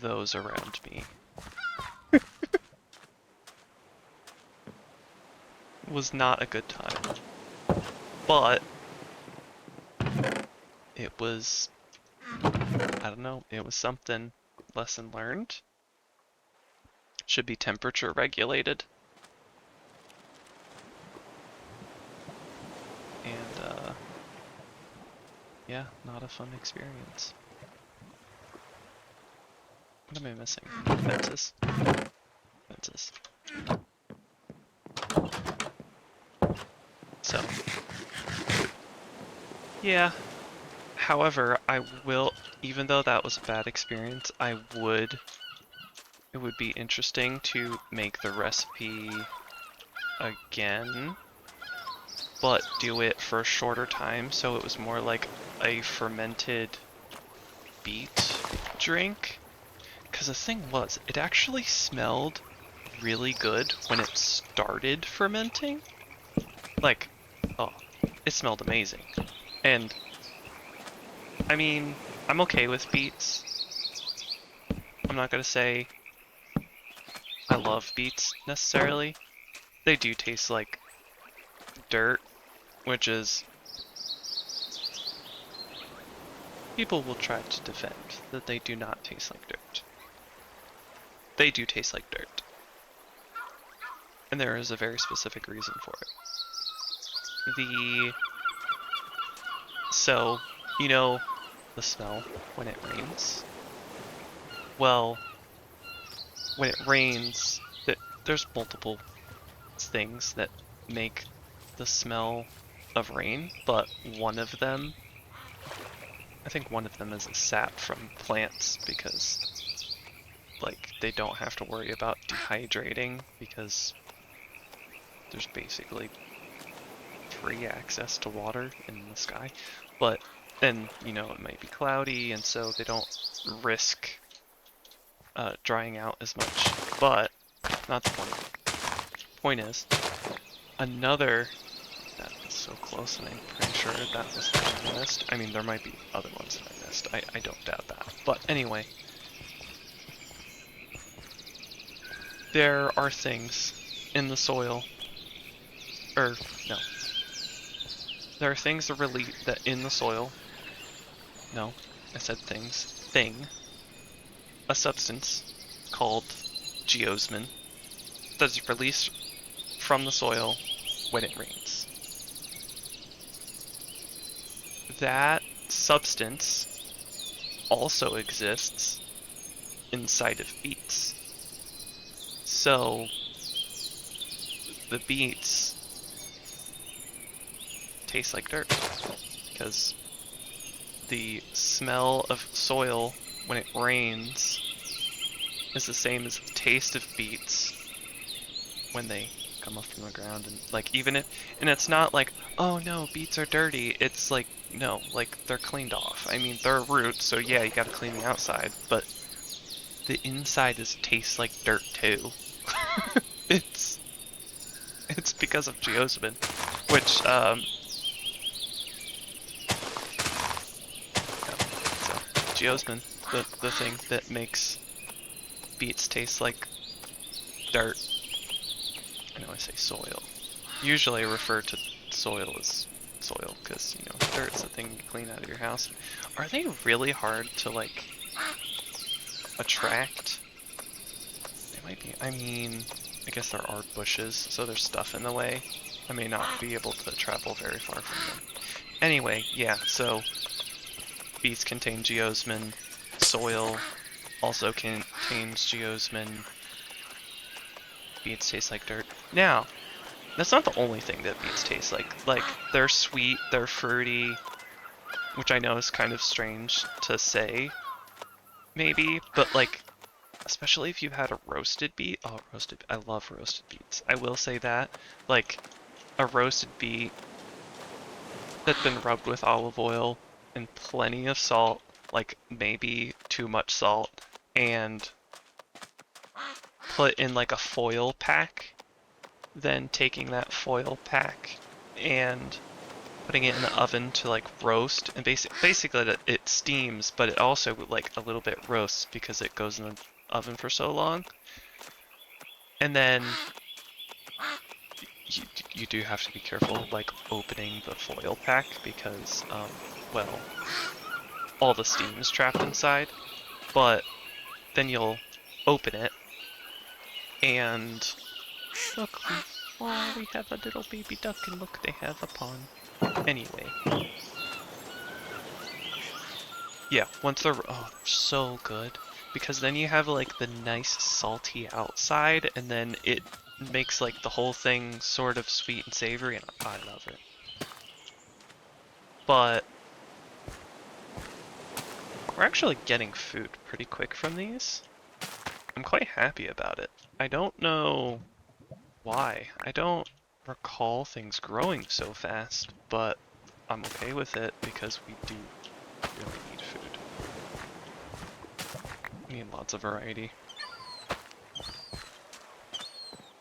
those around me. Was not a good time, but it was, I don't know, it was something. Lesson learned. Should be temperature regulated. And yeah, not a fun experience. What am I missing? Fences. Fences. So, yeah. However, I will, even though that was a bad experience, it would be interesting to make the recipe again, but do it for a shorter time, so it was more like a fermented beet drink. Because the thing was, it actually smelled really good when it started fermenting. Like, oh, it smelled amazing. And, I mean, I'm okay with beets. I'm not gonna say I love beets, necessarily. They do taste like dirt, which is... People will try to defend that they do not taste like dirt. They do taste like dirt. And there is a very specific reason for it. So, you know the smell when it rains? Well, when it rains, there's multiple things that make the smell of rain, but one of them, I think one of them is a sap from plants, because like they don't have to worry about dehydrating because there's basically free access to water in the sky. But then, you know, it might be cloudy, and so they don't risk drying out as much. But not the point. Point is, another... That was so close, and I'm pretty sure that was the one I missed. I mean, there might be other ones that I missed. I don't doubt that. But anyway, there are things in the soil, or no, there are things that in the soil. No, I said things. A substance called geosmin that is released from the soil when it rains. That substance also exists inside of beets. So the beets taste like dirt because the smell of soil when it rains is the same as the taste of beets when they come up from the ground. And like, even if, and it's not like, oh no, beets are dirty, it's like, no, like they're cleaned off. I mean, they're roots, so yeah, you gotta clean the outside, but the inside tastes like dirt too. it's because of geosmin, which so geosmin, the thing that makes beets taste like dirt. I know I say soil. Usually I refer to soil as soil, because, you know, dirt's the thing you clean out of your house. Are they really hard to, like, attract? They might be. I mean, I guess there are bushes, so there's stuff in the way. I may not be able to travel very far from them. Anyway, yeah, so beets contain geosmin, soil also contains geosmin, beets taste like dirt. Now, that's not the only thing that beets taste like. Like, they're sweet, they're fruity, which I know is kind of strange to say, maybe, but like, especially if you've had a roasted beet. Oh, roasted, I love roasted beets. I will say that. Like, a roasted beet that's been rubbed with olive oil and plenty of salt, like maybe too much salt, and put in like a foil pack, then taking that foil pack and putting it in the oven to like roast, and basically it steams, but it also like a little bit roasts because it goes in the oven for so long. And then you do have to be careful like opening the foil pack because well, all the steam is trapped inside. But then you'll open it and look, we have a little baby duck, and look, they have a pond. Anyway, yeah, once they're so good, because then you have like the nice salty outside, and then it makes like the whole thing sort of sweet and savory, and I love it. But we're actually getting food pretty quick from these. I'm quite happy about it. I don't know why. I don't recall things growing so fast, but I'm okay with it because we do really need food. We need lots of variety.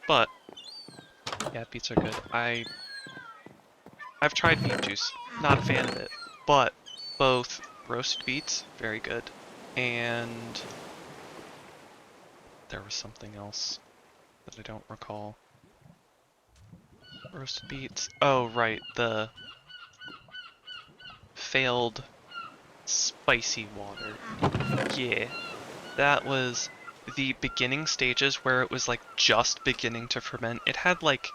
But yeah, beets are good. I've tried beet juice, not a fan of it, but both roasted beets, very good, and there was something else that I don't recall. Roasted beets. Oh, right, the failed spicy water. Yeah, that was the beginning stages where it was like just beginning to ferment. It had like,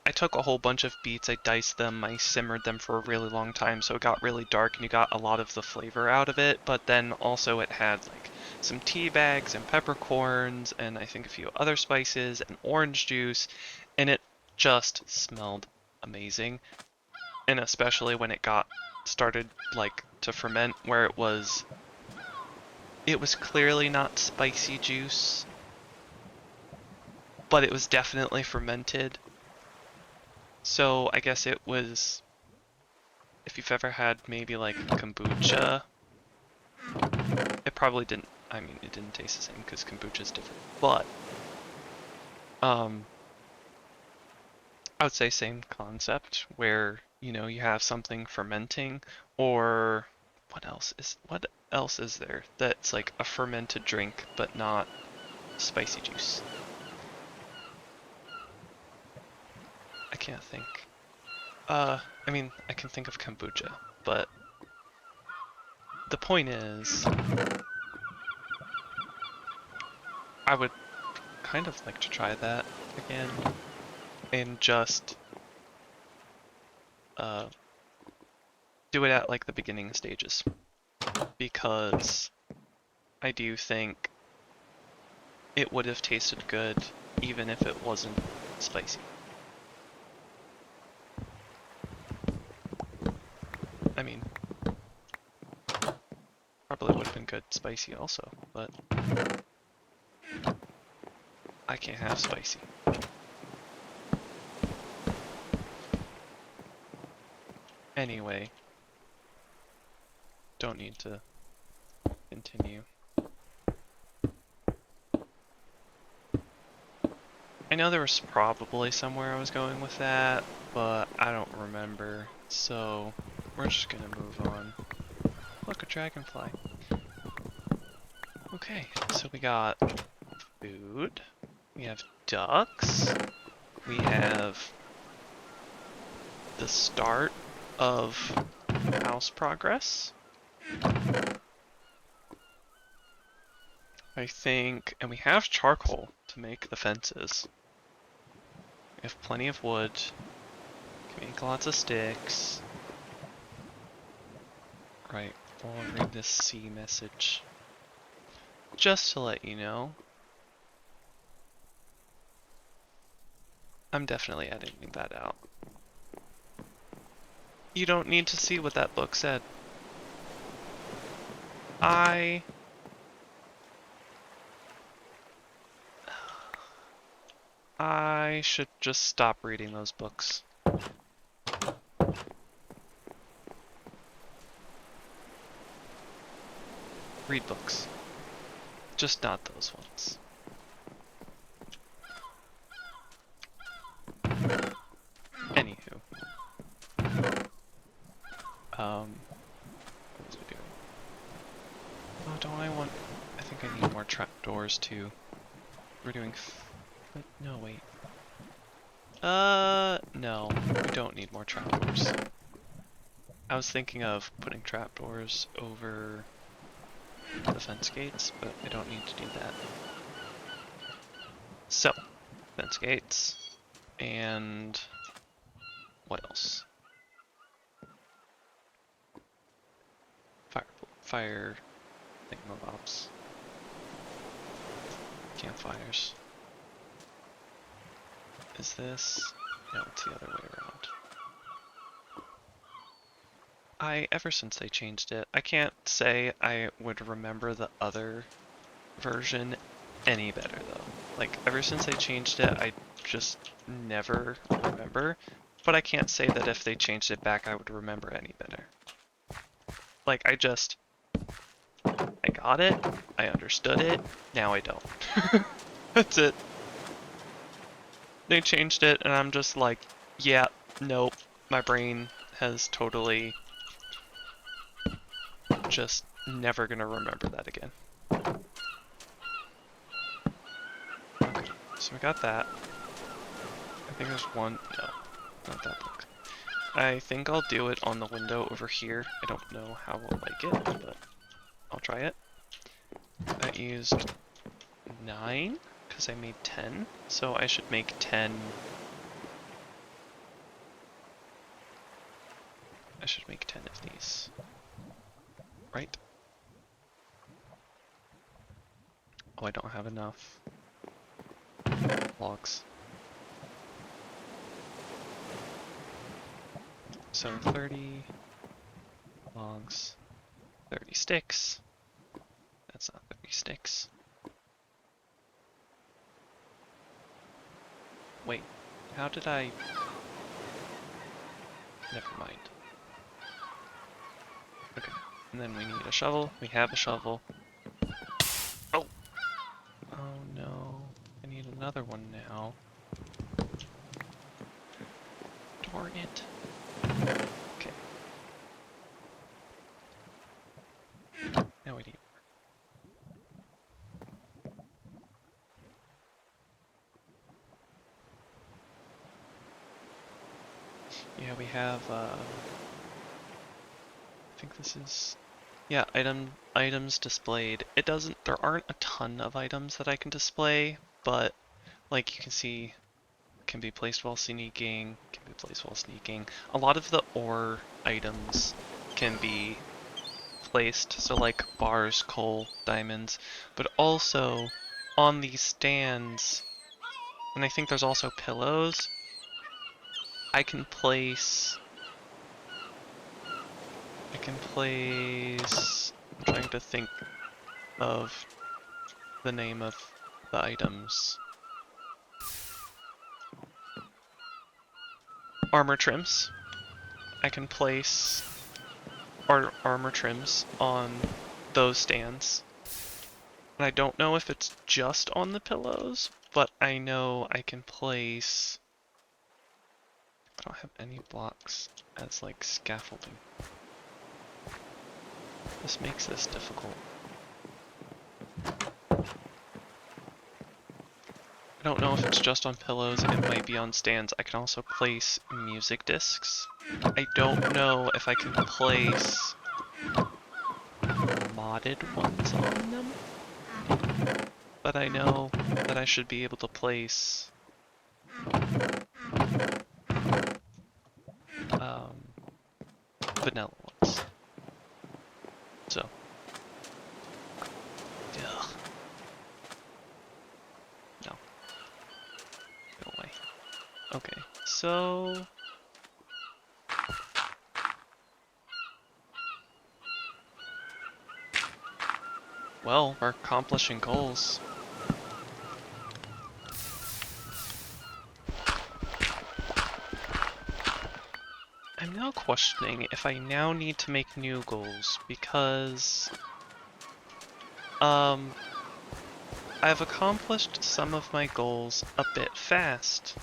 I took a whole bunch of beets, I diced them, I simmered them for a really long time, so it got really dark and you got a lot of the flavor out of it, but then also it had like some tea bags and peppercorns and I think a few other spices and orange juice, and it just smelled amazing. And especially when it got started like to ferment, where it was clearly not spicy juice, but it was definitely fermented. So I guess it was, if you've ever had maybe like kombucha, it probably didn't, I mean, it didn't taste the same because kombucha is different, but I would say same concept where, you know, you have something fermenting, or what else is there that's like a fermented drink but not spicy juice? I can't think. I mean, I can think of kombucha, but the point is, I would kind of like to try that again and just uh, do it at like the beginning stages, because I do think it would have tasted good even if it wasn't spicy. I mean, probably would have been good spicy also, but I can't have spicy. Anyway, don't need to continue. I know there was probably somewhere I was going with that, but I don't remember, so we're just gonna move on. Look, a dragonfly. Okay, so we got food, we have ducks, we have the start of house progress. I think, and we have charcoal to make the fences. We have plenty of wood. Can make lots of sticks. Right, we'll read this C message. Just to let you know, I'm definitely editing that out. You don't need to see what that book said. I should just stop reading those books. Read books. Just not those ones. Anywho. What was I doing? Oh, don't I want... I think I need more trapdoors too. We're doing... No, wait. No. We don't need more trapdoors. I was thinking of putting trapdoors over the fence gates, but I don't need to do that. So, fence gates, and what else? Fire thingamabobs. Campfires. Is this? No, it's the other way around. Ever since they changed it, I can't say I would remember the other version any better though. Like, ever since they changed it, I just never remember. But I can't say that if they changed it back, I would remember any better. Like, I got it, I understood it, now I don't. That's it. They changed it, and I'm just like, yeah, nope. My brain has totally just never gonna remember that again. Okay, so we got that. I think there's one, no, not that book. I think I'll do it on the window over here. I don't know how we'll like it, but I'll try it. I used 9, because I made 10, so I should make 10. I should make 10 of these. Right? Oh, I don't have enough logs. So 30 logs, 30 sticks. That's not 30 sticks. Wait, how did I... Never mind. Okay, and then we need a shovel. We have a shovel. Oh! Oh no, I need another one now. Darn it. Okay. Now we need more. Yeah, we have, I think this is, yeah, items displayed. It doesn't, there aren't a ton of items that I can display, but like you can see, can be placed while sneaking, can be placed while sneaking. A lot of the ore items can be placed, so like bars, coal, diamonds, but also on these stands, and I think there's also pillows, I can place, I'm trying to think of the name of the items. Armor trims. I can place armor trims on those stands. And I don't know if it's just on the pillows, but I know I can place... I don't have any blocks as like scaffolding. This makes this difficult. I I don't know if it's just on pillows, it might be on stands. I can also place music discs. I don't know if I can place modded ones on them, but I know that I should be able to place vanilla ones. So, ugh. No, go away. Okay, so well, we're accomplishing goals. I'm now questioning if I now need to make new goals because I've accomplished some of my goals a bit fast.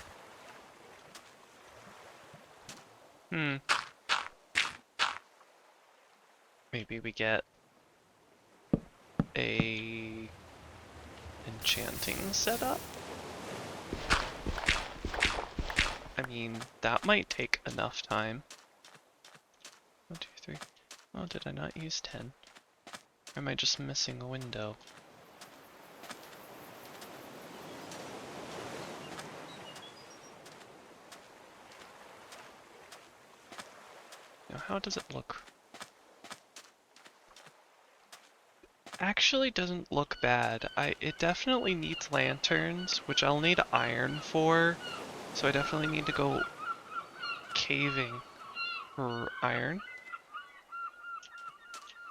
Maybe we get a enchanting setup? I mean, that might take enough time. 1, 2, 3. Oh, did I not use 10? Or am I just missing a window? Now, how does it look? Actually doesn't look bad. It definitely needs lanterns, which I'll need iron for, so I definitely need to go caving for iron.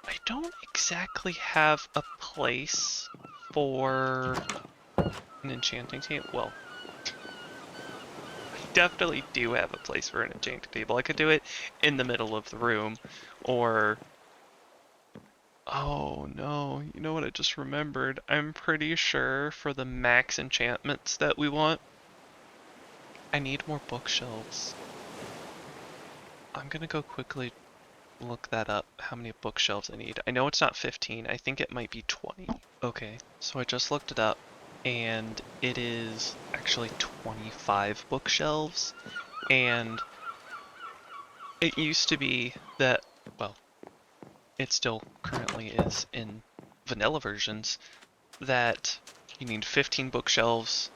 I don't exactly have a place for an enchanting table. Well, I definitely do have a place for an enchanting table. I could do it in the middle of the room, or... Oh no, you know what I just remembered? I'm pretty sure for the max enchantments that we want, I need more bookshelves. I'm gonna go quickly look that up, how many bookshelves I need. I know it's not 15, I think it might be 20. Okay, so I just looked it up, and it is actually 25 bookshelves, and it used to be that, well, it still currently is in vanilla versions, that you need 15 bookshelves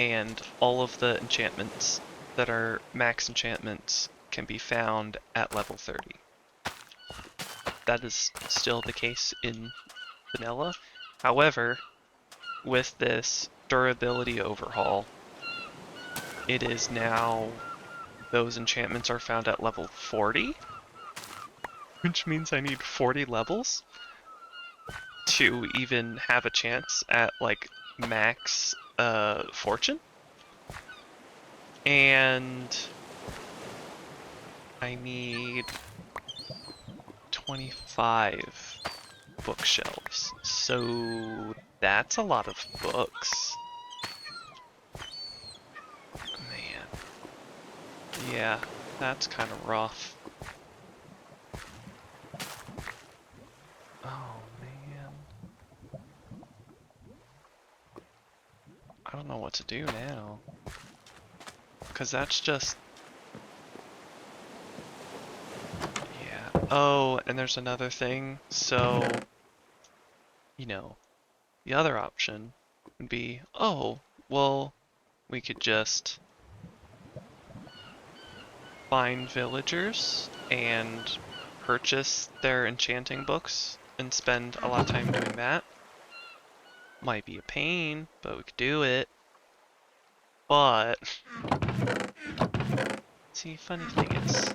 and all of the enchantments that are max enchantments can be found at level 30. That is still the case in vanilla. However, with this durability overhaul, it is now, those enchantments are found at level 40, which means I need 40 levels to even have a chance at like max fortune. And I need 25 bookshelves. So that's a lot of books. Man. Yeah, that's kind of rough. Oh man. I don't know what to do now. Because that's just... Yeah. Oh, and there's another thing. So, you know, the other option would be, oh, well, we could just find villagers and purchase their enchanting books and spend a lot of time doing that. Might be a pain, but we could do it. But, see, funny thing is,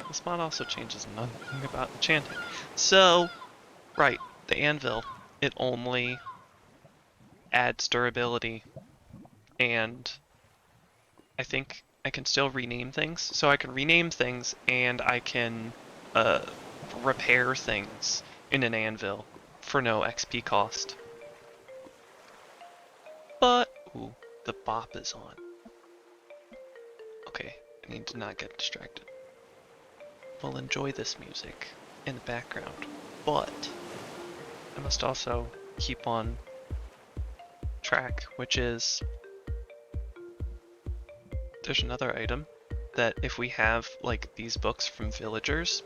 this mod also changes nothing about enchanting. So, right, the anvil, it only adds durability, and I think I can still rename things. So I can rename things, and I can repair things in an anvil for no XP cost. But, ooh, the bop is on. Okay, I need to not get distracted. We'll enjoy this music in the background, but I must also keep on track track, which is there's another item that if we have like these books from villagers,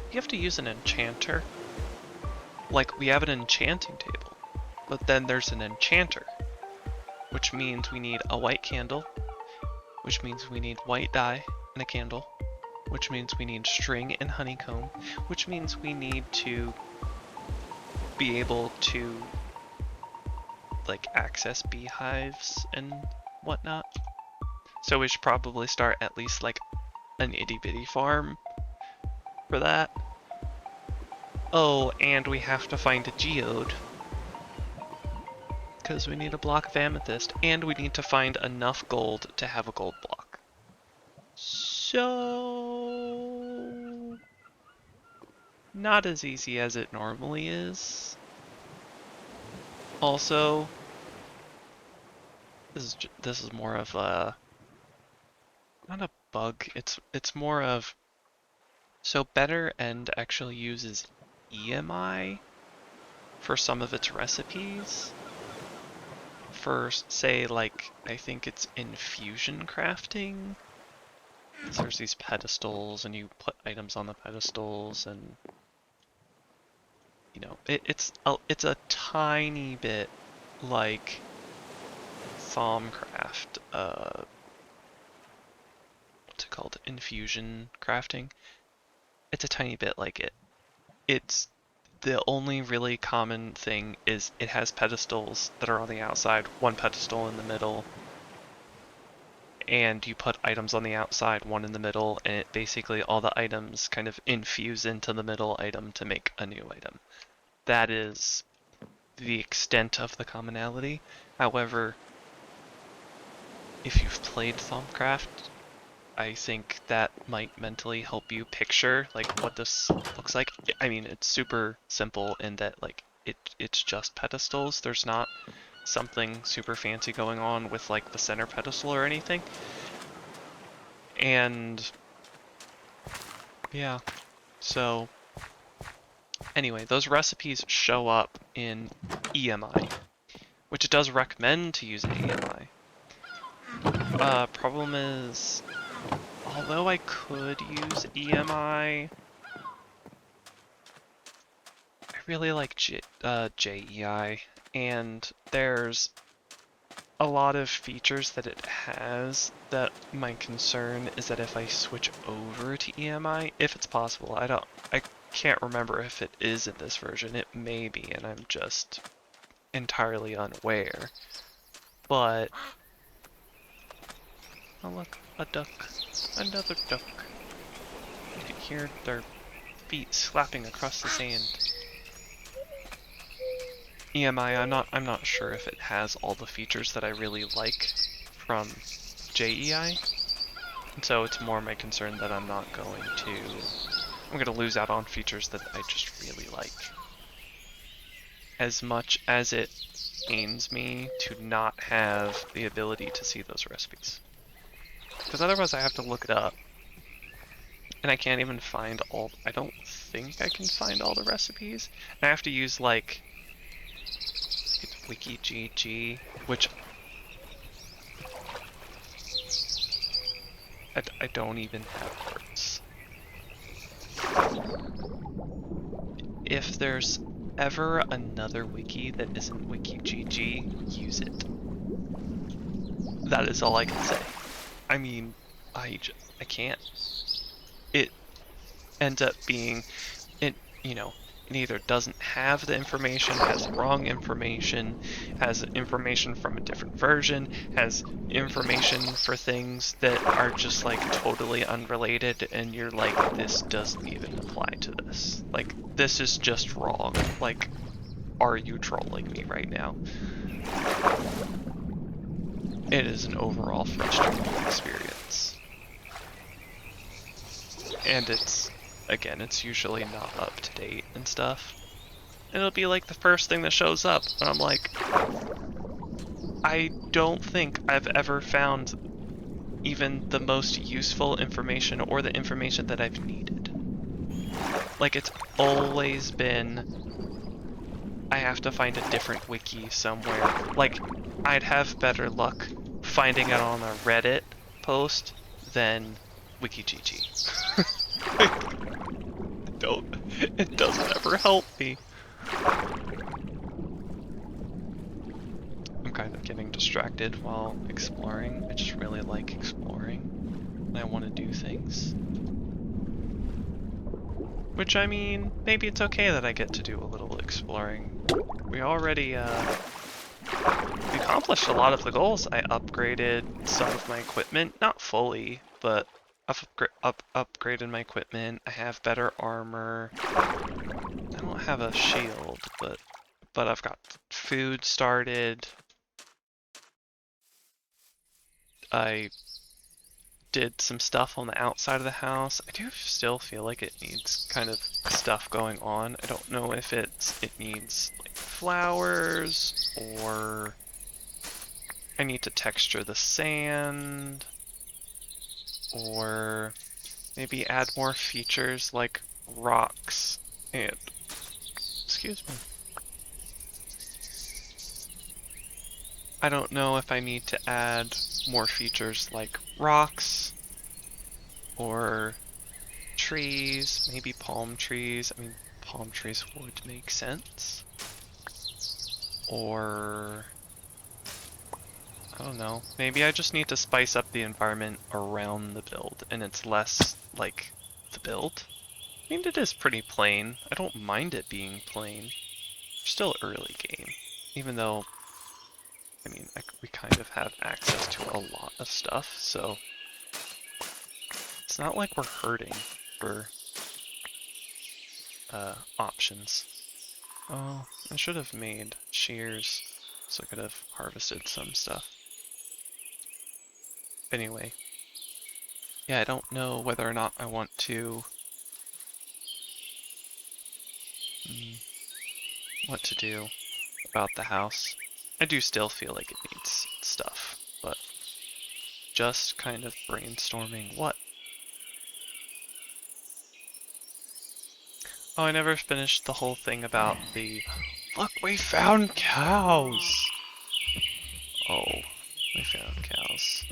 we have to use an enchanter. Like we have an enchanting table, but then there's an enchanter, which means we need a white candle, which means we need white dye and a candle, which means we need string and honeycomb, which means we need to be able to like access beehives and whatnot. So we should probably start at least like an itty bitty farm for that. Oh, and we have to find a geode, because we need a block of amethyst, and we need to find enough gold to have a gold block. So, not as easy as it normally is. Also, this is more of a, not a bug, it's more of, so Better End actually uses EMI for some of its recipes. For, say, like, I think it's infusion crafting. So there's these pedestals, and you put items on the pedestals, and you know, it's a tiny bit like Thaumcraft. What's it called? Infusion crafting. It's a tiny bit like it. It's the only really common thing is it has pedestals that are on the outside, one pedestal in the middle, and you put items on the outside, one in the middle, and it basically all the items kind of infuse into the middle item to make a new item. That is the extent of the commonality. However, if you've played Thaumcraft, I think that might mentally help you picture like what this looks like. I mean, it's super simple in that like it's just pedestals. There's not something super fancy going on with like the center pedestal or anything. And yeah, so anyway, those recipes show up in EMI, which it does recommend to use EMI. Problem is, although I could use EMI, I really like JEI, and there's a lot of features that it has that my concern is that if I switch over to EMI, if it's possible, I can't remember if it is in this version. It may be, and I'm just entirely unaware. But oh look, a duck. Another duck. You can hear their feet slapping across the sand. EMI, I'm not sure if it has all the features that I really like from JEI. And so it's more my concern that I'm gonna lose out on features that I just really like. As much as it pains me to not have the ability to see those recipes. Because otherwise I have to look it up. And I can't even find I don't think I can find all the recipes. And I have to use like WikiGG, which I don't even have words. If there's ever another wiki that isn't WikiGG, use it. That is all I can say. I mean, I can't. It ends up being, it either doesn't have the information, has wrong information, has information from a different version, has information for things that are just like totally unrelated, and you're like, this doesn't even apply to this. Like, this is just wrong. Like, are you trolling me right now? It is an overall frustrating experience. And it's usually not up to date and stuff. And it'll be like the first thing that shows up, and I'm like, I don't think I've ever found even the most useful information or the information that I've needed. Like, it's always been I have to find a different wiki somewhere. Like, I'd have better luck finding it on a Reddit post than WikiGG. It doesn't ever help me. I'm kind of getting distracted while exploring. I just really like exploring. And I want to do things. Which, I mean, maybe it's okay that I get to do a little exploring. We already, we accomplished a lot of the goals. I upgraded some of my equipment, not fully, but I've upgraded my equipment. I have better armor. I don't have a shield, but I've got food started. I did some stuff on the outside of the house. I do still feel like it needs kind of stuff going on. I don't know if it needs like flowers or I need to texture the sand or maybe add more features like rocks and excuse me. I don't know if I need to add more features like rocks or trees, maybe palm trees. I mean, palm trees would make sense. Or, I don't know, maybe I just need to spice up the environment around the build and it's less like the build. I mean, it is pretty plain. I don't mind it being plain. Still early game, even though, I mean, we kind of have access to a lot of stuff, so it's not like we're hurting for options. Oh, I should have made shears so I could have harvested some stuff. Anyway, yeah, I don't know whether or not I want to what to do about the house. I do still feel like it needs stuff, but just kind of brainstorming what. Oh, I never finished the whole thing about the... Look, we found cows! Oh, we found cows.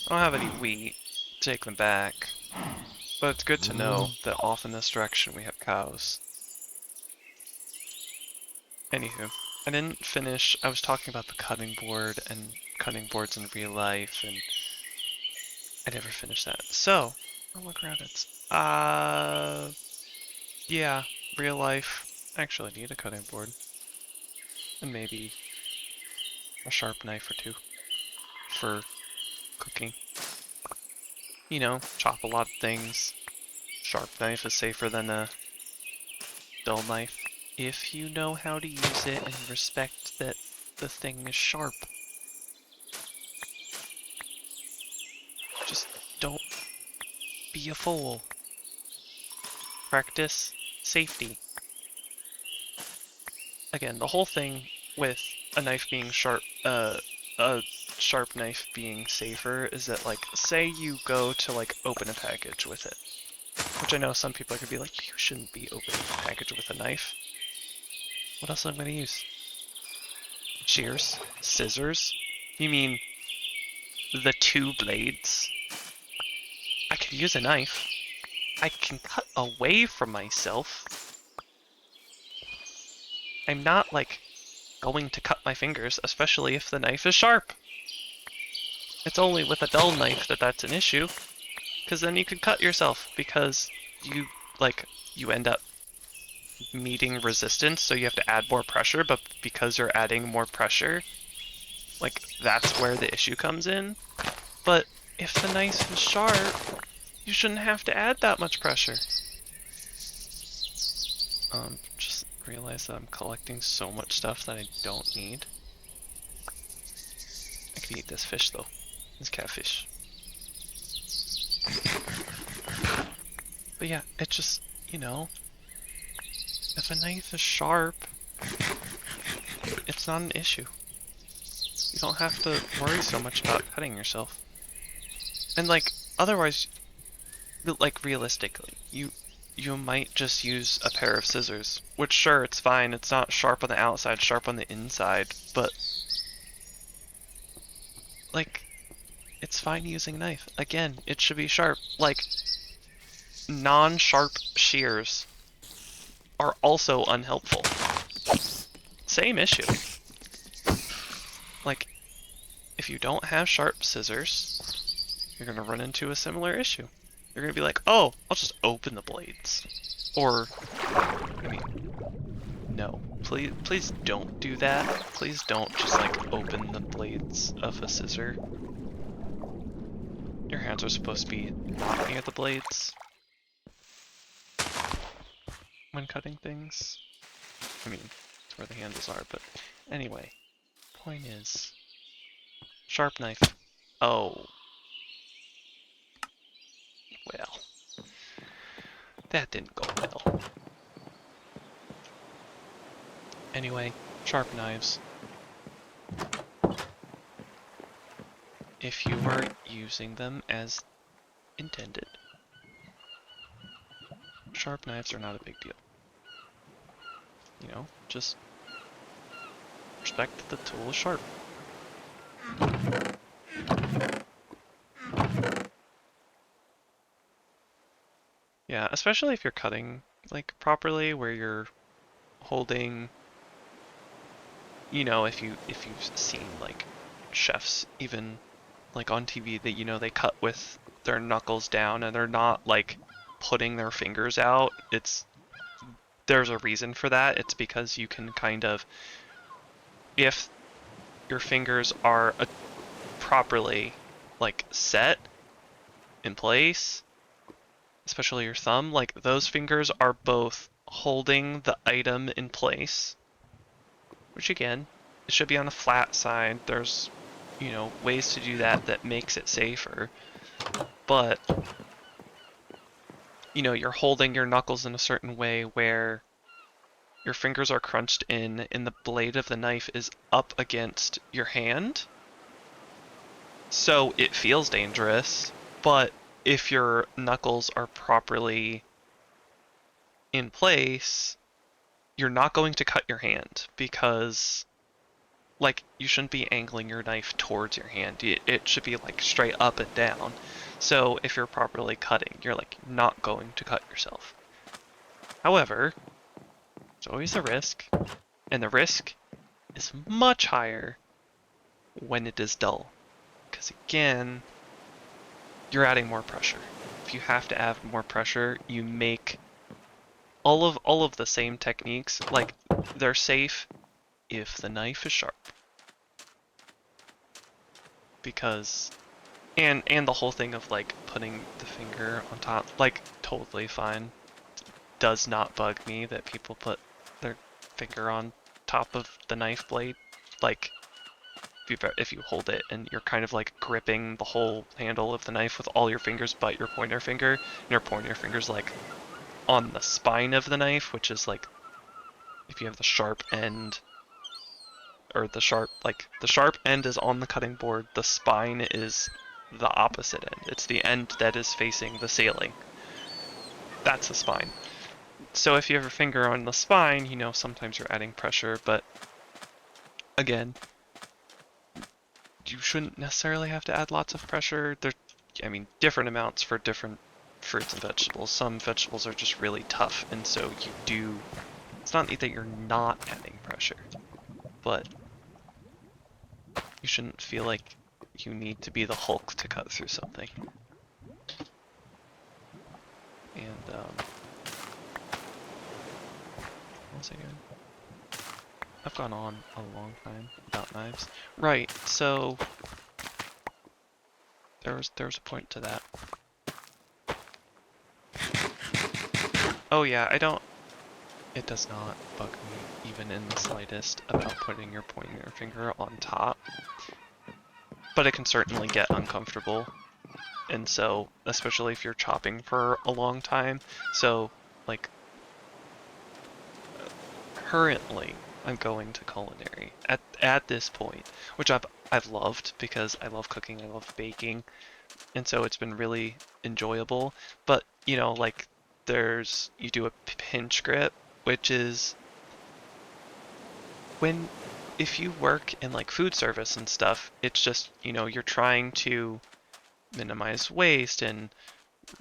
I don't have any wheat. Take them back. But it's good to know that off in this direction we have cows. Anywho, I didn't finish. I was talking about the cutting board and cutting boards in real life, and I never finished that. So, oh look, rabbits. Yeah, real life. I actually need a cutting board. And maybe a sharp knife or two for cooking. You know, chop a lot of things. Sharp knife is safer than a dull knife. If you know how to use it and respect that the thing is sharp. Just don't be a fool. Practice safety. Again, the whole thing with a knife being sharp, a sharp knife being safer is that, like, say you go to, like, open a package with it. Which I know some people are gonna be like, you shouldn't be opening a package with a knife. What else am I gonna use? Shears? Scissors? You mean the two blades? I could use a knife. I can cut away from myself. I'm not, like, going to cut my fingers, especially if the knife is sharp. It's only with a dull knife that that's an issue, because then you could cut yourself, because you, like, you end up meeting resistance, so you have to add more pressure, but because you're adding more pressure, like, that's where the issue comes in. But if the knife is sharp, you shouldn't have to add that much pressure. Just realized that I'm collecting so much stuff that I don't need. I could eat this fish though. This catfish. But yeah, it just, you know, if a knife is sharp, it's not an issue. You don't have to worry so much about cutting yourself. And like, otherwise, like realistically, you might just use a pair of scissors. Which, sure, it's fine. It's not sharp on the outside, sharp on the inside. But, like, it's fine using a knife. Again, it should be sharp. Like, non-sharp shears are also unhelpful. Same issue. Like, if you don't have sharp scissors, you're going to run into a similar issue. You're going to be like, oh, I'll just open the blades. Or, I mean, no. Please don't do that. Please don't just, like, open the blades of a scissor. Your hands are supposed to be not near the blades when cutting things. I mean, it's where the handles are, but anyway. Point is, sharp knife. Oh. Well. That didn't go well. Anyway, sharp knives. If you are using them as intended, sharp knives are not a big deal. You know, just respect that the tool is sharp. Yeah, especially if you're cutting, like, properly, where you're holding, you know, if you've seen, like, chefs even, like, on TV, that, you know, they cut with their knuckles down and they're not, like, putting their fingers out. There's a reason for that. It's because you can kind of, if your fingers are properly, like, set in place, especially your thumb, like, those fingers are both holding the item in place, which, again, it should be on a flat side. There's, you know, ways to do that that makes it safer, but, you know, you're holding your knuckles in a certain way where your fingers are crunched in and the blade of the knife is up against your hand. So it feels dangerous, but if your knuckles are properly in place, you're not going to cut your hand because, like, you shouldn't be angling your knife towards your hand. It should be, like, straight up and down. So if you're properly cutting, you're, like, not going to cut yourself. However, there's always a risk, and the risk is much higher when it is dull. Because, again, you're adding more pressure. If you have to add more pressure, you make all of the same techniques, like, they're safe if the knife is sharp. Because and the whole thing of, like, putting the finger on top, like, totally fine. Does not bug me that people put their finger on top of the knife blade. Like, if you hold it and you're kind of, like, gripping the whole handle of the knife with all your fingers but your pointer finger, and your pointer finger's, like, on the spine of the knife, which is, like, if you have the sharp end, or the sharp end is on the cutting board, the spine is the opposite end. It's the end that is facing the ceiling. That's the spine. So if you have your finger on the spine, you know, sometimes you're adding pressure, but again, you shouldn't necessarily have to add lots of pressure. I mean, different amounts for different fruits and vegetables. Some vegetables are just really tough, and so it's not that you're not adding pressure, but you shouldn't feel like you need to be the Hulk to cut through something. And, one second. I've gone on a long time about knives. Right, so there was a point to that. Oh yeah, it does not bug me even in the slightest about putting your pointer finger on top. But it can certainly get uncomfortable. And so, especially if you're chopping for a long time. So, like, currently, I'm going to culinary at this point, which I've loved because I love cooking, I love baking, and so it's been really enjoyable. But, you know, like, you do a pinch grip, which is if you work in like food service and stuff, it's just, you're trying to minimize waste and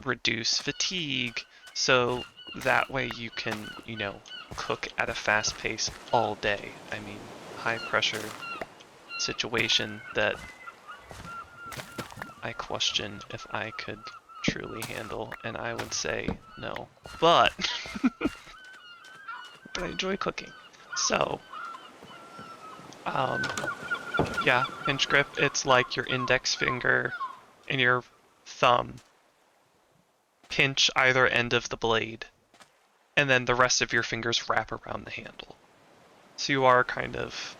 reduce fatigue, so that way you can, cook at a fast pace all day. I mean, high pressure situation that I question if I could truly handle, and I would say no. But I enjoy cooking. So, yeah, pinch grip, it's like your index finger and your thumb pinch either end of the blade, and then the rest of your fingers wrap around the handle. So you are kind of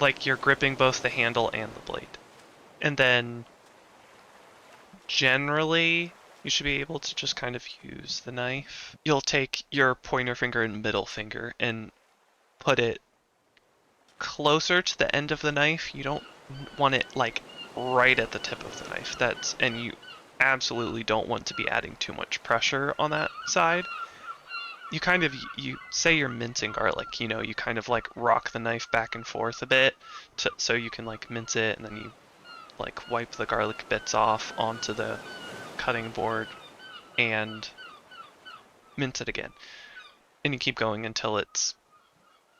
like you're gripping both the handle and the blade. And then generally, you should be able to just kind of use the knife. You'll take your pointer finger and middle finger and put it closer to the end of the knife. You don't want it like right at the tip of the knife. And you absolutely don't want to be adding too much pressure on that side. You say you're mincing garlic, you kind of like rock the knife back and forth a bit so you can like mince it, and then you like wipe the garlic bits off onto the cutting board and mince it again. And you keep going until it's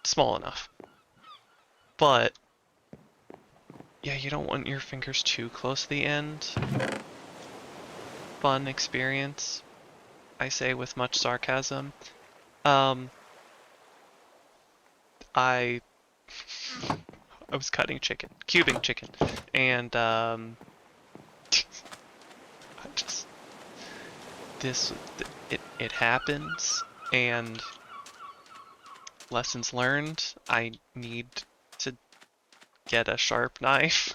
small enough. But yeah, you don't want your fingers too close to the end. Fun experience, I say with much sarcasm. I was cutting chicken, cubing chicken, and it happens, and lessons learned, I need to get a sharp knife.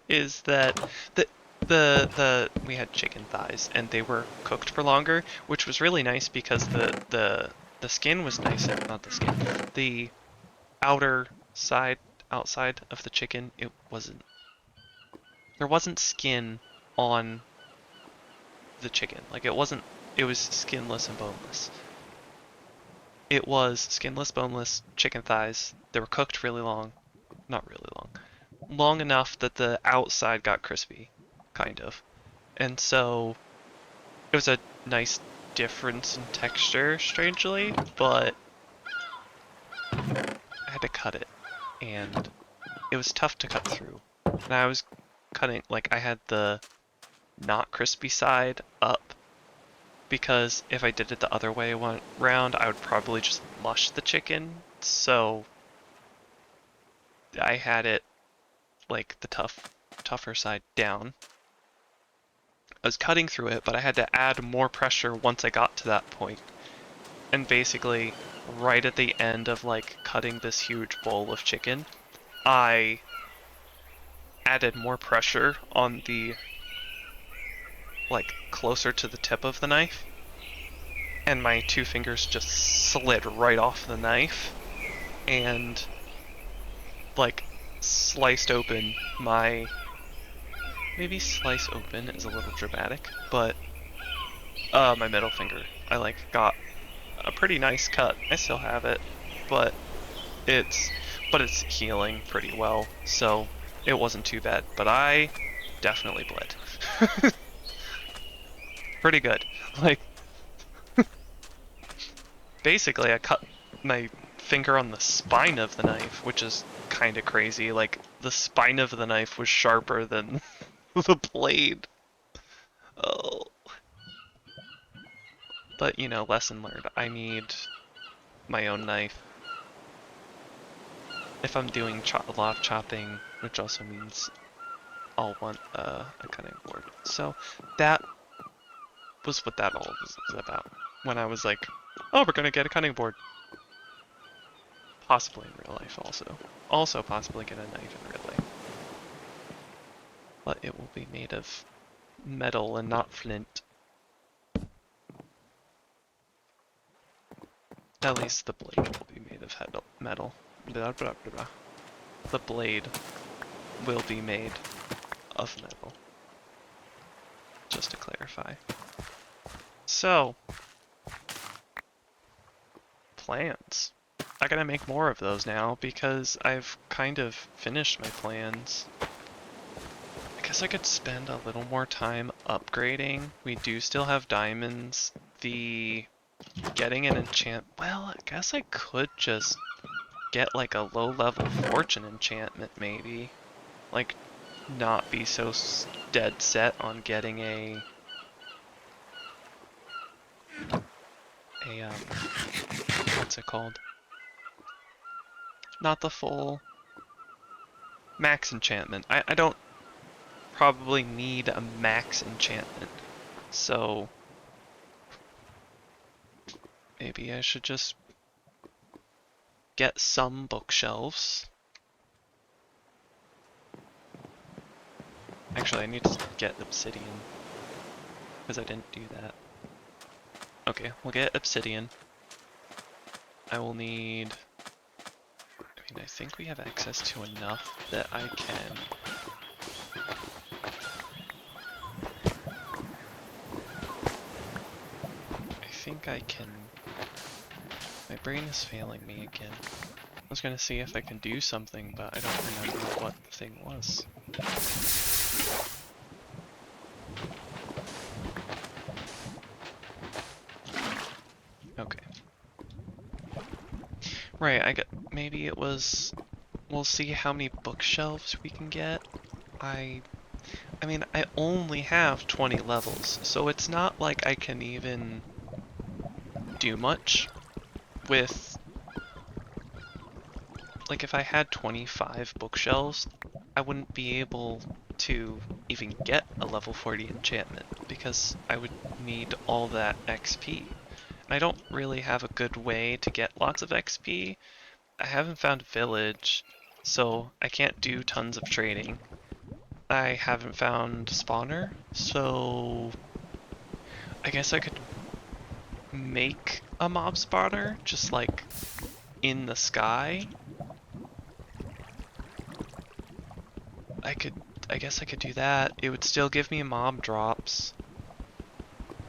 Is that we had chicken thighs and they were cooked for longer, which was really nice because the skin was nice, and not the skin, the outside of the chicken, there wasn't skin on the chicken. Like it was skinless and boneless. It was skinless, boneless chicken thighs. They were cooked really long. Not really long. Long enough that the outside got crispy, kind of. And so it was a nice difference in texture, strangely, but I had to cut it, and it was tough to cut through. And I was cutting, like, I had the not crispy side up, because if I did it the other way round, I would probably just mush the chicken. So I had it like the tougher side down. I was cutting through it, but I had to add more pressure once I got to that point. And basically, right at the end of like cutting this huge bowl of chicken, I added more pressure on the like closer to the tip of the knife, and my two fingers just slid right off the knife and like sliced open maybe slice open is a little dramatic, but my middle finger. I like got a pretty nice cut. I still have it, but it's healing pretty well, so it wasn't too bad, but I definitely bled. Pretty good. Like, basically I cut my finger on the spine of the knife, which is kind of crazy. Like, the spine of the knife was sharper than the blade. Oh. But, lesson learned. I need my own knife. If I'm doing a lot of chopping, which also means I'll want a cutting board. So that was what that all was about. When I was like, oh, we're gonna get a cutting board. Possibly in real life also. Also possibly get a knife in real life. But it will be made of metal and not flint. At least the blade will be made of metal. Blah, blah, blah, blah. The blade will be made of metal. Just to clarify. So, plans. I gotta make more of those now because I've kind of finished my plans. I guess I could spend a little more time upgrading. We do still have diamonds. The getting an enchant... Well, I guess I could just get like a low-level fortune enchantment maybe. Like, not be so dead set on getting a what's it called? Not the full max enchantment. I don't probably need a max enchantment, so maybe I should just get some bookshelves. Actually, I need to get obsidian, because I didn't do that. Okay, we'll get obsidian. I will need... I mean, I think we have access to enough that I can... I think I can... My brain is failing me again. I was gonna see if I can do something, but I don't remember what the thing was. Okay. Right, maybe it was... We'll see how many bookshelves we can get. I mean, I only have 20 levels, so it's not like I can even do much with... Like, if I had 25 bookshelves, I wouldn't be able to even get a level 40 enchantment, because I would need all that XP. And I don't really have a good way to get lots of XP. I haven't found a village, so I can't do tons of trading. I haven't found spawner, so I guess I could make a mob spawner, just like in the sky. I guess I could do that. It would still give me mob drops.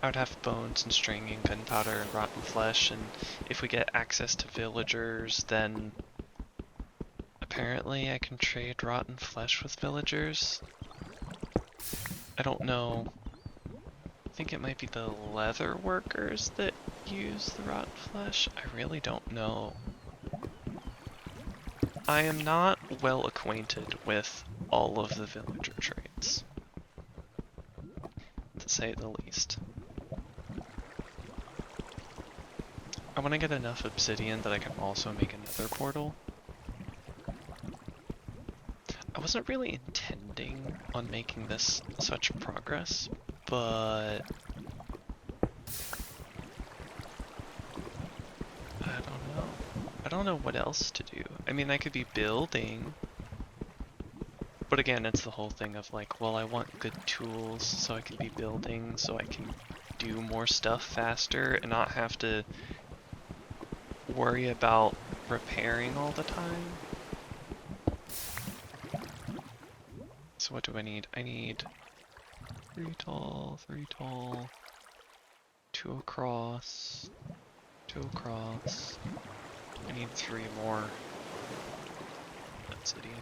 I would have bones and string and gunpowder and rotten flesh, and if we get access to villagers, then apparently I can trade rotten flesh with villagers. I don't know. I think it might be the leather workers that use the rotten flesh. I really don't know. I am not well acquainted with all of the villager trades, to say the least. I want to get enough obsidian that I can also make another portal. I wasn't really intending on making this such progress, but I don't know. I don't know what else to do. I mean, I could be building, but again, it's the whole thing of like, well, I want good tools so I can be building, so I can do more stuff faster and not have to worry about repairing all the time. So what do I need? I need 3 tall, 2 across, 2 across. I need 3 more obsidian.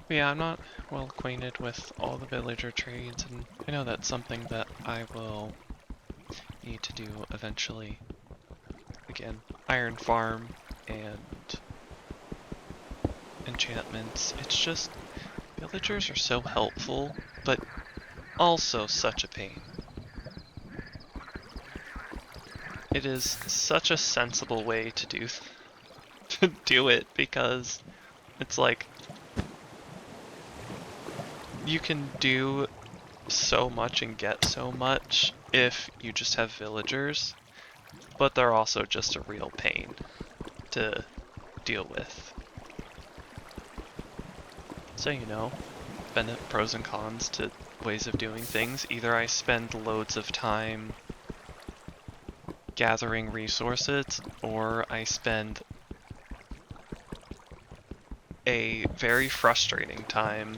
But yeah, I'm not well acquainted with all the villager trades, and I know that's something that I will need to do eventually. Again, iron farm and enchantments. It's just, villagers are so helpful, but also such a pain. It is such a sensible way to do it, because it's like you can do so much and get so much if you just have villagers, but they're also just a real pain to deal with. So, you know, pros and cons to ways of doing things. Either I spend loads of time gathering resources, or I spend a very frustrating time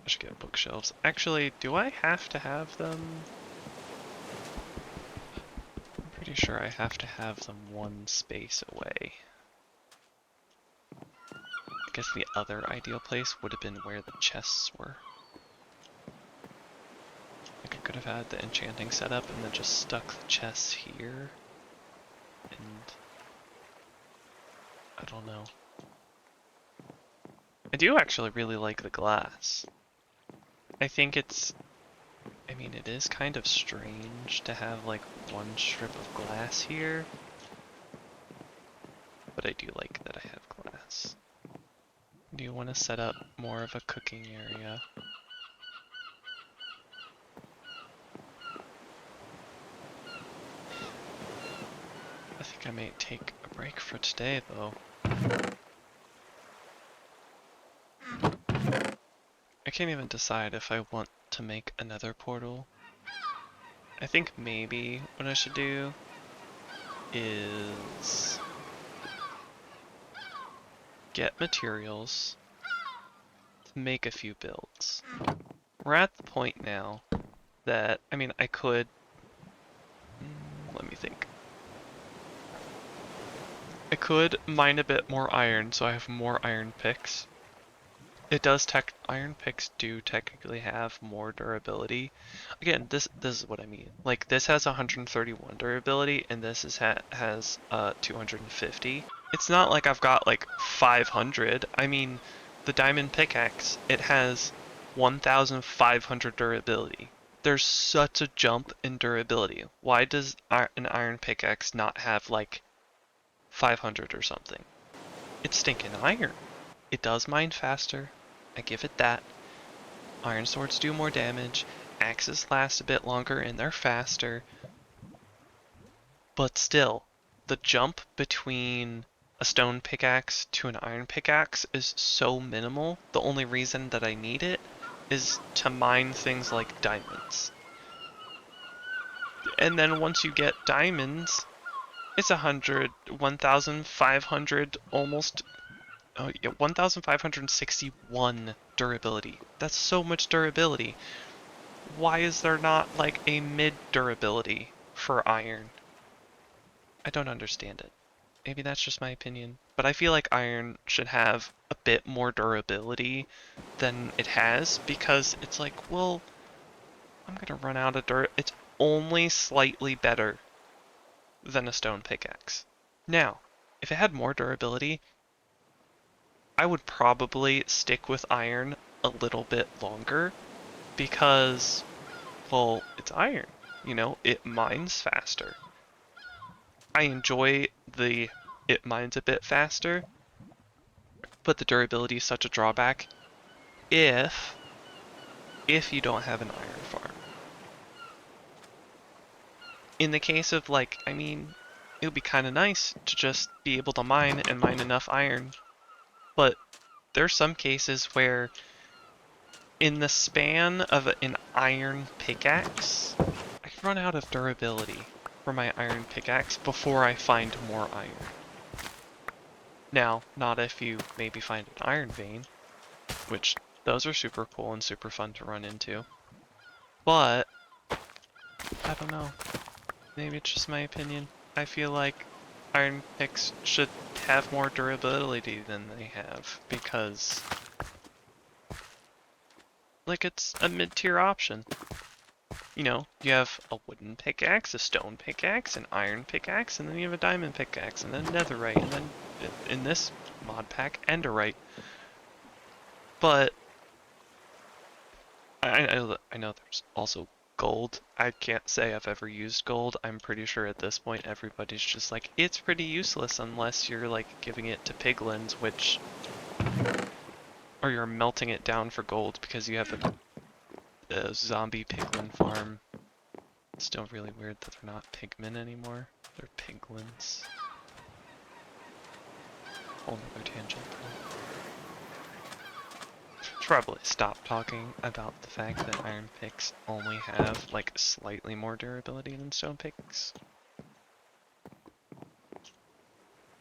I should get bookshelves. Actually, do I have to have them? I'm pretty sure I have to have them one space away. I guess the other ideal place would have been where the chests were. Like I could have had the enchanting setup and then just stuck the chests here. And I don't know. I do actually really like the glass. I think it's, I mean, it is kind of strange to have like one strip of glass here. But I do like that I have glass. Do you want to set up more of a cooking area? I think I may take a break for today though. I can't even decide if I want to make another portal. I think maybe what I should do is get materials to make a few builds. We're at the point now that, I mean, I could, let me think. I could mine a bit more iron so I have more iron picks. It does iron picks do technically have more durability. Again, this is what I mean. Like this has 131 durability and this has 250. It's not like I've got like 500. I mean, the diamond pickaxe, it has 1500 durability. There's such a jump in durability. Why does an iron pickaxe not have like 500 or something? It's stinking iron. It does mine faster. I give it that. Iron swords do more damage, axes last a bit longer and they're faster, but still, the jump between a stone pickaxe to an iron pickaxe is so minimal. The only reason that I need it is to mine things like diamonds. And then once you get diamonds, it's 1,500, almost 1,561 durability. That's so much durability. Why is there not like a mid durability for iron? I don't understand it. Maybe that's just my opinion, but I feel like iron should have a bit more durability than it has because it's like, well, I'm gonna run out of dirt. It's only slightly better than a stone pickaxe. Now, if it had more durability, I would probably stick with iron a little bit longer because, well, it's iron, you know, it mines faster. I enjoy it mines a bit faster, but the durability is such a drawback if you don't have an iron farm. In the case of like, I mean, it would be kind of nice to just be able to mine and mine enough iron, but there's some cases where in the span of an iron pickaxe, I run out of durability for my iron pickaxe before I find more iron. Now, not if you maybe find an iron vein, which those are super cool and super fun to run into. But, I don't know. Maybe it's just my opinion. I feel like iron picks should have more durability than they have because, like, it's a mid-tier option. You know, you have a wooden pickaxe, a stone pickaxe, an iron pickaxe, and then you have a diamond pickaxe, and then netherite, and then in this mod pack, enderite. But I know there's also gold. I can't say I've ever used gold. I'm pretty sure at this point everybody's just like, it's pretty useless unless you're like giving it to piglins, which, or you're melting it down for gold because you have a zombie piglin farm. It's still really weird that they're not pigmen anymore. They're piglins. Whole nother tangent. Should probably stop talking about the fact that iron picks only have like slightly more durability than stone picks.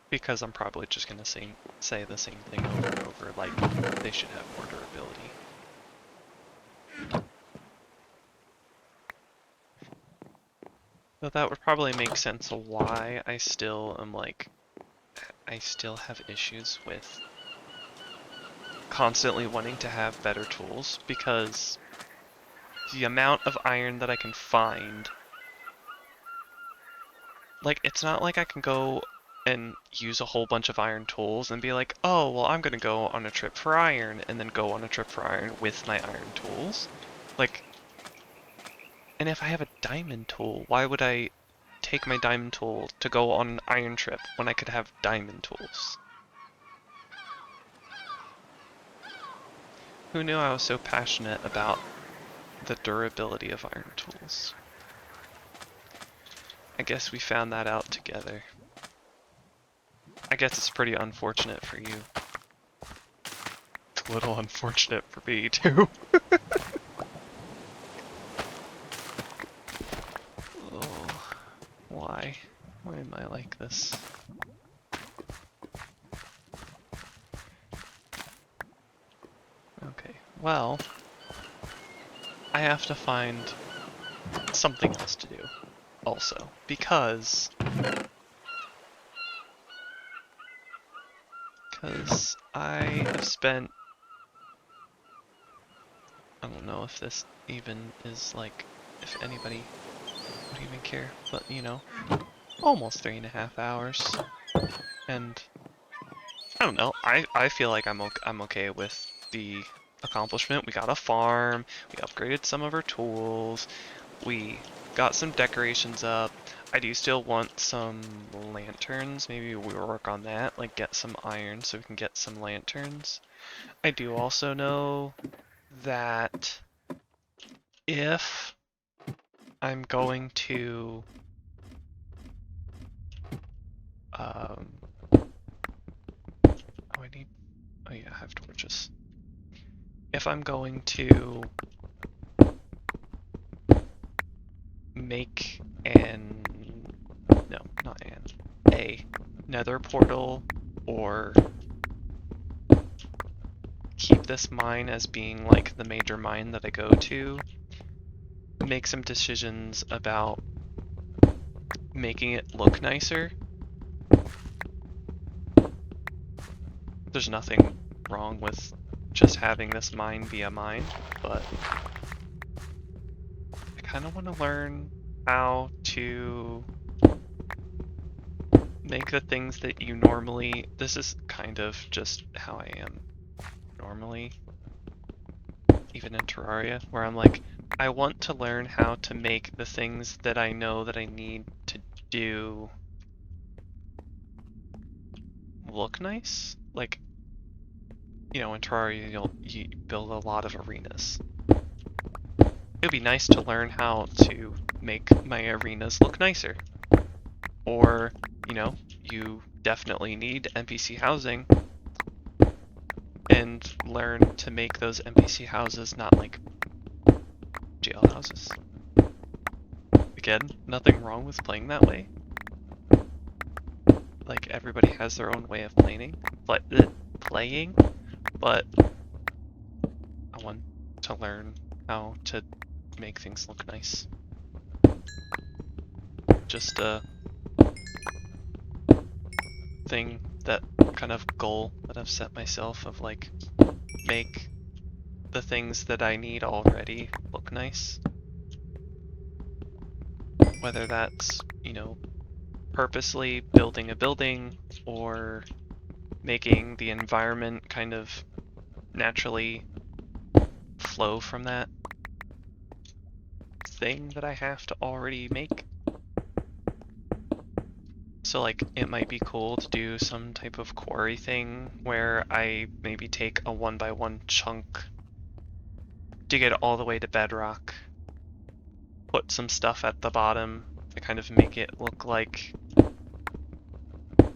Because I'm probably just gonna say the same thing over and over, like they should have more durability. Though that would probably make sense why I still am like, I still have issues with constantly wanting to have better tools, because the amount of iron that I can find, like, it's not like I can go and use a whole bunch of iron tools and be like, oh, well, I'm gonna go on a trip for iron, and then go on a trip for iron with my iron tools. Like, and if I have a diamond tool, why would I take my diamond tool to go on an iron trip when I could have diamond tools? Who knew I was so passionate about the durability of iron tools? I guess we found that out together. I guess it's pretty unfortunate for you. It's a little unfortunate for me, too. Oh, why? Why am I like this? Okay, well, I have to find something else to do also, because I have spent, I don't know if this even is like, if anybody would even care, but you know, almost 3.5 hours, and I don't know, I feel like I'm okay with the accomplishment. We got a farm, we upgraded some of our tools, we got some decorations up. I do still want some lanterns. Maybe we'll work on that, like get some iron so we can get some lanterns. I do also know that if I'm going to oh, oh yeah, I have torches. If I'm going to make a nether portal, or keep this mine as being like the major mine that I go to, make some decisions about making it look nicer. There's nothing wrong with just having this mine be a mine, but I kind of want to learn how to make the things that you normally... This is kind of just how I am normally, even in Terraria, where I'm like, I want to learn how to make the things that I know that I need to do look nice. Like, you know, in Terraria, you build a lot of arenas. It'd be nice to learn how to make my arenas look nicer. Or, you know, you definitely need NPC housing, and learn to make those NPC houses not like jail houses. Again, nothing wrong with playing that way. Like, everybody has their own way of playing, but I want to learn how to make things look nice. Just a thing, that kind of goal that I've set myself of like, make the things that I need already look nice. Whether that's, you know, purposely building a building, or making the environment kind of naturally flow from that thing that I have to already make. So like, it might be cool to do some type of quarry thing where I maybe take a 1x1 chunk, dig it all the way to bedrock, put some stuff at the bottom to kind of make it look like,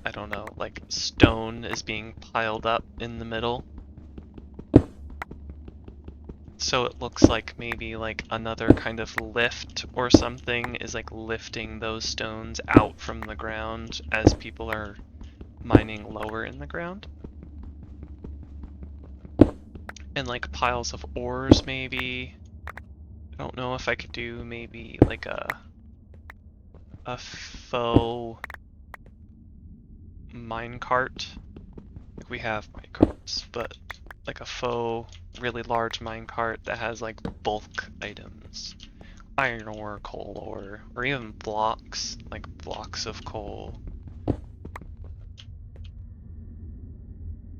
I don't know, like stone is being piled up in the middle. So it looks like maybe like another kind of lift or something is like lifting those stones out from the ground as people are mining lower in the ground. And like piles of ores maybe. I don't know if I could do maybe like a a faux minecart. Like we have minecarts, but like a faux, really large minecart that has like bulk items. Iron ore, coal ore, or even blocks, like blocks of coal.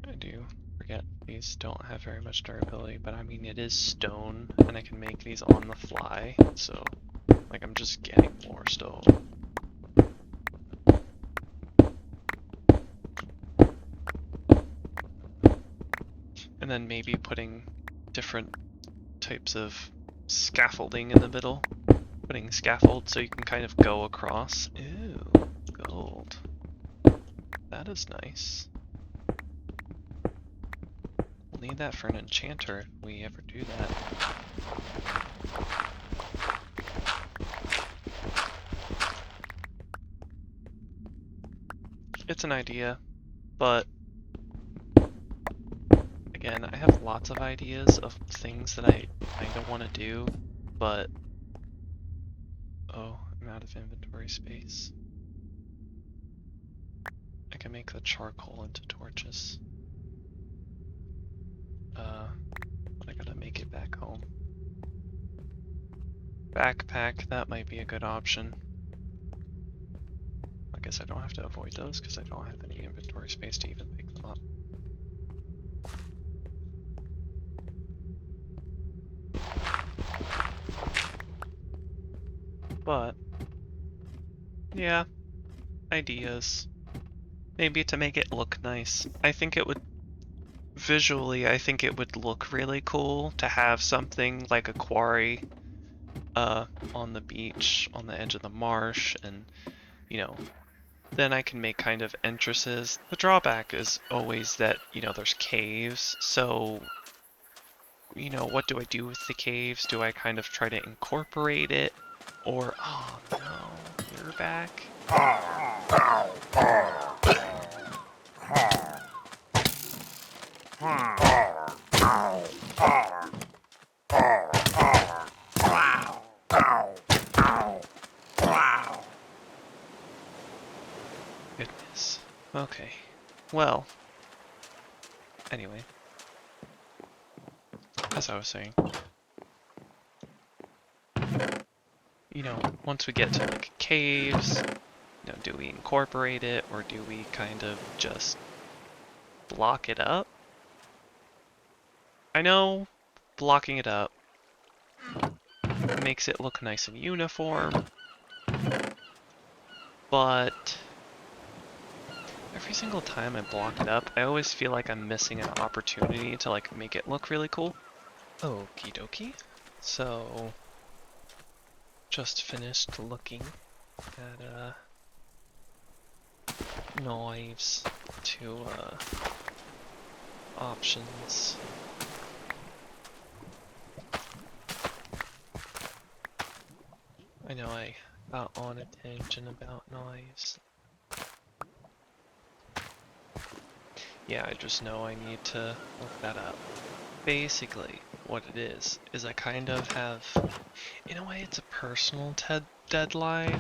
I do forget these don't have very much durability, but I mean it is stone, and I can make these on the fly, so like I'm just getting more stone. And then maybe putting different types of scaffolding in the middle. Putting scaffold so you can kind of go across. Ooh, gold. That is nice. We'll need that for an enchanter if we ever do that. It's an idea, but again, I have lots of ideas of things that I kind of want to do, but oh, I'm out of inventory space. I can make the charcoal into torches. But I gotta make it back home. Backpack, that might be a good option. I guess I don't have to avoid those because I don't have any inventory space to even pick them up. But, yeah, ideas. Maybe to make it look nice. I think it would, visually, I think it would look really cool to have something like a quarry on the beach, on the edge of the marsh, and, you know, then I can make kind of entrances. The drawback is always that, you know, there's caves, so, you know, what do I do with the caves? Do I kind of try to incorporate it? Or, oh no, you're back? Goodness. Okay. Well, anyway. As I was saying. You know, once we get to like caves, you know, do we incorporate it or do we kind of just block it up? I know blocking it up makes it look nice and uniform, but every single time I block it up, I always feel like I'm missing an opportunity to like make it look really cool. Okie dokie. So, just finished looking at knives to options. I know I got on a tangent about knives. Yeah, I just know I need to look that up. Basically, what it is I kind of have, in a way it's a personal deadline,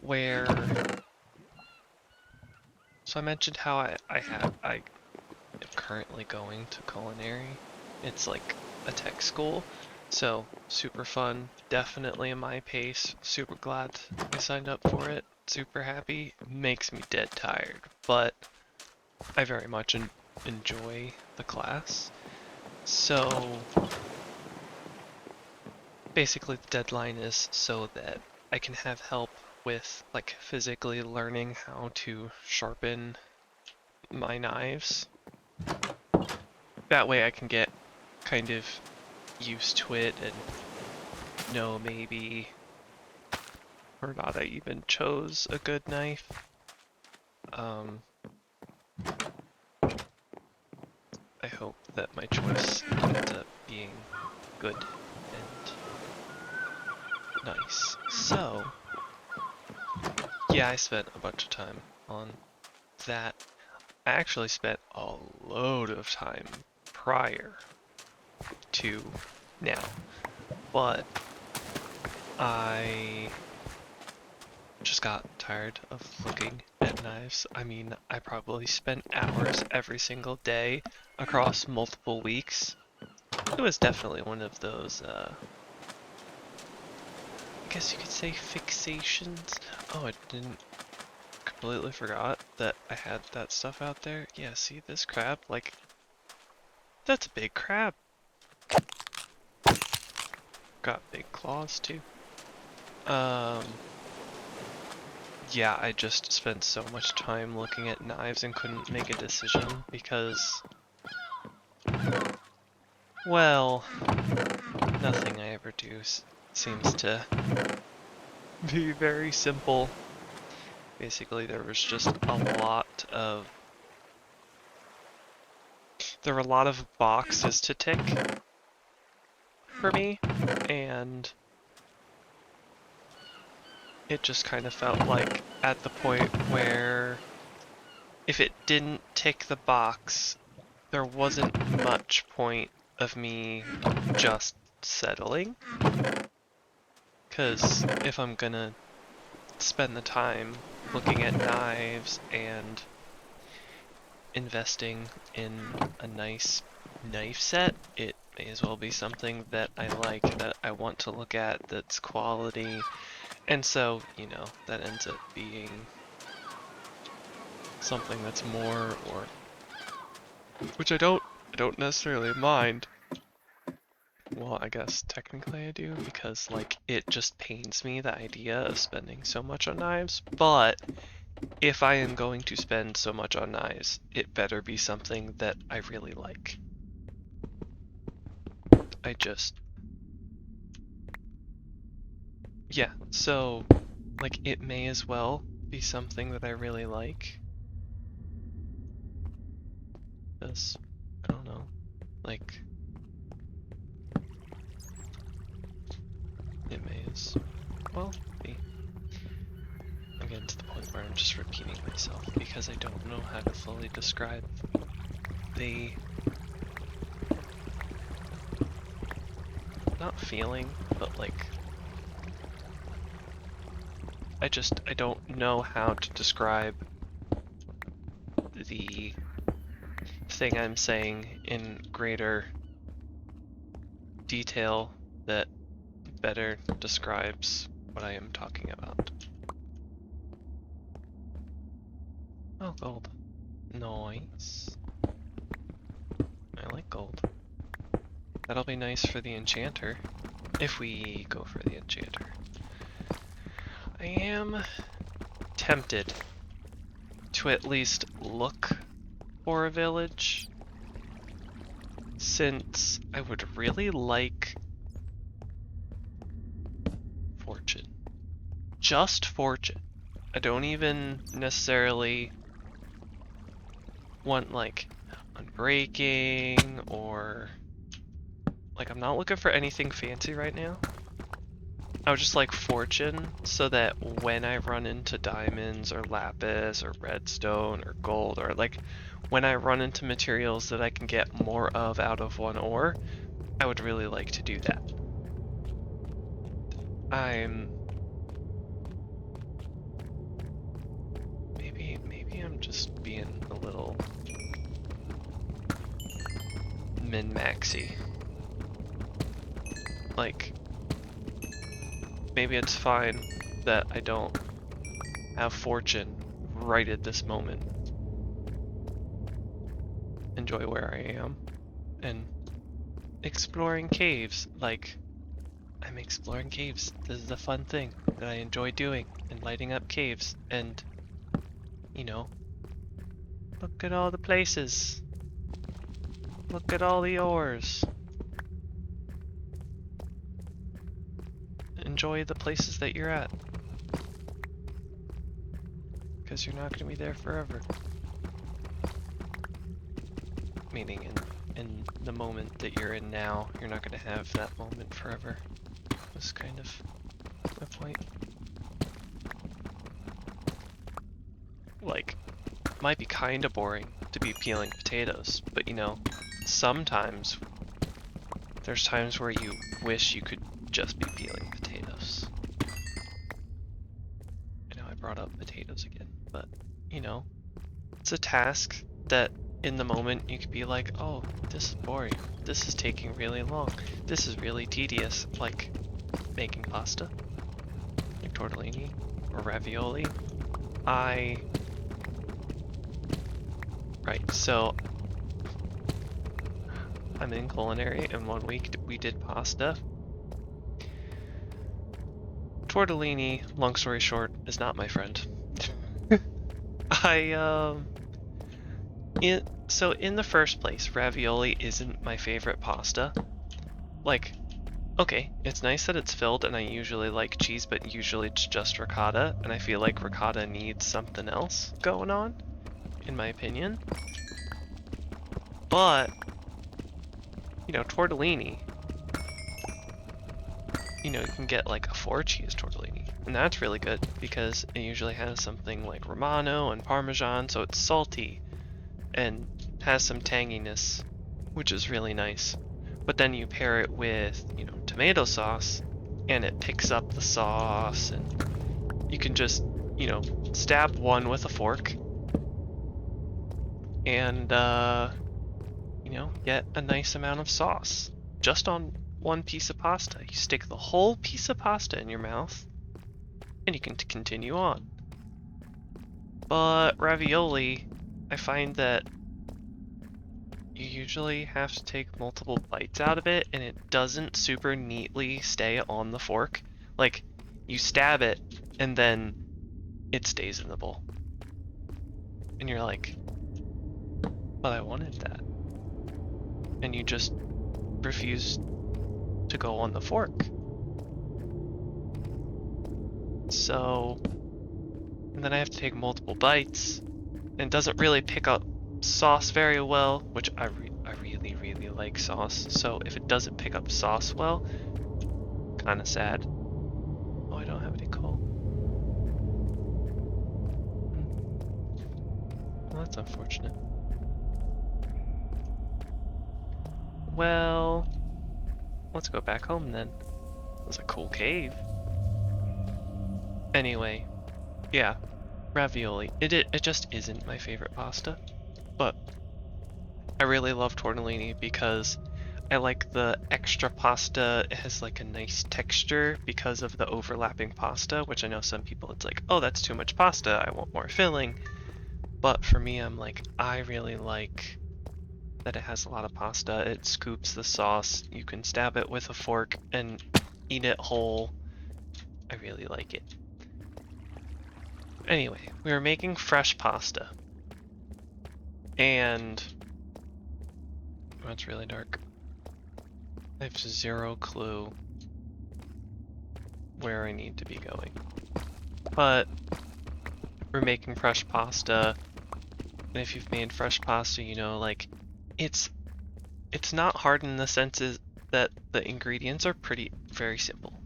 where, so I mentioned how I am currently going to culinary. It's like a tech school, so super fun, definitely in my pace, super glad I signed up for it, super happy, makes me dead tired, but I very much enjoy the class. So basically the deadline is so that I can have help with like physically learning how to sharpen my knives. That way I can get kind of used to it and know maybe or not I even chose a good knife. I hope that my choice ends up being good and nice. So, yeah, I spent a bunch of time on that. I actually spent a load of time prior to now, but I just got tired of looking at knives. I mean, I probably spent hours every single day across multiple weeks. It was definitely one of those, I guess you could say fixations. Oh, I didn't, completely forgot that I had that stuff out there. Yeah, see this crab? Like, that's a big crab. Got big claws too. Yeah, I just spent so much time looking at knives and couldn't make a decision because, well, nothing I ever do seems to be very simple. Basically, there was just there were a lot of boxes to tick for me, and it just kind of felt like at the point where if it didn't tick the box, there wasn't much point of me just settling. Because if I'm gonna spend the time looking at knives and investing in a nice knife set, it may as well be something that I like, that I want to look at, that's quality. And so, you know, that ends up being something that's more, or which I don't necessarily mind. Well, I guess technically I do, because like it just pains me, the idea of spending so much on knives, but if I am going to spend so much on knives, it better be something that I really like. I just, yeah, so like it may as well be something that I really like. Because, I don't know, like, it may as well be. I'm getting to the point where I'm just repeating myself because I don't know how to fully describe the, not feeling, but like, I don't know how to describe the thing I'm saying in greater detail that better describes what I am talking about. Oh, gold. Nice. I like gold. That'll be nice for the enchanter, if we go for the enchanter. I am tempted to at least look for a village, since I would really like fortune. Just fortune. I don't even necessarily want like unbreaking, or like I'm not looking for anything fancy right now. I would just like fortune, so that when I run into diamonds or lapis or redstone or gold, or like when I run into materials that I can get more of out of one ore, I would really like to do that. Maybe I'm just being a little min-maxy. Like, maybe it's fine that I don't have fortune right at this moment. Enjoy where I am and exploring caves. Like, I'm exploring caves. This is a fun thing that I enjoy doing, and lighting up caves, and you know, look at all the places. Look at all the ores. Enjoy the places that you're at, because you're not going to be there forever. Meaning in the moment that you're in now, you're not going to have that moment forever. That's kind of my point. Like, might be kind of boring to be peeling potatoes, but you know, sometimes there's times where you wish you could just be peeling potatoes. brought up potatoes again, but you know, it's a task that in the moment you could be like, oh, this is boring. This is taking really long. This is really tedious, like making pasta, like tortellini or ravioli. Right, so I'm in culinary, and one week we did pasta. Tortellini, long story short, is not my friend. So in the first place, ravioli isn't my favorite pasta. Like, okay, it's nice that it's filled, and I usually like cheese, but usually it's just ricotta, and I feel like ricotta needs something else going on, in my opinion. But, you know, tortellini, you know, you can get like a 4-cheese tortellini, and that's really good because it usually has something like Romano and Parmesan, so it's salty and has some tanginess, which is really nice. But then you pair it with, you know, tomato sauce, and it picks up the sauce, and you can just, you know, stab one with a fork, and, you know, get a nice amount of sauce just on one piece of pasta. You stick the whole piece of pasta in your mouth, and you can continue on. But ravioli, I find that you usually have to take multiple bites out of it, and it doesn't super neatly stay on the fork. Like, you stab it, and then it stays in the bowl. And you're like, but I wanted that. And you just refuse to go on the fork. So, and then I have to take multiple bites, and it doesn't really pick up sauce very well, which I really, really like sauce. So if it doesn't pick up sauce well, kind of sad. Oh, I don't have any coal. Well, that's unfortunate. Well, let's go back home then. It was a cool cave. Anyway, yeah, ravioli. It just isn't my favorite pasta, but I really love tortellini because I like the extra pasta. It has like a nice texture because of the overlapping pasta, which I know some people it's like, oh, that's too much pasta. I want more filling. But for me, I'm like, I really like that it has a lot of pasta. It scoops the sauce. You can stab it with a fork and eat it whole. I really like it. Anyway, we were making fresh pasta. And oh, it's really dark. I have zero clue where I need to be going. But we're making fresh pasta. And if you've made fresh pasta, you know, like it's not hard in the sense is that the ingredients are very simple.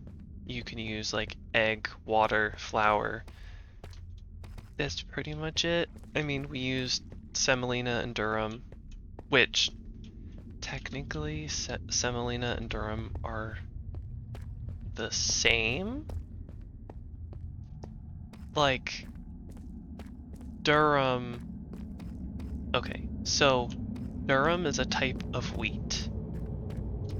You can use like egg, water, flour. That's pretty much it. I mean, we used semolina and durum, which technically semolina and durum are the same. Like durum. Okay, so durum is a type of wheat.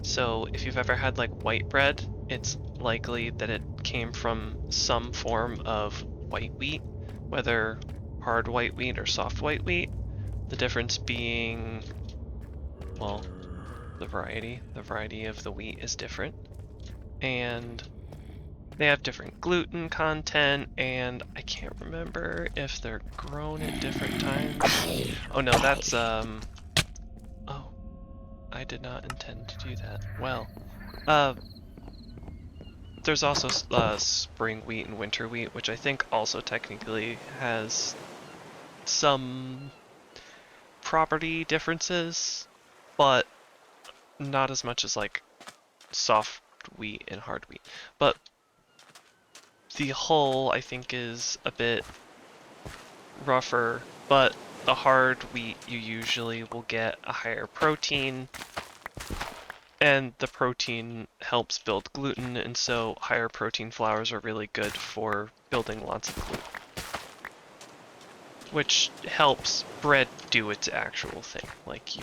So if you've ever had like white bread, it's likely that it came from some form of white wheat, whether hard white wheat or soft white wheat. The difference being, well, the variety. The variety of the wheat is different. And they have different gluten content, and I can't remember if they're grown at different times. Oh no, that's, oh, I did not intend to do that. Well, there's also spring wheat and winter wheat, which I think also technically has some property differences, but not as much as like soft wheat and hard wheat. But the hull, I think, is a bit rougher, but the hard wheat you usually will get a higher protein, and the protein helps build gluten, and so higher protein flours are really good for building lots of gluten. which helps bread do its actual thing. Like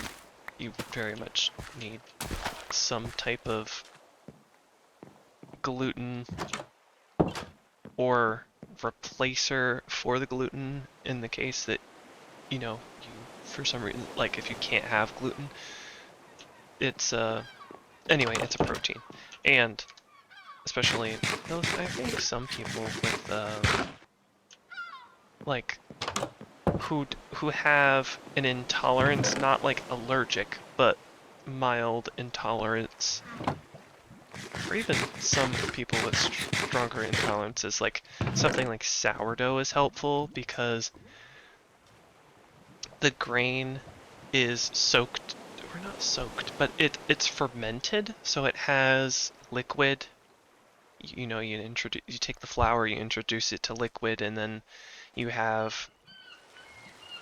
you very much need some type of gluten or replacer for the gluten in the case that, you know, you, for some reason, like if you can't have gluten, it's anyway, it's a protein. And especially those, I think some people with like who have an intolerance, not like allergic, but mild intolerance, or even some people with stronger intolerances, like something like sourdough is helpful because the grain is soaked, or not soaked, but it's fermented, so it has liquid. You know, you take the flour, you introduce it to liquid, and then you have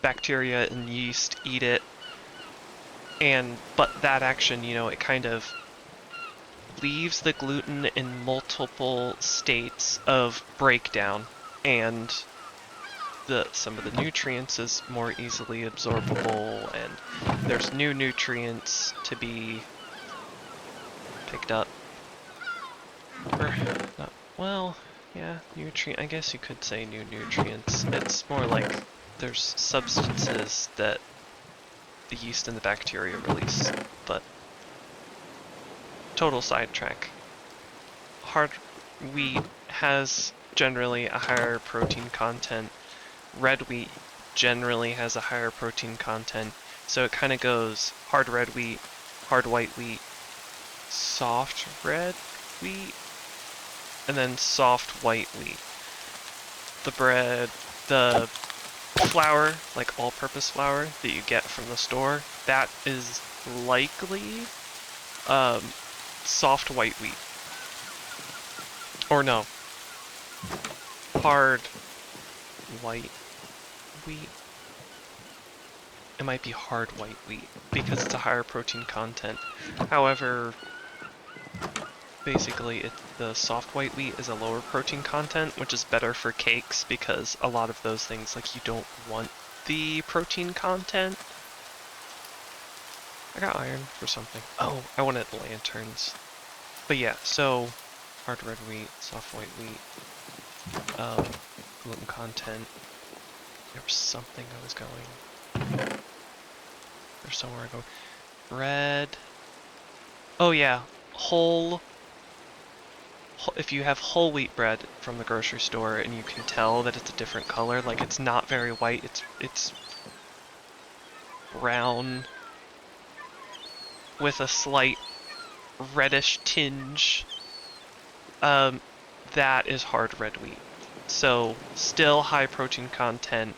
bacteria and yeast eat it. But that action, you know, it kind of leaves the gluten in multiple states of breakdown, and some of the nutrients is more easily absorbable, and there's new nutrients to be picked up. Or not, well, yeah, I guess you could say new nutrients. It's more like there's substances that the yeast and the bacteria release, but total sidetrack. Hard wheat has generally a higher protein content. Red wheat generally has a higher protein content, so it kind of goes hard red wheat, hard white wheat, soft red wheat, and then soft white wheat. The bread, the flour, like all-purpose flour that you get from the store, that is likely soft white wheat. Or no, hard white wheat. It might be hard white wheat because it's a higher protein content. However, basically the soft white wheat is a lower protein content, which is better for cakes because a lot of those things, like, you don't want the protein content. I got iron for something. Oh, I wanted lanterns. But yeah, so hard red wheat, soft white wheat, gluten content. There was something I was going. There's somewhere I go. Bread. Oh yeah, if you have whole wheat bread from the grocery store and you can tell that it's a different color, like it's not very white, it's brown with a slight reddish tinge, that is hard red wheat. So still high protein content,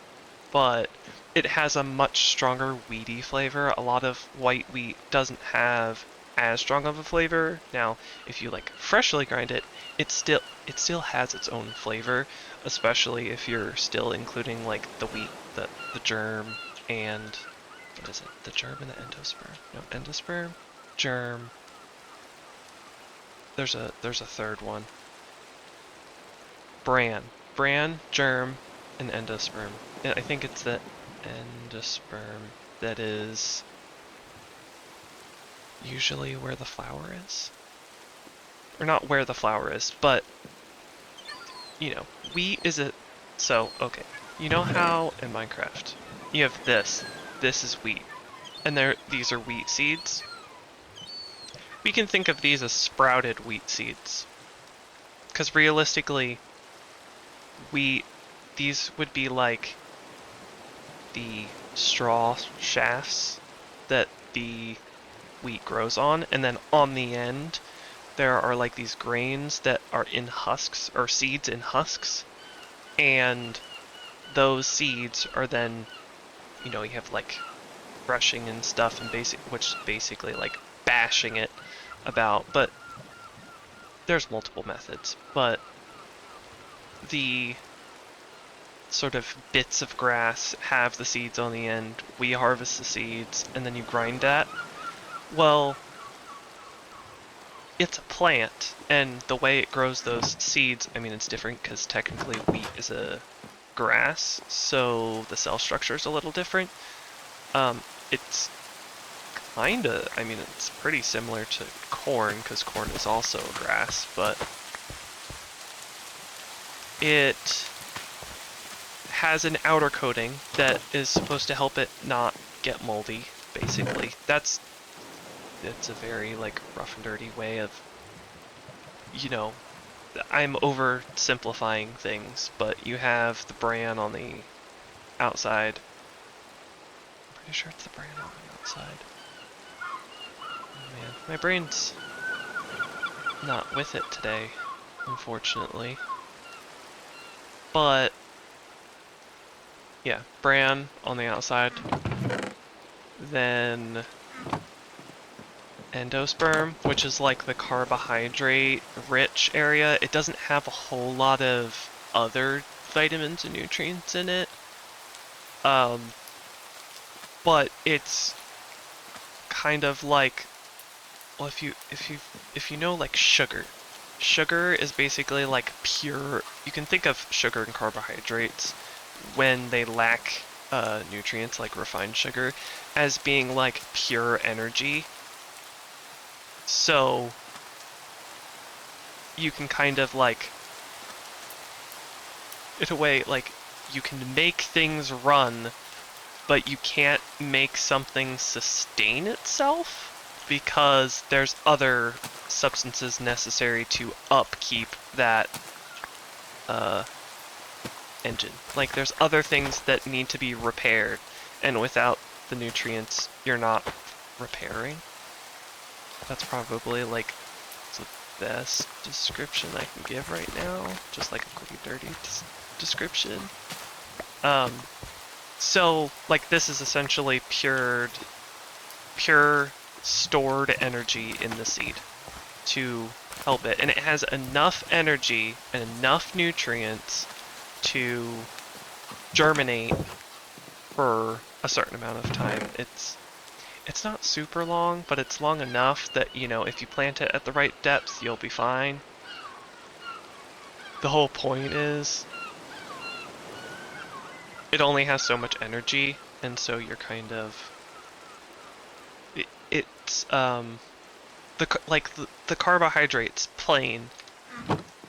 but it has a much stronger wheaty flavor. A lot of white wheat doesn't have as strong of a flavor. Now, if you like freshly grind it, it still has its own flavor, especially if you're still including like the wheat, the germ, and what is it? The germ and the endosperm. No, endosperm, germ. There's a third one. Bran, germ, and endosperm. I think it's the endosperm that is usually where the flower is. Or not where the flower is, but, you know, wheat is a... So, okay. You know how in Minecraft you have this is wheat, and these are wheat seeds? We can think of these as sprouted wheat seeds. Because realistically, these would be like the straw shafts that the wheat grows on, and then on the end there are like these grains that are in husks, or seeds in husks, and those seeds are then, you know, you have like brushing and stuff, and which basically like bashing it about, but there's multiple methods. But the sort of bits of grass have the seeds on the end. We harvest the seeds, and then you grind that. Well, it's a plant, and the way it grows those seeds, I mean, it's different because technically wheat is a grass, so the cell structure is a little different. It's kinda, I mean, it's pretty similar to corn, because corn is also a grass, but it has an outer coating that is supposed to help it not get moldy, basically. It's a very, like, rough and dirty way of, you know, I'm oversimplifying things, but you have the bran on the outside. I'm pretty sure it's the bran on the outside. Oh man, my brain's not with it today, unfortunately. But yeah, bran on the outside, then endosperm, which is like the carbohydrate rich area. It doesn't have a whole lot of other vitamins and nutrients in it. But it's kind of like, well, if you know, like, sugar. Sugar is basically like pure, you can think of sugar and carbohydrates when they lack nutrients like refined sugar as being like pure energy. So you can kind of like, in a way, like, you can make things run, but you can't make something sustain itself because there's other substances necessary to upkeep that engine. Like, there's other things that need to be repaired, and without the nutrients, you're not repairing. That's probably like the best description I can give right now, just like a quick dirty description. So like, this is essentially pure stored energy in the seed to help it, and it has enough energy and enough nutrients to germinate for a certain amount of time. It's not super long, but it's long enough that, you know, if you plant it at the right depth, you'll be fine. The whole point is it only has so much energy, and so you're kind of it's the carbohydrates plain,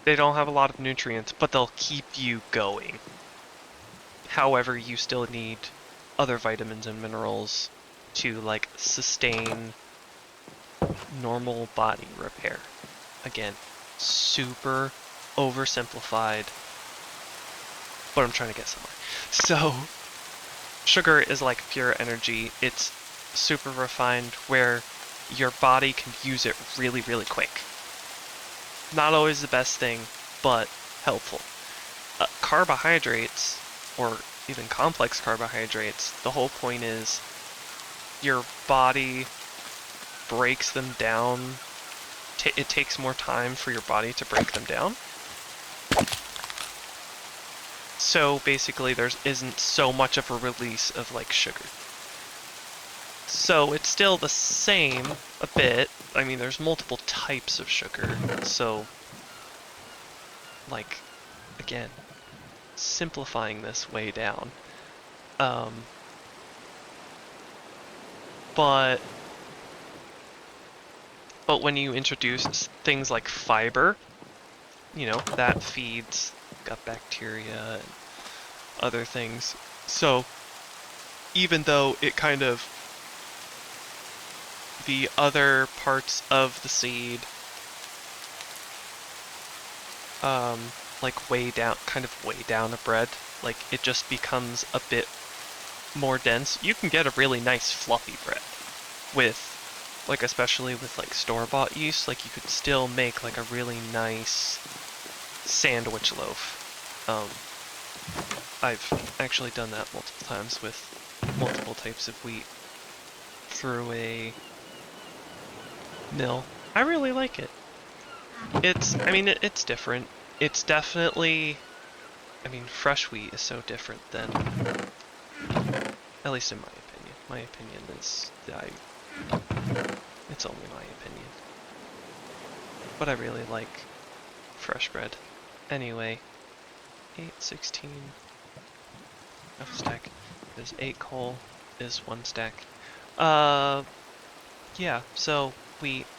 they don't have a lot of nutrients, but they'll keep you going. However, you still need other vitamins and minerals to, like, sustain normal body repair. Again, super oversimplified, but I'm trying to get somewhere. So, sugar is like pure energy. It's super refined where your body can use it really, really quick. Not always the best thing, but helpful. Carbohydrates, or even complex carbohydrates, the whole point is your body breaks them down. It takes more time for your body to break them down. So basically there isn't so much of a release of, like, sugar. So it's still the same a bit. I mean, there's multiple types of sugar, so, like, again, simplifying this way down. But when you introduce things like fiber, you know, that feeds gut bacteria and other things. So even though it kind of, the other parts of the seed like weigh down a bread, like, it just becomes a bit more dense. You can get a really nice fluffy bread with, like, especially with, like, store-bought yeast. Like, you could still make, like, a really nice sandwich loaf. I've actually done that multiple times with multiple types of wheat through a mill. I really like it. I mean, it's different. It's definitely, I mean, fresh wheat is so different than, at least in my opinion. My opinion is, it's only my opinion. But I really like fresh bread. Anyway, 8:16. half a stack is 8 coal is 1 stack. Uh, yeah, so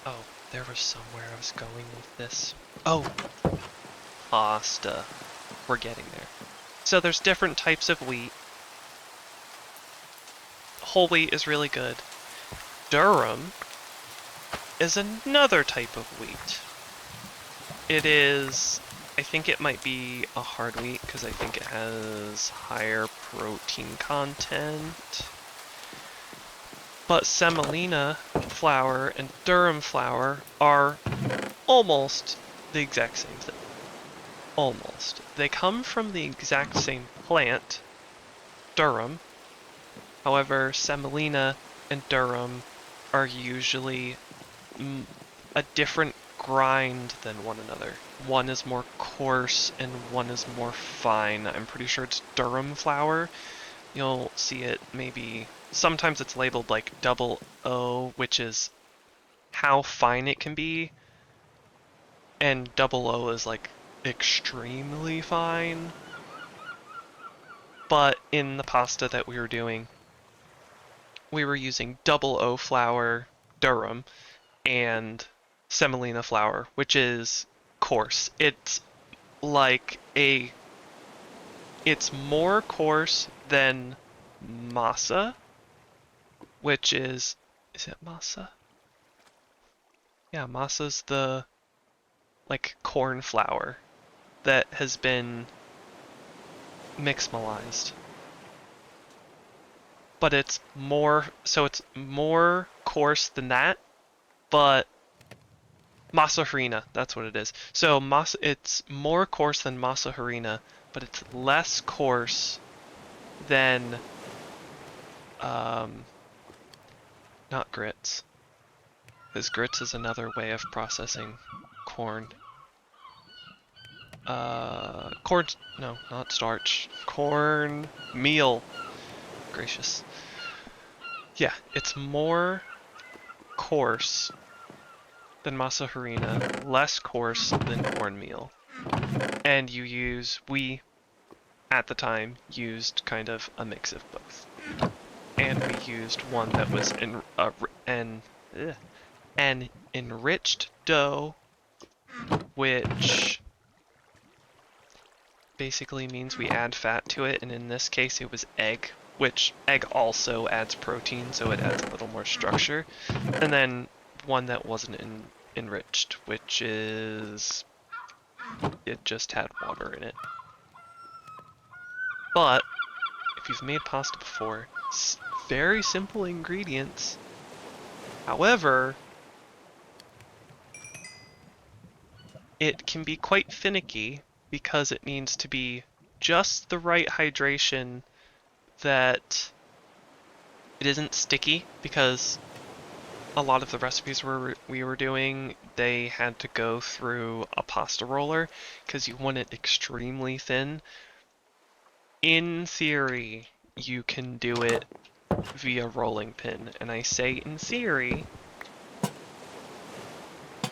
oh, there was somewhere I was going with this. Oh, pasta. We're getting there. So there's different types of wheat. Whole wheat is really good. Durum is another type of wheat. It is, I think it might be a hard wheat because I think it has higher protein content. But semolina flour and durum flour are almost the exact same thing. Almost. They come from the exact same plant, durum. However, semolina and durum are usually a different grind than one another. One is more coarse and one is more fine. I'm pretty sure it's durum flour. You'll see it maybe, sometimes it's labeled like O, which is how fine it can be, and O is like extremely fine. But in the pasta that we were doing, we were using O flour, durum, and semolina flour, which is coarse. It's like it's more coarse than masa, which is it masa? Yeah, masa's the like corn flour that has been mixmalized. But it's more, so it's more coarse than that, but masa harina, that's what it is. So masa, it's more coarse than masa harina, but it's less coarse than, not grits. Because grits is another way of processing corn. Corn, no, not starch. Corn meal. Gracious. Yeah, it's more coarse than masa harina, less coarse than cornmeal. And we, at the time, used kind of a mix of both. And we used one that was an enriched dough, which basically means we add fat to it, and in this case it was egg, which egg also adds protein, so it adds a little more structure. And then one that wasn't enriched, which is, it just had water in it. But if you've made pasta before, it's very simple ingredients. However, it can be quite finicky because it needs to be just the right hydration that it isn't sticky, because a lot of the recipes we were doing, they had to go through a pasta roller because you want it extremely thin. In theory, you can do it via rolling pin, and I say in theory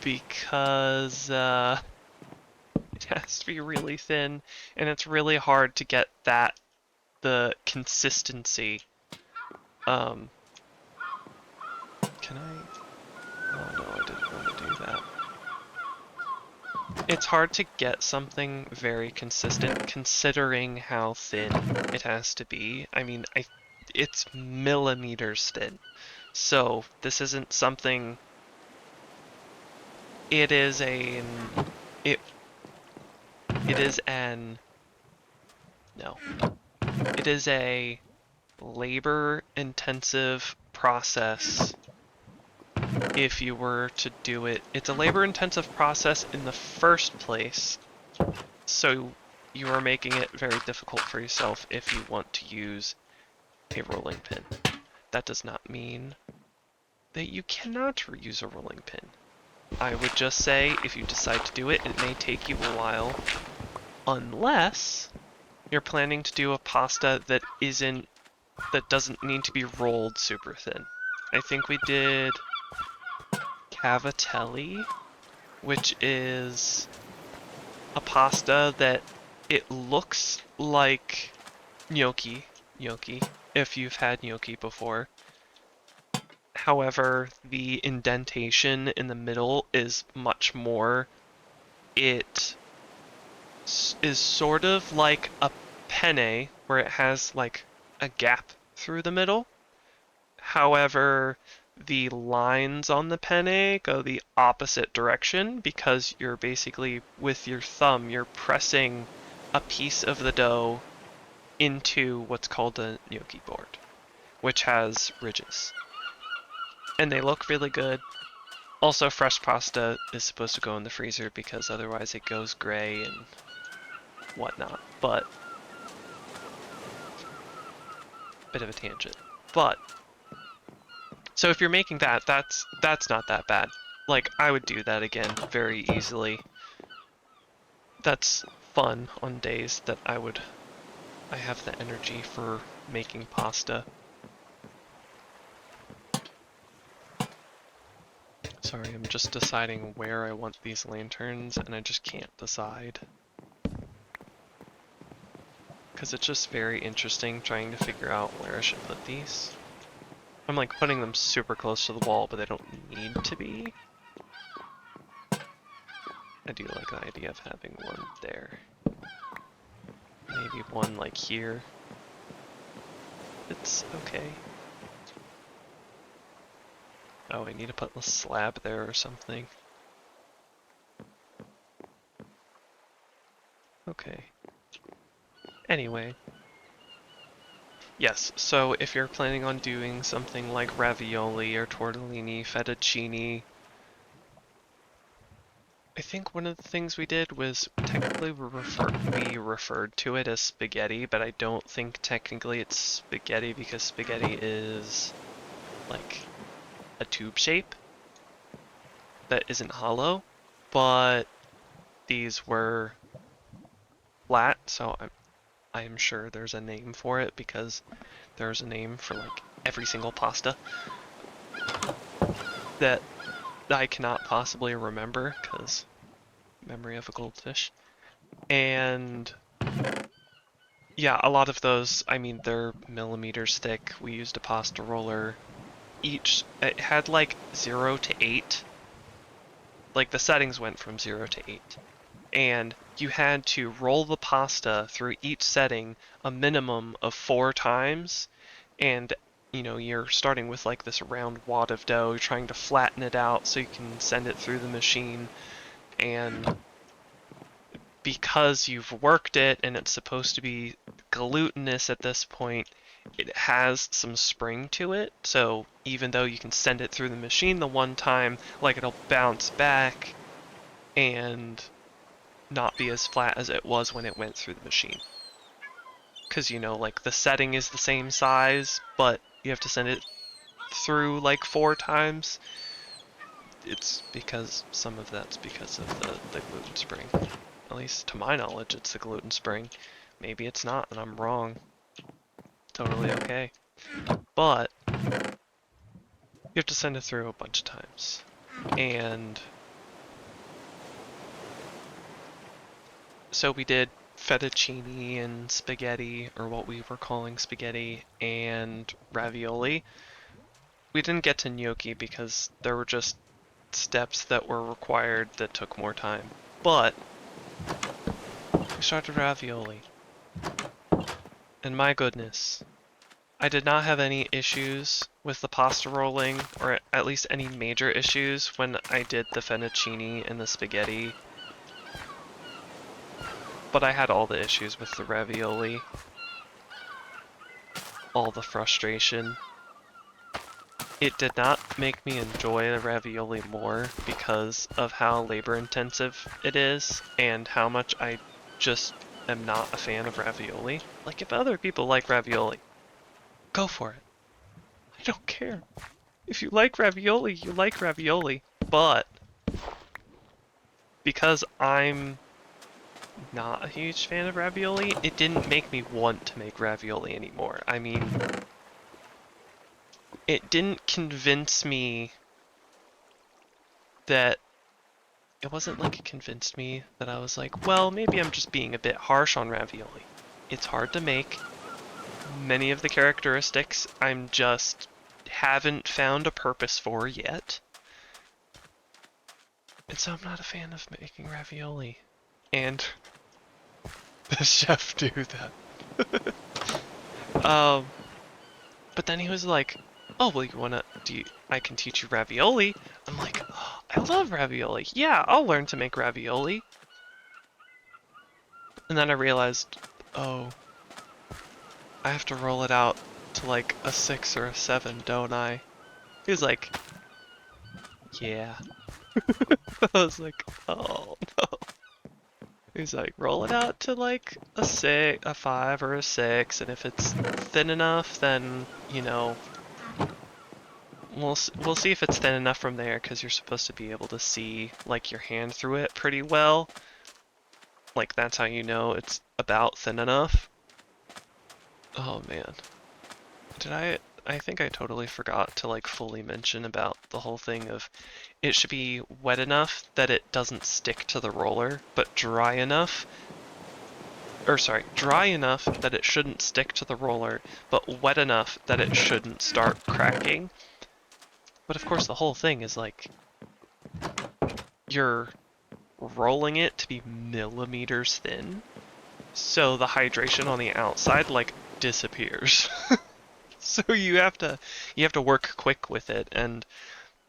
because it has to be really thin, and it's really hard to get the consistency. Can I? Oh no, I didn't want to do that. It's hard to get something very consistent considering how thin it has to be. I mean, it's millimeters thin. So this isn't something. It is an no. It is a labor-intensive process if you were to do it. It's a labor-intensive process in the first place, so you are making it very difficult for yourself if you want to use a rolling pin. That does not mean that you cannot use a rolling pin. I would just say, if you decide to do it, it may take you a while, unless you're planning to do a pasta that doesn't need to be rolled super thin. I think we did cavatelli, which is a pasta that it looks like gnocchi, gnocchi, if you've had gnocchi before. However, the indentation in the middle is much more. It is sort of like a penne, where it has like a gap through the middle. However, the lines on the penne go the opposite direction because you're basically, with your thumb, you're pressing a piece of the dough into what's called a gnocchi board, which has ridges. And they look really good. Also, fresh pasta is supposed to go in the freezer because otherwise it goes gray and whatnot. But, bit of a tangent. But, so if you're making that, that's not that bad. Like, I would do that again very easily. That's fun on days that I have the energy for making pasta. Sorry, I'm just deciding where I want these lanterns, and I just can't decide. Because it's just very interesting trying to figure out where I should put these. I'm like putting them super close to the wall, but they don't need to be. I do like the idea of having one there. Maybe one like here. It's okay. Oh, I need to put a slab there or something. Okay. Anyway. Yes, so if you're planning on doing something like ravioli or tortellini, fettuccine, I think one of the things we did was technically we referred to it as spaghetti, but I don't think technically it's spaghetti because spaghetti is like a tube shape that isn't hollow, but these were flat, so I'm sure there's a name for it because there's a name for like every single pasta that I cannot possibly remember because memory of a goldfish. And yeah, a lot of those, I mean, they're millimeters thick. We used a pasta roller. It had like 0 to 8. Like the settings went from 0 to 8. And you had to roll the pasta through each setting a minimum of 4 times. And, you know, you're starting with like this round wad of dough. You're trying to flatten it out so you can send it through the machine. And because you've worked it and it's supposed to be glutinous at this point, it has some spring to it. So even though you can send it through the machine the one time, like it'll bounce back and not be as flat as it was when it went through the machine. Because, you know, like the setting is the same size, but you have to send it through like 4 times. It's because some of that's because of the gluten spring. At least to my knowledge, it's the gluten spring. Maybe it's not, and I'm wrong. Totally okay. But you have to send it through a bunch of times. And so we did fettuccine and spaghetti, or what we were calling spaghetti, and ravioli. We didn't get to gnocchi because there were just steps that were required that took more time. But we started ravioli. And my goodness, I did not have any issues with the pasta rolling, or at least any major issues when I did the fettuccine and the spaghetti. But I had all the issues with the ravioli. All the frustration. It did not make me enjoy the ravioli more because of how labor intensive it is and how much I just am not a fan of ravioli. Like, if other people like ravioli, go for it. I don't care. If you like ravioli, you like ravioli. But because I'm not a huge fan of ravioli, it didn't make me want to make ravioli anymore. I mean, it didn't convince me that it wasn't like it convinced me that I was like, well, maybe I'm just being a bit harsh on ravioli. It's hard to make. many of the characteristics I'm just haven't found a purpose for yet. And so I'm not a fan of making ravioli. And the chef do that. But then he was like, "Oh, well, I can teach you ravioli." I'm like, oh, "I love ravioli. Yeah, I'll learn to make ravioli." And then I realized, oh, I have to roll it out to like a 6 or a 7, don't I? He was like, "Yeah." I was like, "Oh, no." He's like, "Roll it out to like a 6, a 5, or a 6, and if it's thin enough, then, we'll see if it's thin enough from there, because you're supposed to be able to see like your hand through it pretty well. Like that's how you know it's about thin enough." Oh man. I think I totally forgot to like fully mention about the whole thing of it should be wet enough that it doesn't stick to the roller, but dry enough that it shouldn't stick to the roller, but wet enough that it shouldn't start cracking. But of course the whole thing is like you're rolling it to be millimeters thin, so the hydration on the outside like disappears. So you have to work quick with it, and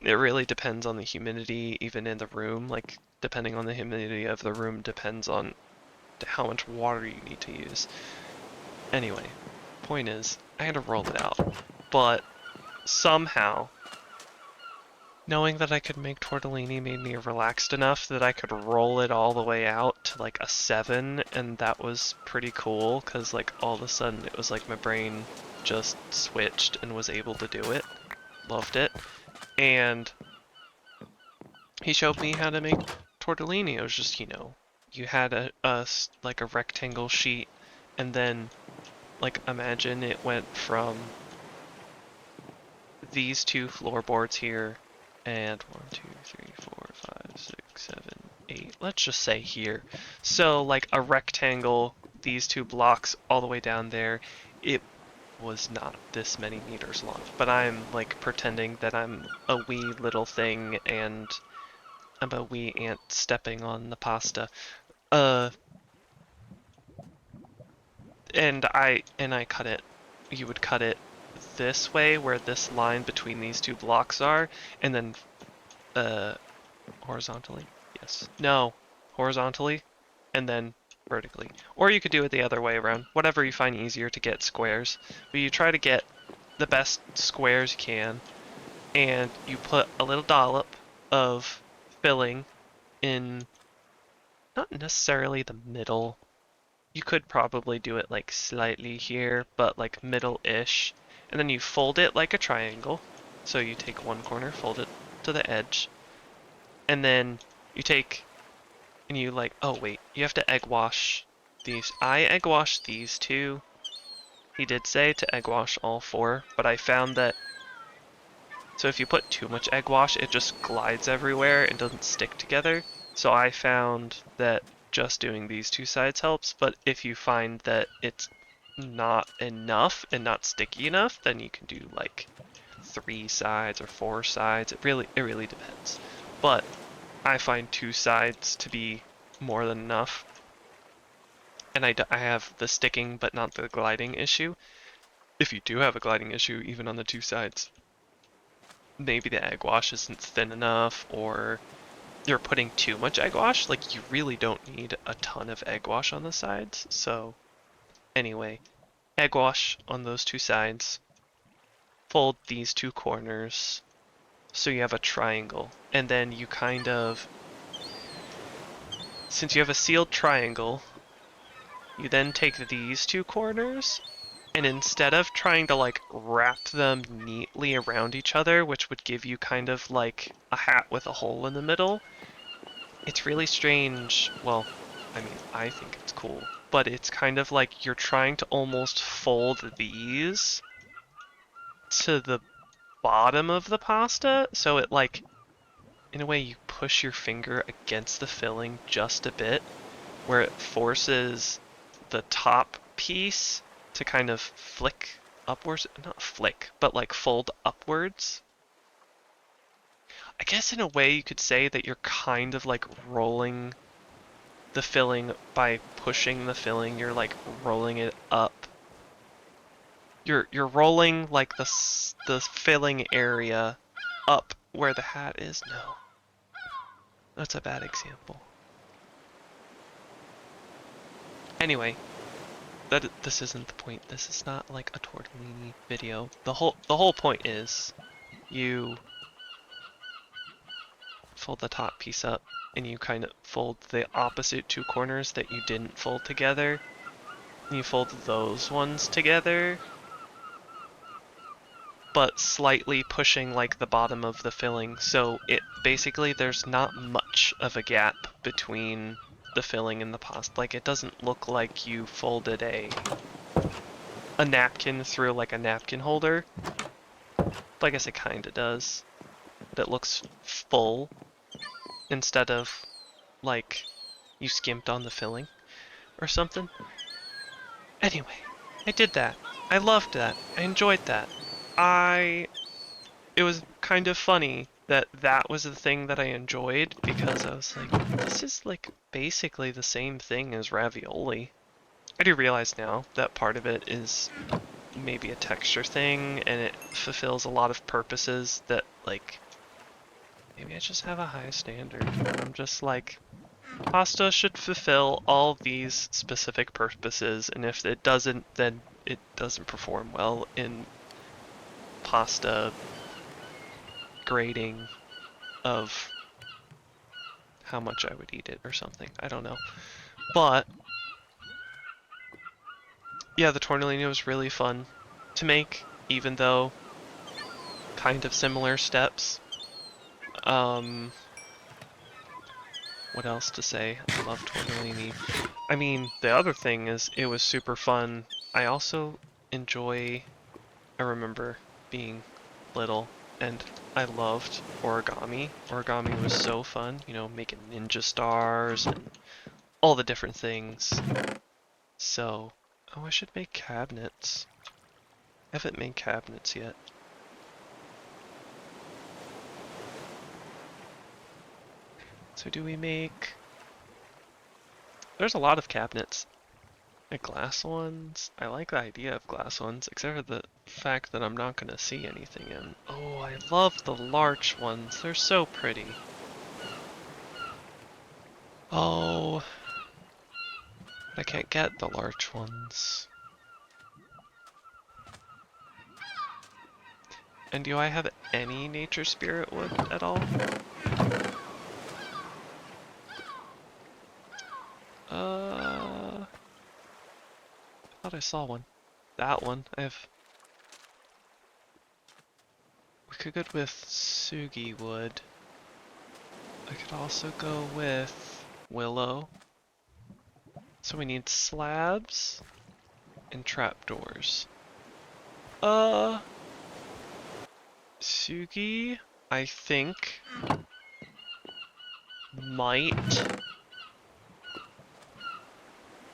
it really depends on the humidity even in the room. Like depending on the humidity of the room depends on how much water you need to use. Anyway, point is, I had to roll it out, but somehow knowing that I could make tortellini made me relaxed enough that I could roll it all the way out to like a 7, and that was pretty cool, because like all of a sudden it was like my brain just switched and was able to do it. Loved it. And he showed me how to make tortellini. It was just, you had like a rectangle sheet, and then like imagine it went from these two floorboards here, and 1, 2, 3, 4, 5, 6, 7, 8. Let's just say here. So like a rectangle, these two blocks all the way down there. It was not this many meters long, but I'm like pretending that I'm a wee little thing and I'm a wee ant stepping on the pasta. Uh, and I cut it. You would cut it this way, where this line between these two blocks are, and then horizontally. Yes. No, horizontally, and then vertically. Or you could do it the other way around. Whatever you find easier to get squares. But you try to get the best squares you can, and you put a little dollop of filling in, not necessarily the middle. You could probably do it like slightly here, but like middle-ish. And then you fold it like a triangle. So you take one corner, fold it to the edge, and then you take and you like, oh wait, you have to egg wash these. I egg wash these two. He did say to egg wash all 4, but I found that, so if you put too much egg wash, it just glides everywhere and doesn't stick together. So I found that just doing these 2 sides helps, but if you find that it's not enough and not sticky enough, then you can do like 3 sides or 4 sides. It really depends. But I find 2 sides to be more than enough. And I have the sticking but not the gliding issue. If you do have a gliding issue, even on the 2 sides, maybe the egg wash isn't thin enough, or you're putting too much egg wash. Like, you really don't need a ton of egg wash on the sides. So anyway, egg wash on those 2 sides, fold these 2 corners so you have a triangle, and then you kind of, since you have a sealed triangle, you then take these 2 corners, and instead of trying to like wrap them neatly around each other, which would give you kind of like a hat with a hole in the middle, it's really strange. Well, I mean, I think it's cool, but it's kind of like you're trying to almost fold these to the bottom of the pasta, so it like, in a way, you push your finger against the filling just a bit, where it forces the top piece to kind of flick upwards, not flick, but like fold upwards. I guess in a way you could say that you're kind of like rolling the filling by pushing the filling, you're like rolling it up. You're rolling like the filling area up where the hat is. No. That's a bad example. Anyway, this isn't the point. This is not like a tortellini video. The whole point is you fold the top piece up and you kind of fold the opposite two corners that you didn't fold together. And you fold those ones together, but slightly pushing like the bottom of the filling. So it basically there's not much of a gap between the filling and the pasta. Like it doesn't look like you folded a napkin through like a napkin holder. But I guess it kinda does. That looks full instead of like you skimped on the filling or something. Anyway, I did that. I loved that. I enjoyed that. It was kind of funny that that was the thing that I enjoyed because I was like, this is like basically the same thing as ravioli. I do realize now that part of it is maybe a texture thing and it fulfills a lot of purposes that like maybe I just have a high standard. I'm just like pasta should fulfill all these specific purposes and if it doesn't then it doesn't perform well in pasta grading of how much I would eat it or something. I don't know. But yeah, the tortellini was really fun to make, even though kind of similar steps. What else to say? I love tortellini. I mean, the other thing is it was super fun. I also enjoy, I remember being little and I loved origami. Origami was so fun, you know, making ninja stars and all the different things. So, oh, I should make cabinets. I haven't made cabinets yet. So do we make... There's a lot of cabinets. Like glass ones. I like the idea of glass ones, except for the fact that I'm not going to see anything in. Oh, I love the larch ones. They're so pretty. Oh, but I can't get the larch ones. And do I have any nature spirit wood at all? I thought I saw one. That one. We could go with sugi wood. I could also go with willow. So we need slabs and trapdoors. Sugi, I think, might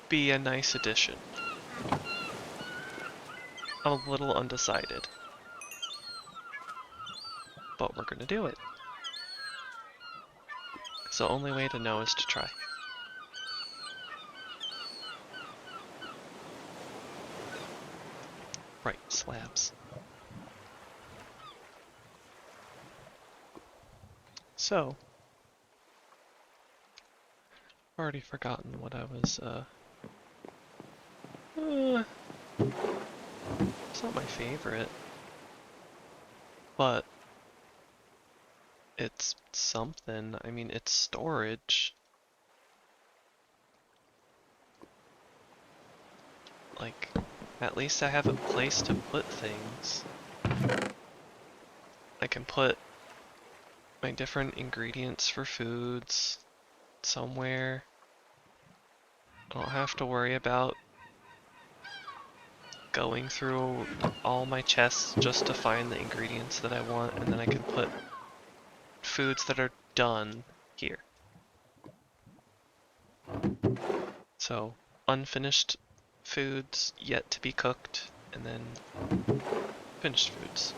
be a nice addition. I'm a little undecided. But we're gonna do it. So the only way to know is to try. Right, slabs. So, I've already forgotten what I was, it's not my favorite, but it's something. I mean, it's storage. Like, at least I have a place to put things. I can put my different ingredients for foods somewhere. I don't have to worry about going through all my chests just to find the ingredients that I want, and then I can put foods that are done here. So, unfinished foods yet to be cooked, and then finished foods.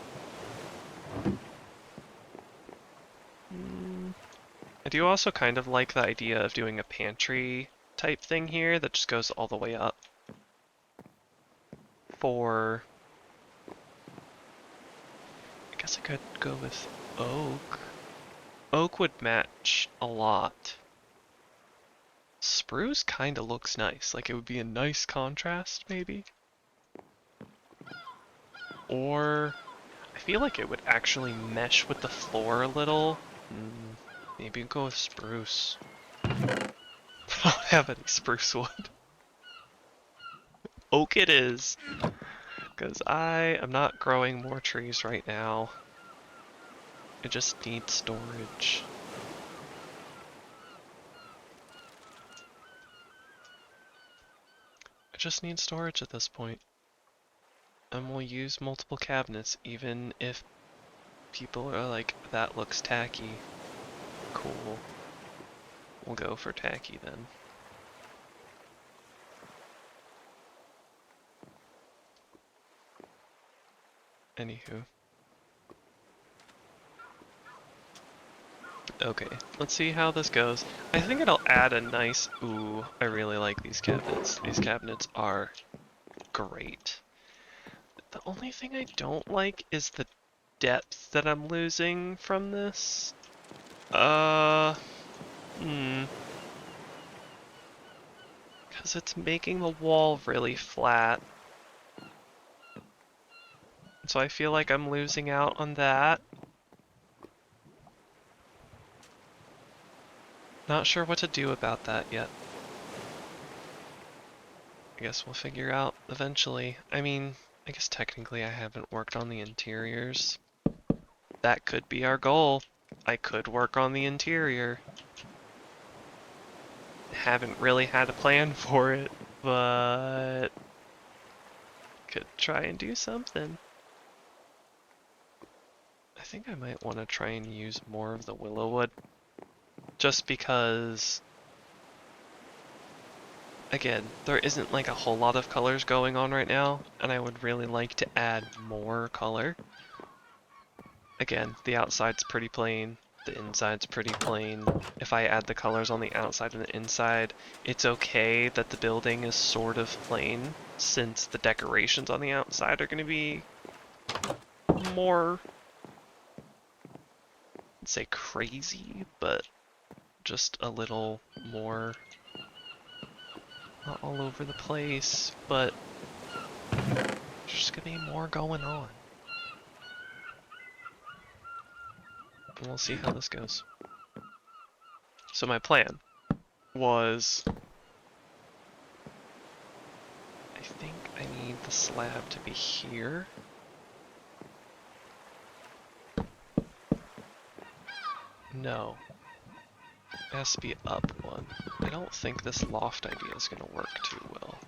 I do also kind of like the idea of doing a pantry type thing here that just goes all the way up. For... I guess I could go with oak. Oak would match a lot. Spruce kind of looks nice, like it would be a nice contrast, maybe? Or... I feel like it would actually mesh with the floor a little. Maybe go with spruce. I don't have any spruce wood. Oak it is! Because I am not growing more trees right now. I just need storage. I just need storage at this point. And we'll use multiple cabinets even if people are like, that looks tacky. Cool. We'll go for tacky then. Anywho. Okay, let's see how this goes. I think it'll add a nice... Ooh, I really like these cabinets. These cabinets are great. The only thing I don't like is the depth that I'm losing from this. Because it's making the wall really flat. So I feel like I'm losing out on that. Not sure what to do about that yet. I guess we'll figure out eventually. I mean, I guess technically I haven't worked on the interiors. That could be our goal. I could work on the interior. Haven't really had a plan for it, but could try and do something. I think I might want to try and use more of the willow wood. Just because, again, there isn't like a whole lot of colors going on right now, and I would really like to add more color. Again, the outside's pretty plain, the inside's pretty plain. If I add the colors on the outside and the inside, it's okay that the building is sort of plain, since the decorations on the outside are going to be more, I'd say crazy, but just a little more, not all over the place, but there's just going to be more going on. And we'll see how this goes. So my plan was, I think I need the slab to be here. No. It has to be up one. I don't think this loft idea is going to work too well.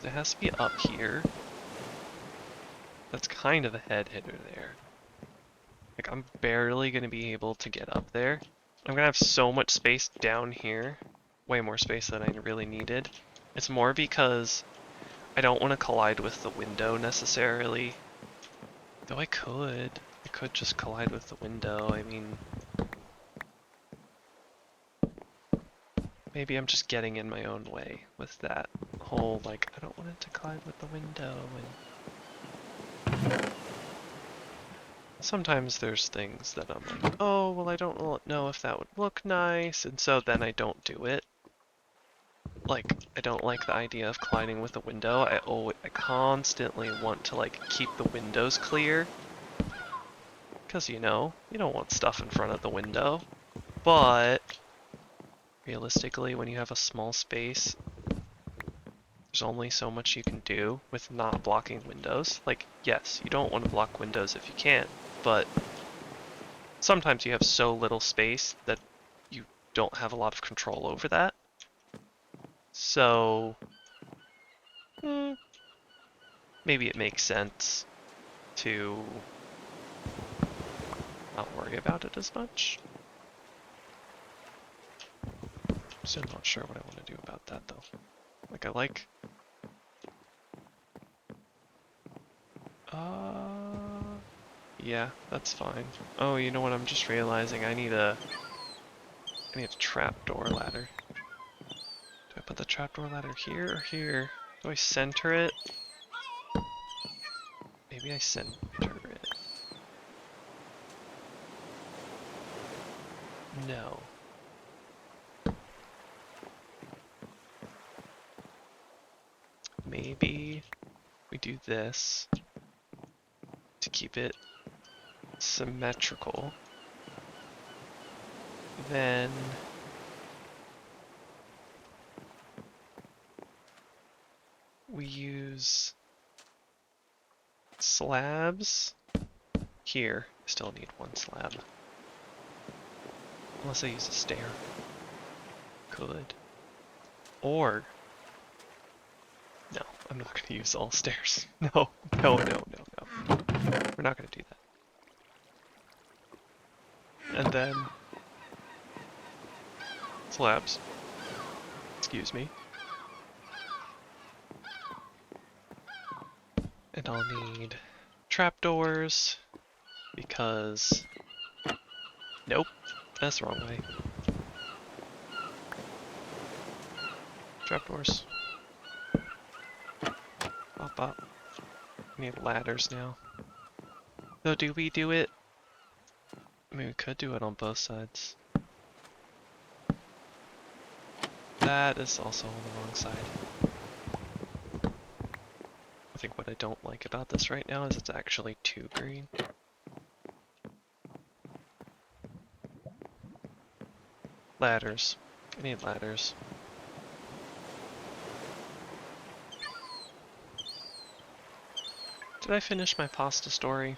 It has to be up here. That's kind of a head hitter there. Like, I'm barely going to be able to get up there. I'm going to have so much space down here. Way more space than I really needed. It's more because I don't want to collide with the window necessarily. Though I could. I could just collide with the window. I mean... Maybe I'm just getting in my own way with that whole, like, I don't want it to collide with the window, and... Sometimes there's things that I'm like, oh, well, I don't know if that would look nice, and so then I don't do it. Like, I don't like the idea of colliding with the window. I constantly want to, like, keep the windows clear. Because, you know, you don't want stuff in front of the window. But, realistically, when you have a small space, there's only so much you can do with not blocking windows. Like, yes, you don't want to block windows if you can, but sometimes you have so little space that you don't have a lot of control over that. So, maybe it makes sense to not worry about it as much. Still not sure what I want to do about that though. Like, I like... Yeah, that's fine. Oh, you know what? I'm just realizing I need a trapdoor ladder. Do I put the trapdoor ladder here or here? Do I center it? Maybe I center it. No. Maybe we do this to keep it symmetrical. Then we use slabs here. Still need one slab. Unless I use a stair. Could. Or... No, I'm not going to use all stairs. No, no, no, no, no. We're not going to do that. And then... slabs. Excuse me. And I'll need trapdoors, because... Nope, that's the wrong way. Trapdoors. Pop up. We need ladders now. Though, do we do it? I mean, we could do it on both sides. That is also on the wrong side. I think what I don't like about this right now is it's actually too green. Ladders. I need ladders. Did I finish my pasta story?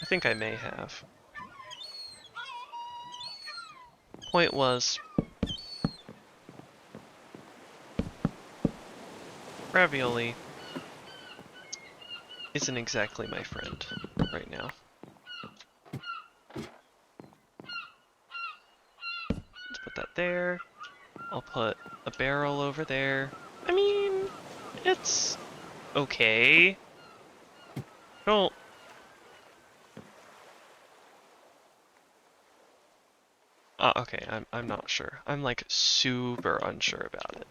I think I may have. Point was... Ravioli isn't exactly my friend right now. Let's put that there. I'll put a barrel over there. I mean, it's okay. Don't... okay, I'm not sure. I'm like super unsure about it.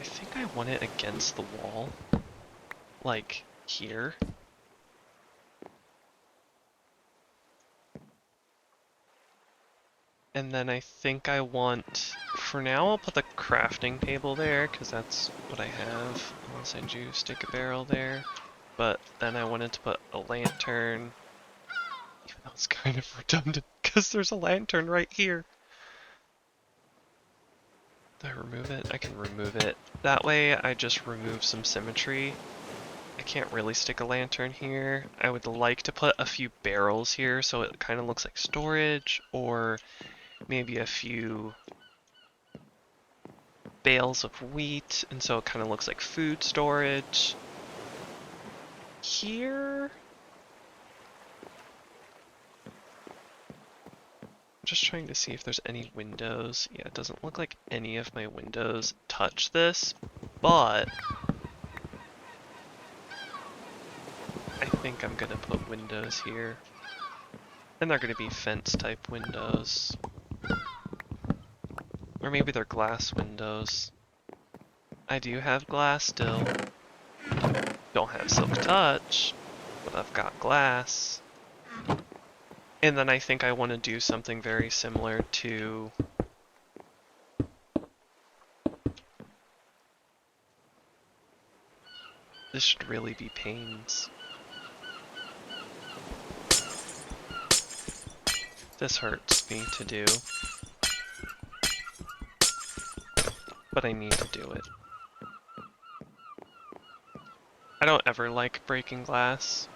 I think I want it against the wall. Like, here. And then I think I want... For now, I'll put the crafting table there, because that's what I have. Unless I do stick a barrel there. But then I wanted to put a lantern. Even though it's kind of redundant, because there's a lantern right here. Do I remove it? I can remove it. That way, I just remove some symmetry. I can't really stick a lantern here. I would like to put a few barrels here so it kind of looks like storage, or maybe a few bales of wheat, and so it kind of looks like food storage. Here... I'm just trying to see if there's any windows. Yeah, it doesn't look like any of my windows touch this, but I think I'm gonna put windows here. And they're gonna be fence type windows. Or maybe they're glass windows. I do have glass still. Don't have silk touch, but I've got glass. And then I think I want to do something very similar to... This should really be panes. This hurts me to do. But I need to do it. I don't ever like breaking glass.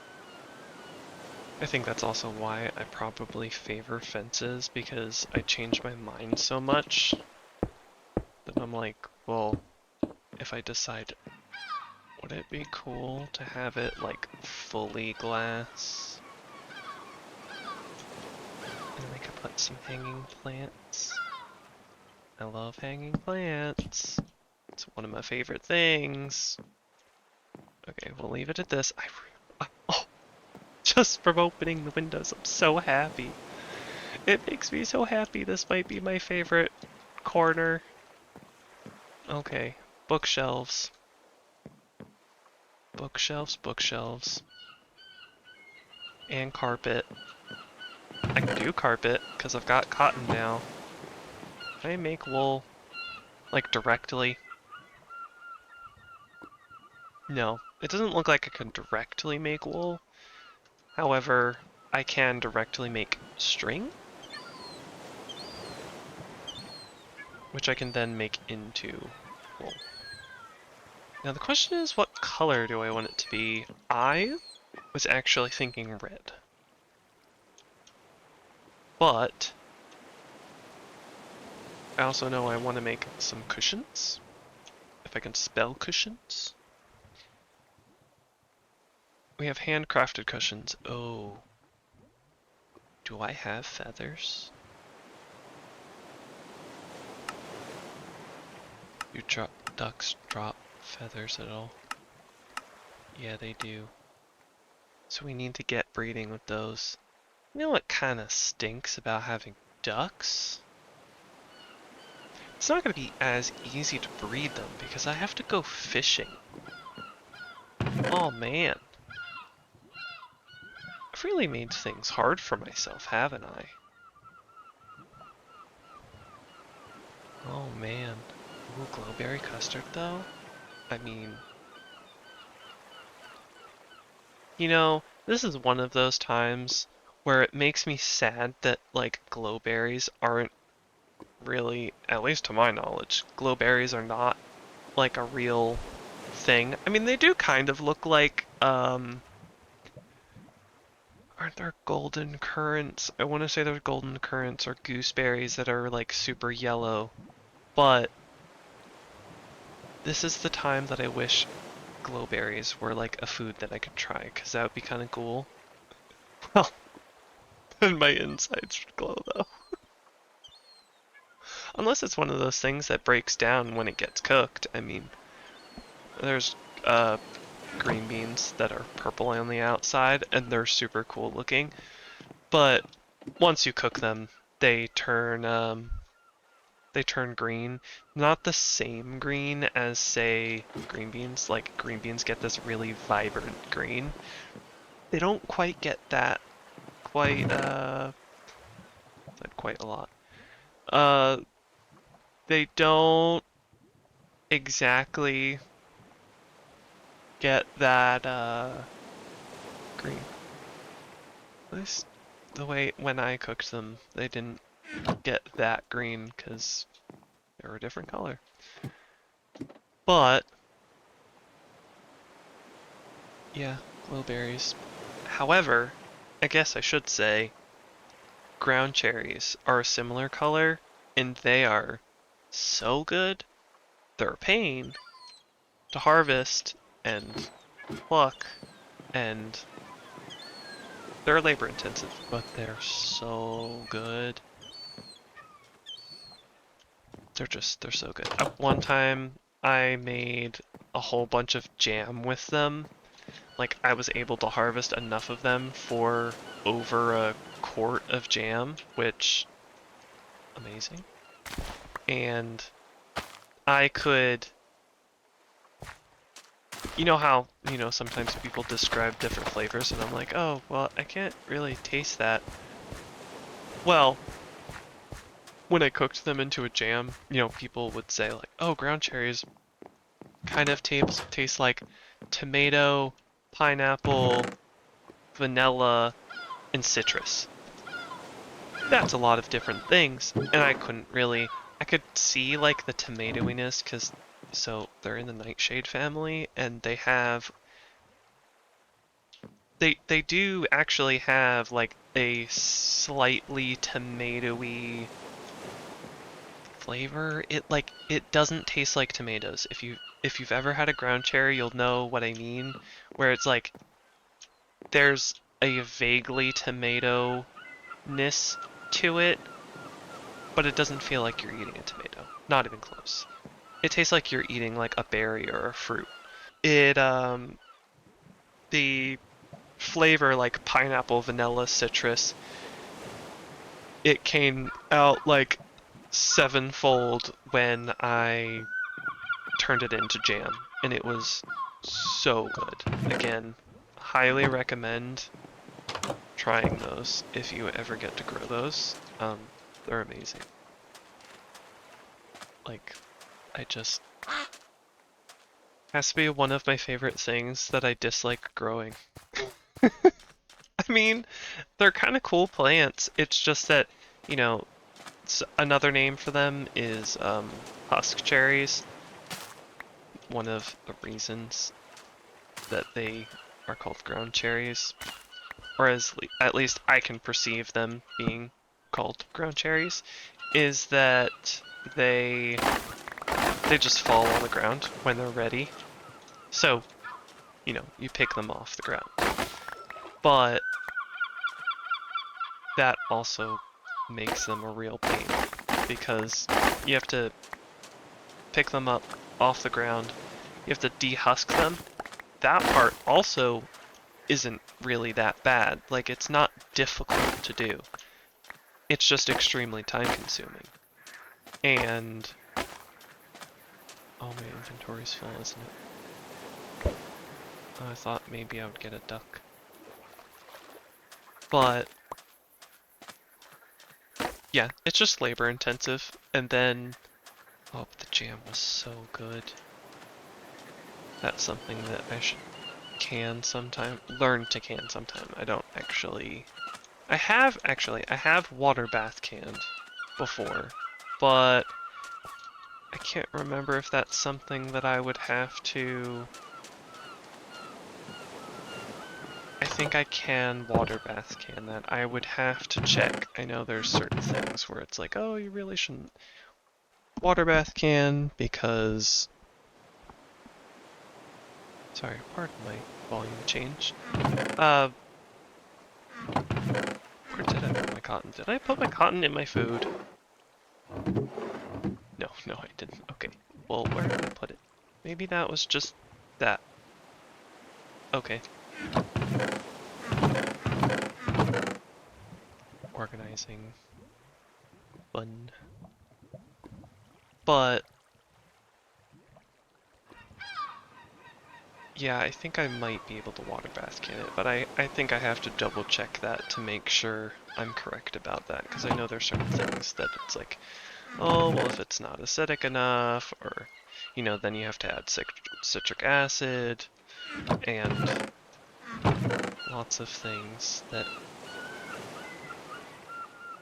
I think that's also why I probably favor fences, because I change my mind so much that I'm like, well, if I decide, would it be cool to have it like fully glass? And then I could put some hanging plants. I love hanging plants. It's one of my favorite things. Okay, we'll leave it at this. Oh, just from opening the windows, I'm so happy. It makes me so happy. This might be my favorite corner. Okay, bookshelves. Bookshelves, bookshelves. And carpet. I can do carpet, because I've got cotton now. Can I make wool, like, directly? No, it doesn't look like I can directly make wool. However, I can directly make string, which I can then make into wool. Now the question is, what color do I want it to be? I was actually thinking red. But I also know I want to make some cushions. If I can spell cushions. We have handcrafted cushions. Oh. Do I have feathers? Ducks drop feathers at all? Yeah, they do. So we need to get breeding with those. You know what kind of stinks about having ducks? It's not going to be as easy to breed them because I have to go fishing. Oh man. I've really made things hard for myself, haven't I? Oh man. Ooh, glowberry custard though? I mean... You know, this is one of those times where it makes me sad that, like, glowberries aren't really, at least to my knowledge, glowberries are not, like, a real thing. I mean, they do kind of look like, aren't there golden currants? I want to say there's golden currants or gooseberries that are, like, super yellow. But this is the time that I wish glowberries were, like, a food that I could try, because that would be kind of cool. Well, and my insides would glow, though. Unless it's one of those things that breaks down when it gets cooked. I mean, there's green beans that are purple on the outside, and they're super cool looking. But once you cook them, they turn green. Not the same green as, say, green beans. Like, green beans get this really vibrant green. They don't quite get that said quite a lot. They don't exactly get that green. At least the way when I cooked them, they didn't get that green because they were a different color. But yeah, glowberries. However, I guess I should say ground cherries are a similar color and they are so good. They're a pain to harvest and pluck, and they're labor intensive, but they're so good. They're so good. One time I made a whole bunch of jam with them. Like, I was able to harvest enough of them for over a quart of jam, which, amazing. And I could, you know how, sometimes people describe different flavors and I'm like, oh, well, I can't really taste that. Well, when I cooked them into a jam, people would say like, oh, ground cherries kind of taste like tomato, pineapple, vanilla, and citrus. That's a lot of different things, and I could see like the tomatoiness because so they're in the nightshade family and they do actually have like a slightly tomatoey flavor. It doesn't taste like tomatoes. If you've ever had a ground cherry, you'll know what I mean, where it's like there's a vaguely tomato-ness to it, but it doesn't feel like you're eating a tomato. Not even close. It tastes like you're eating like a berry or a fruit. The flavor like pineapple, vanilla, citrus, it came out like sevenfold when I turned it into jam, and it was so good. Again, highly recommend trying those if you ever get to grow those. They're amazing. Like, I just has to be one of my favorite things that I dislike growing. I mean, they're kind of cool plants. It's just that, you know, another name for them is husk cherries. One of the reasons that they are called ground cherries, or at least I can perceive them being called ground cherries, is that they just fall on the ground when they're ready. So, you know, you pick them off the ground. But that also makes them a real pain because you have to pick them up off the ground. You have to dehusk them. That part also isn't really that bad. Like, it's not difficult to do. It's just extremely time consuming. And oh, my inventory's full, isn't it? I thought maybe I would get a duck. But yeah, it's just labor intensive. And then, oh, but the jam was so good. That's something that I should learn to can sometime. I don't actually, I have water bath canned before, but I can't remember if that's something that I would have to, I think I can water bath can that. I would have to check. I know there's certain things where it's like, oh, you really shouldn't water bath can because, sorry, pardon my volume change. Where did I put my cotton? Did I put my cotton in my food? No, I didn't. Okay. Well, where did I put it? Maybe that was just that. Okay. Organizing. Fun. But yeah, I think I might be able to water bath can it, but I think I have to double check that to make sure I'm correct about that, because I know there's certain things that it's like, oh, well, if it's not acidic enough, or, you know, then you have to add citric acid, and lots of things that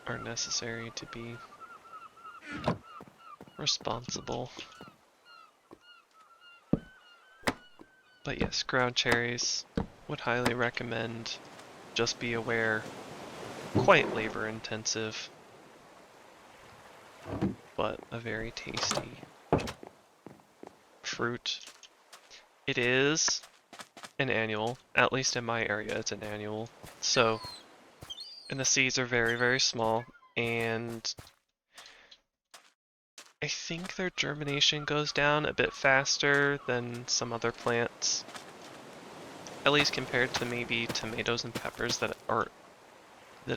are necessary to be responsible. But yes, ground cherries, would highly recommend. Just be aware, quite labor intensive, but a very tasty fruit. It is an annual, at least in my area it's an annual. So, and the seeds are very, very small, and I think their germination goes down a bit faster than some other plants. At least compared to maybe tomatoes and peppers that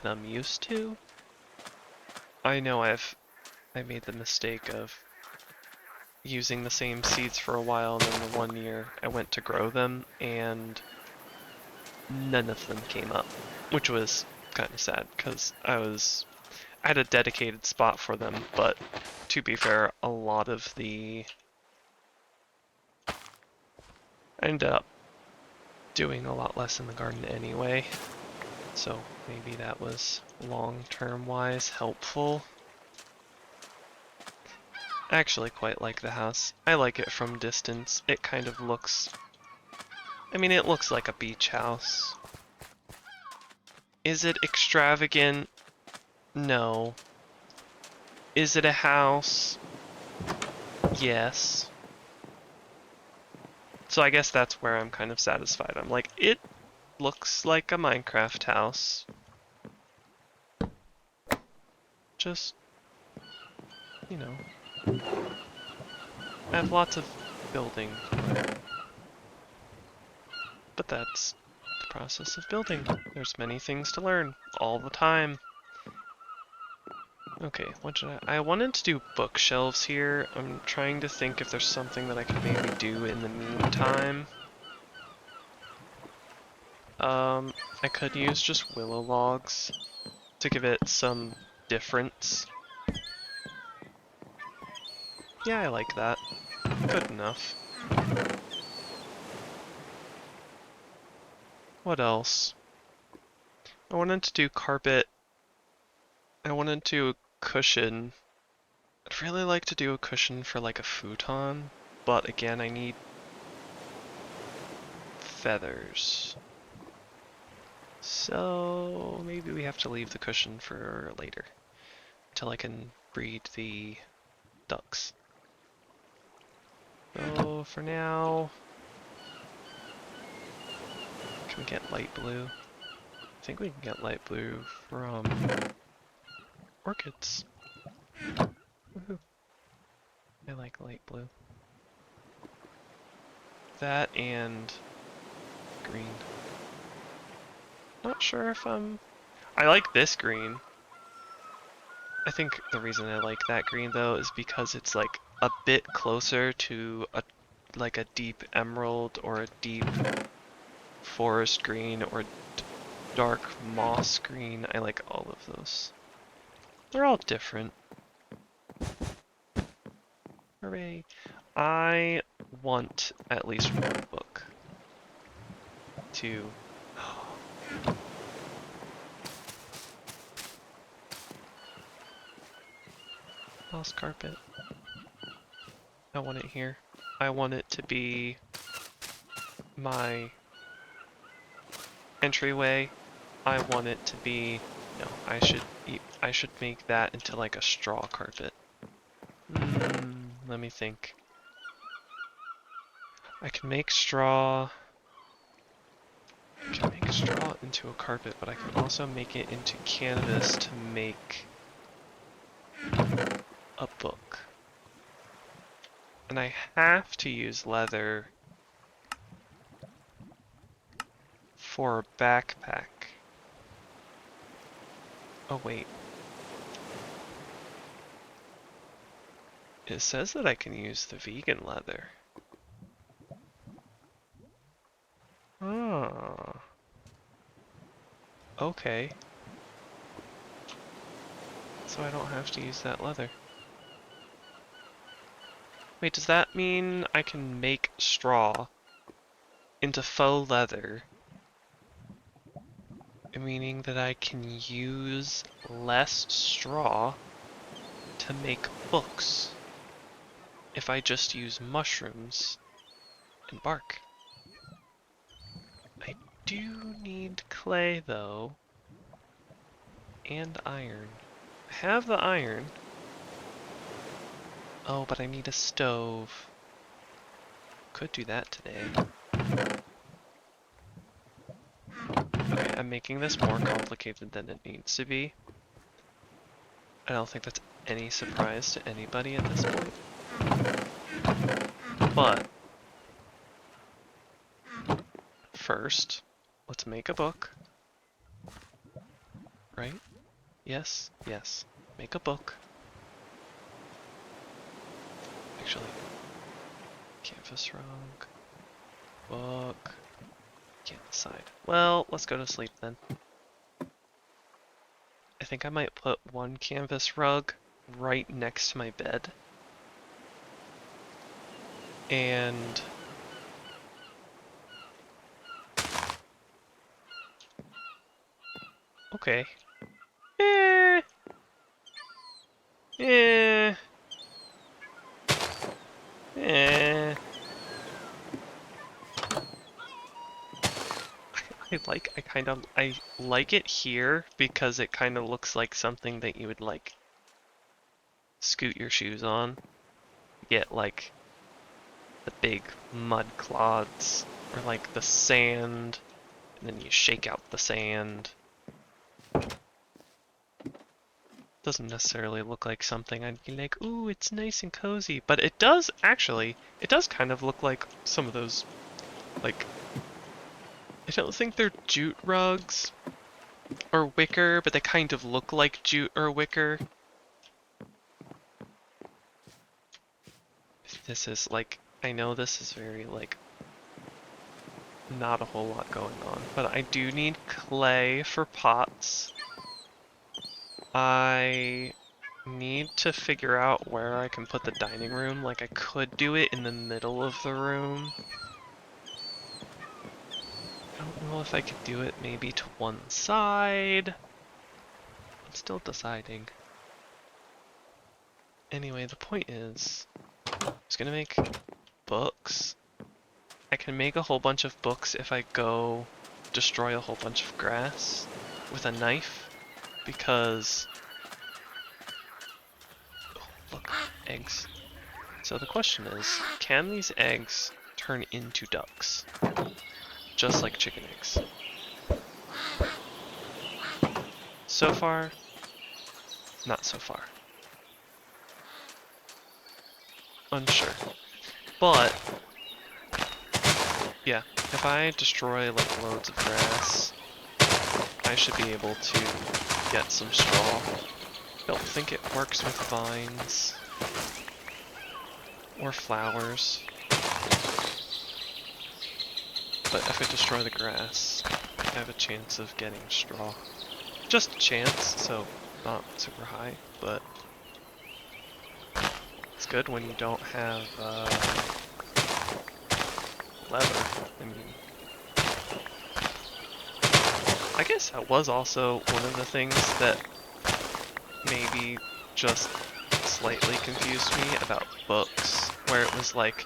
I'm used to. I know I made the mistake of using the same seeds for a while, and then the one year I went to grow them and none of them came up, which was kind of sad because I had a dedicated spot for them, but to be fair, a lot of I ended up doing a lot less in the garden anyway, so maybe that was long-term wise helpful. I actually quite like the house. I like it from distance. It kind of looks, I mean, it looks like a beach house. Is it extravagant? No. Is it a house? Yes. So I guess that's where I'm kind of satisfied. I'm like, it looks like a Minecraft house. Just you know, I have lots of building, but that's the process of building. There's many things to learn all the time. Okay, what should I wanted to do bookshelves here. I'm trying to think if there's something that I could maybe do in the meantime. I could use just willow logs to give it some difference. Yeah, I like that. Good enough. What else? I wanted to do carpet. I wanted to do a cushion. I'd really like to do a cushion for like a futon, but again, I need feathers. So maybe we have to leave the cushion for later, until I can breed the ducks. So for now, can we get light blue? I think we can get light blue from orchids. Woohoo. I like light blue. That and green. Not sure if I like this green. I think the reason I like that green though is because it's like a bit closer to like a deep emerald or a deep forest green or dark moss green. I like all of those. They're all different. Hooray. I want at least one book to... Moss carpet. I want it here. I want it to be my entryway. I want it to be... No, I should make that into like a straw carpet. Let me think. I can make straw into a carpet, but I can also make it into canvas to make a book. And I have to use leather for a backpack. Oh wait. It says that I can use the vegan leather. Oh. Okay. So I don't have to use that leather. Wait, does that mean I can make straw into faux leather? Meaning that I can use less straw to make books if I just use mushrooms and bark. I do need clay though, and iron. I have the iron. Oh, but I need a stove. Could do that today. Okay, I'm making this more complicated than it needs to be. I don't think that's any surprise to anybody at this point. But first, let's make a book. Right? Yes, yes. Make a book. Actually, canvas rug, book, can't decide. Well, let's go to sleep then. I think I might put one canvas rug right next to my bed. And okay. Eh. Eh. I like it here because it kind of looks like something that you would like scoot your shoes on. Get like the big mud clods or like the sand, and then you shake out the sand. Doesn't necessarily look like something I'd be like, ooh, it's nice and cozy. But it does, actually, it does kind of look like some of those, like, I don't think they're jute rugs or wicker, but they kind of look like jute or wicker. This is, like, I know this is very, like, not a whole lot going on, but I do need clay for pots. I need to figure out where I can put the dining room. Like, I could do it in the middle of the room. I don't know if I could do it maybe to one side. I'm still deciding. Anyway, the point is, I was gonna make books. I can make a whole bunch of books if I go destroy a whole bunch of grass with a knife, because... Oh, look, eggs. So the question is, can these eggs turn into ducks? Just like chicken eggs. So far, not so far. Unsure. But, yeah, if I destroy like loads of grass, I should be able to get some straw. Don't think it works with vines or flowers. But if I destroy the grass, I have a chance of getting straw. Just a chance, so not super high, but it's good when you don't have leather. I mean, I guess that was also one of the things that maybe just slightly confused me about books, where it was like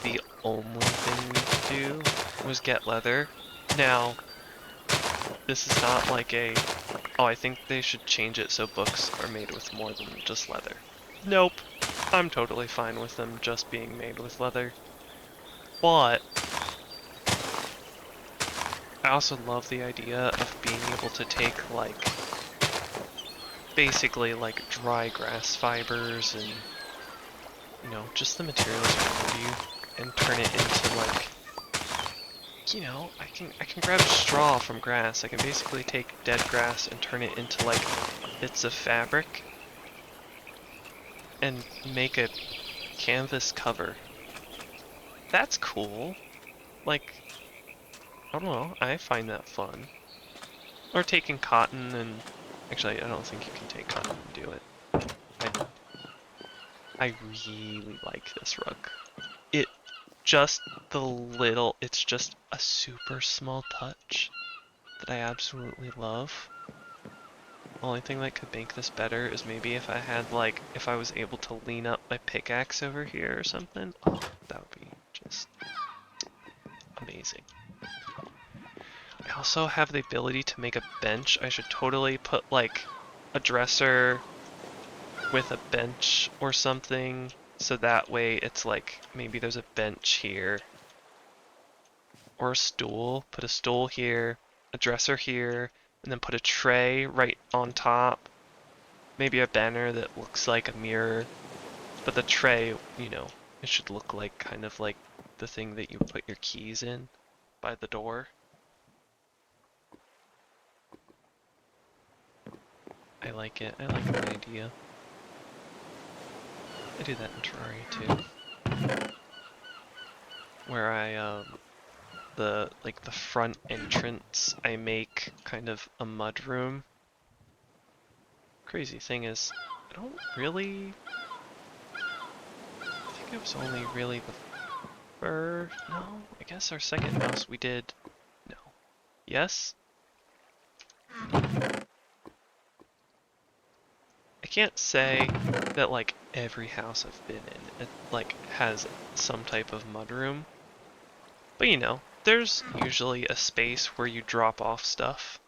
the only thing we could do was get leather. Now, this is not like a, oh, I think they should change it so books are made with more than just leather. Nope. I'm totally fine with them just being made with leather. But I also love the idea of being able to take, like, basically like dry grass fibers and, you know, just the materials around you and turn it into, like, you know, I can grab straw from grass. I can basically take dead grass and turn it into, like, bits of fabric and make a canvas cover. That's cool. Like, I don't know, I find that fun. Or taking cotton and... Actually, I don't think you can take cotton and do it. I really like this rug. It just it's just a super small touch that I absolutely love. Only thing that could make this better is maybe if I had, like, if I was able to lean up my pickaxe over here or something. Oh, that would be just amazing. I also have the ability to make a bench. I should totally put, like, a dresser with a bench or something, so that way it's like, maybe there's a bench here. Or a stool. Put a stool here, a dresser here, and then put a tray right on top. Maybe a banner that looks like a mirror. But the tray, you know, it should look like kind of like the thing that you put your keys in by the door. I like it. I like the idea. I do that in Terraria too. Where I, the front entrance, I make kind of a mud room. Crazy thing is, I don't really... I think it was only really the first... No, I guess our second house we did... No. Yes? I can't say that, like, every house I've been in, it, like, has some type of mudroom. But, you know, there's usually a space where you drop off stuff.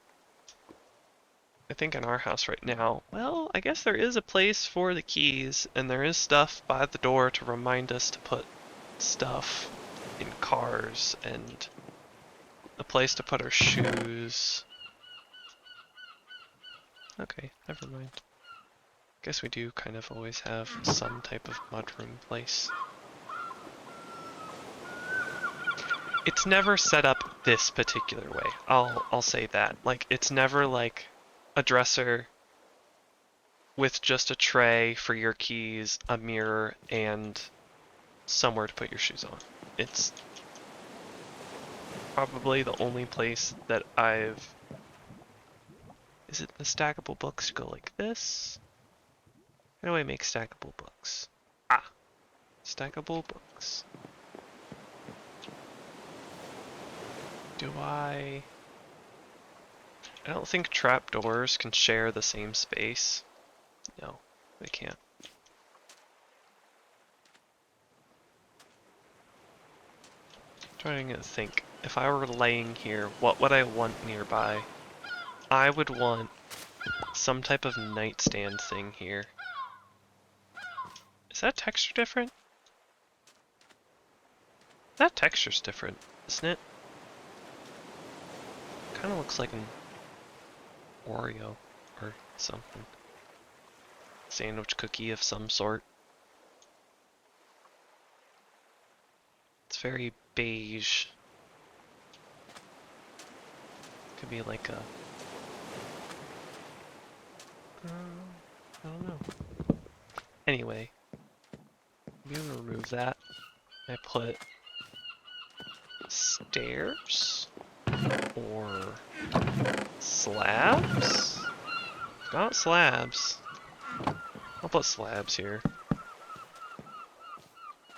I think in our house right now, well, I guess there is a place for the keys, and there is stuff by the door to remind us to put stuff in cars, and a place to put our shoes. Okay, never mind. Guess we do kind of always have some type of mudroom place. It's never set up this particular way. I'll say that. Like, it's never like a dresser with just a tray for your keys, a mirror, and somewhere to put your shoes on. It's probably the only place that I've... Is it the stackable books go like this? How do I make stackable books? Ah, stackable books. Do I don't think trapdoors can share the same space. No, they can't. Trying to think, if I were laying here, what would I want nearby? I would want some type of nightstand thing here. Is that texture different? That texture's different, isn't it? Kind of looks like an Oreo or something. Sandwich cookie of some sort. It's very beige. Could be like a... I don't know. Anyway, we remove that. I put stairs or slabs? Not slabs. I'll put slabs here.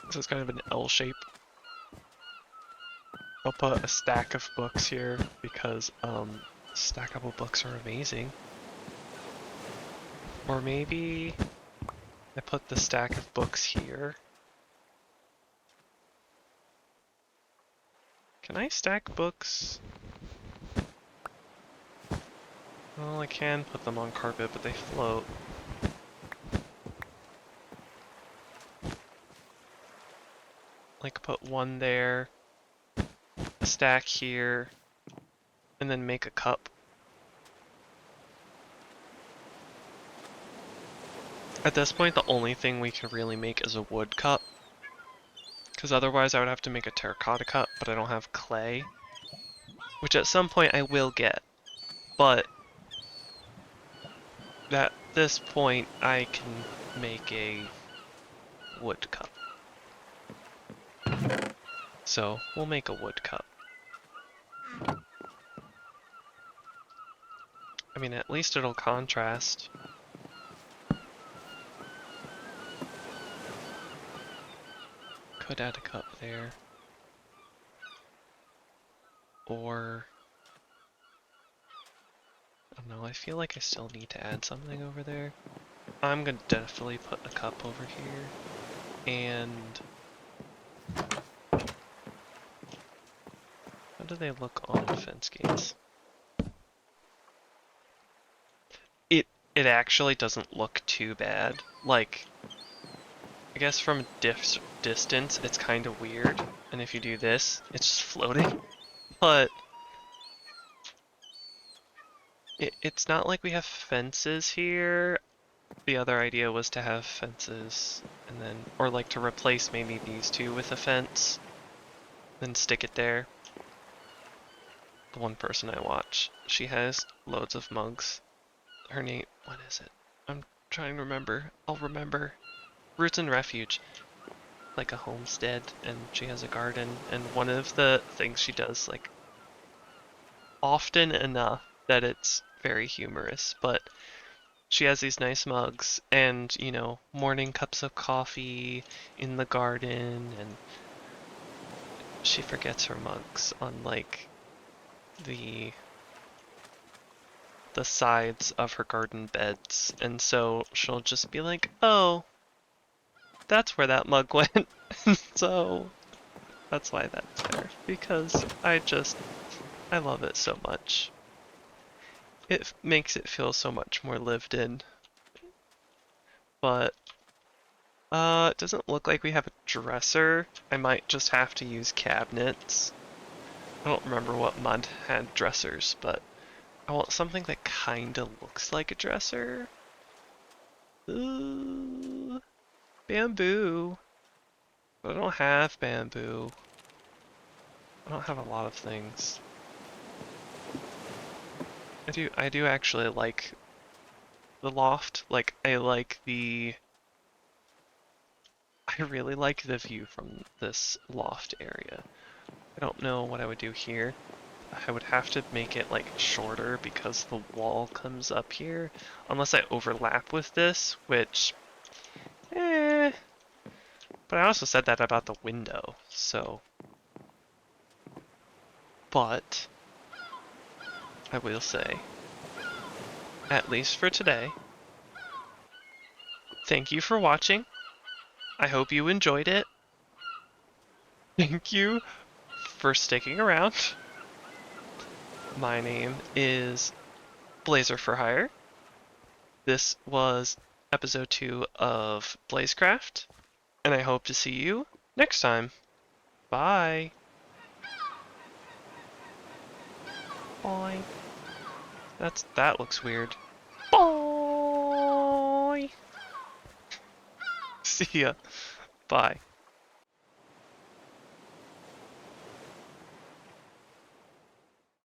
This is kind of an L shape. I'll put a stack of books here because stackable books are amazing. Or maybe I put the stack of books here. Can I stack books? Well, I can put them on carpet, but they float. Like put one there, a stack here, and then make a cup. At this point, the only thing we can really make is a wood cup. Because otherwise I would have to make a terracotta cup, but I don't have clay. Which at some point I will get. But at this point I can make a wood cup. So we'll make a wood cup. I mean, at least it'll contrast. Could add a cup there. Or... I don't know, I feel like I still need to add something over there. I'm gonna definitely put a cup over here. And... how do they look on fence gates? It actually doesn't look too bad. Like, I guess from a distance it's kind of weird. And if you do this, it's just floating. But it's not like we have fences here. The other idea was to have fences and then, or like to replace maybe these two with a fence, then stick it there. The one person I watch, she has loads of mugs. Her name, what is it? I'm trying to remember. I'll remember. Roots and Refuge. Like a homestead, and she has a garden, and one of the things she does, like, often enough that it's very humorous, but she has these nice mugs, and, you know, morning cups of coffee in the garden, and she forgets her mugs on, like, the sides of her garden beds, and so she'll just be like, oh, that's where that mug went. So that's why that's there, because I love it so much. It makes it feel so much more lived in. But it doesn't look like we have a dresser. I might just have to use cabinets. I don't remember what mod had dressers, but I want something that kinda looks like a dresser. Bamboo. But I don't have bamboo. I don't have a lot of things. I do actually like the loft. Like, I really like the view from this loft area. I don't know what I would do here. I would have to make it like shorter because the wall comes up here. Unless I overlap with this, which, eh. But I also said that about the window, so. But, I will say, at least for today, thank you for watching. I hope you enjoyed it. Thank you for sticking around. My name is Blazer for Hire. This was episode 2 of BlazeCraft, and I hope to see you next time. Bye. Bye. That looks weird. Bye. See ya. Bye.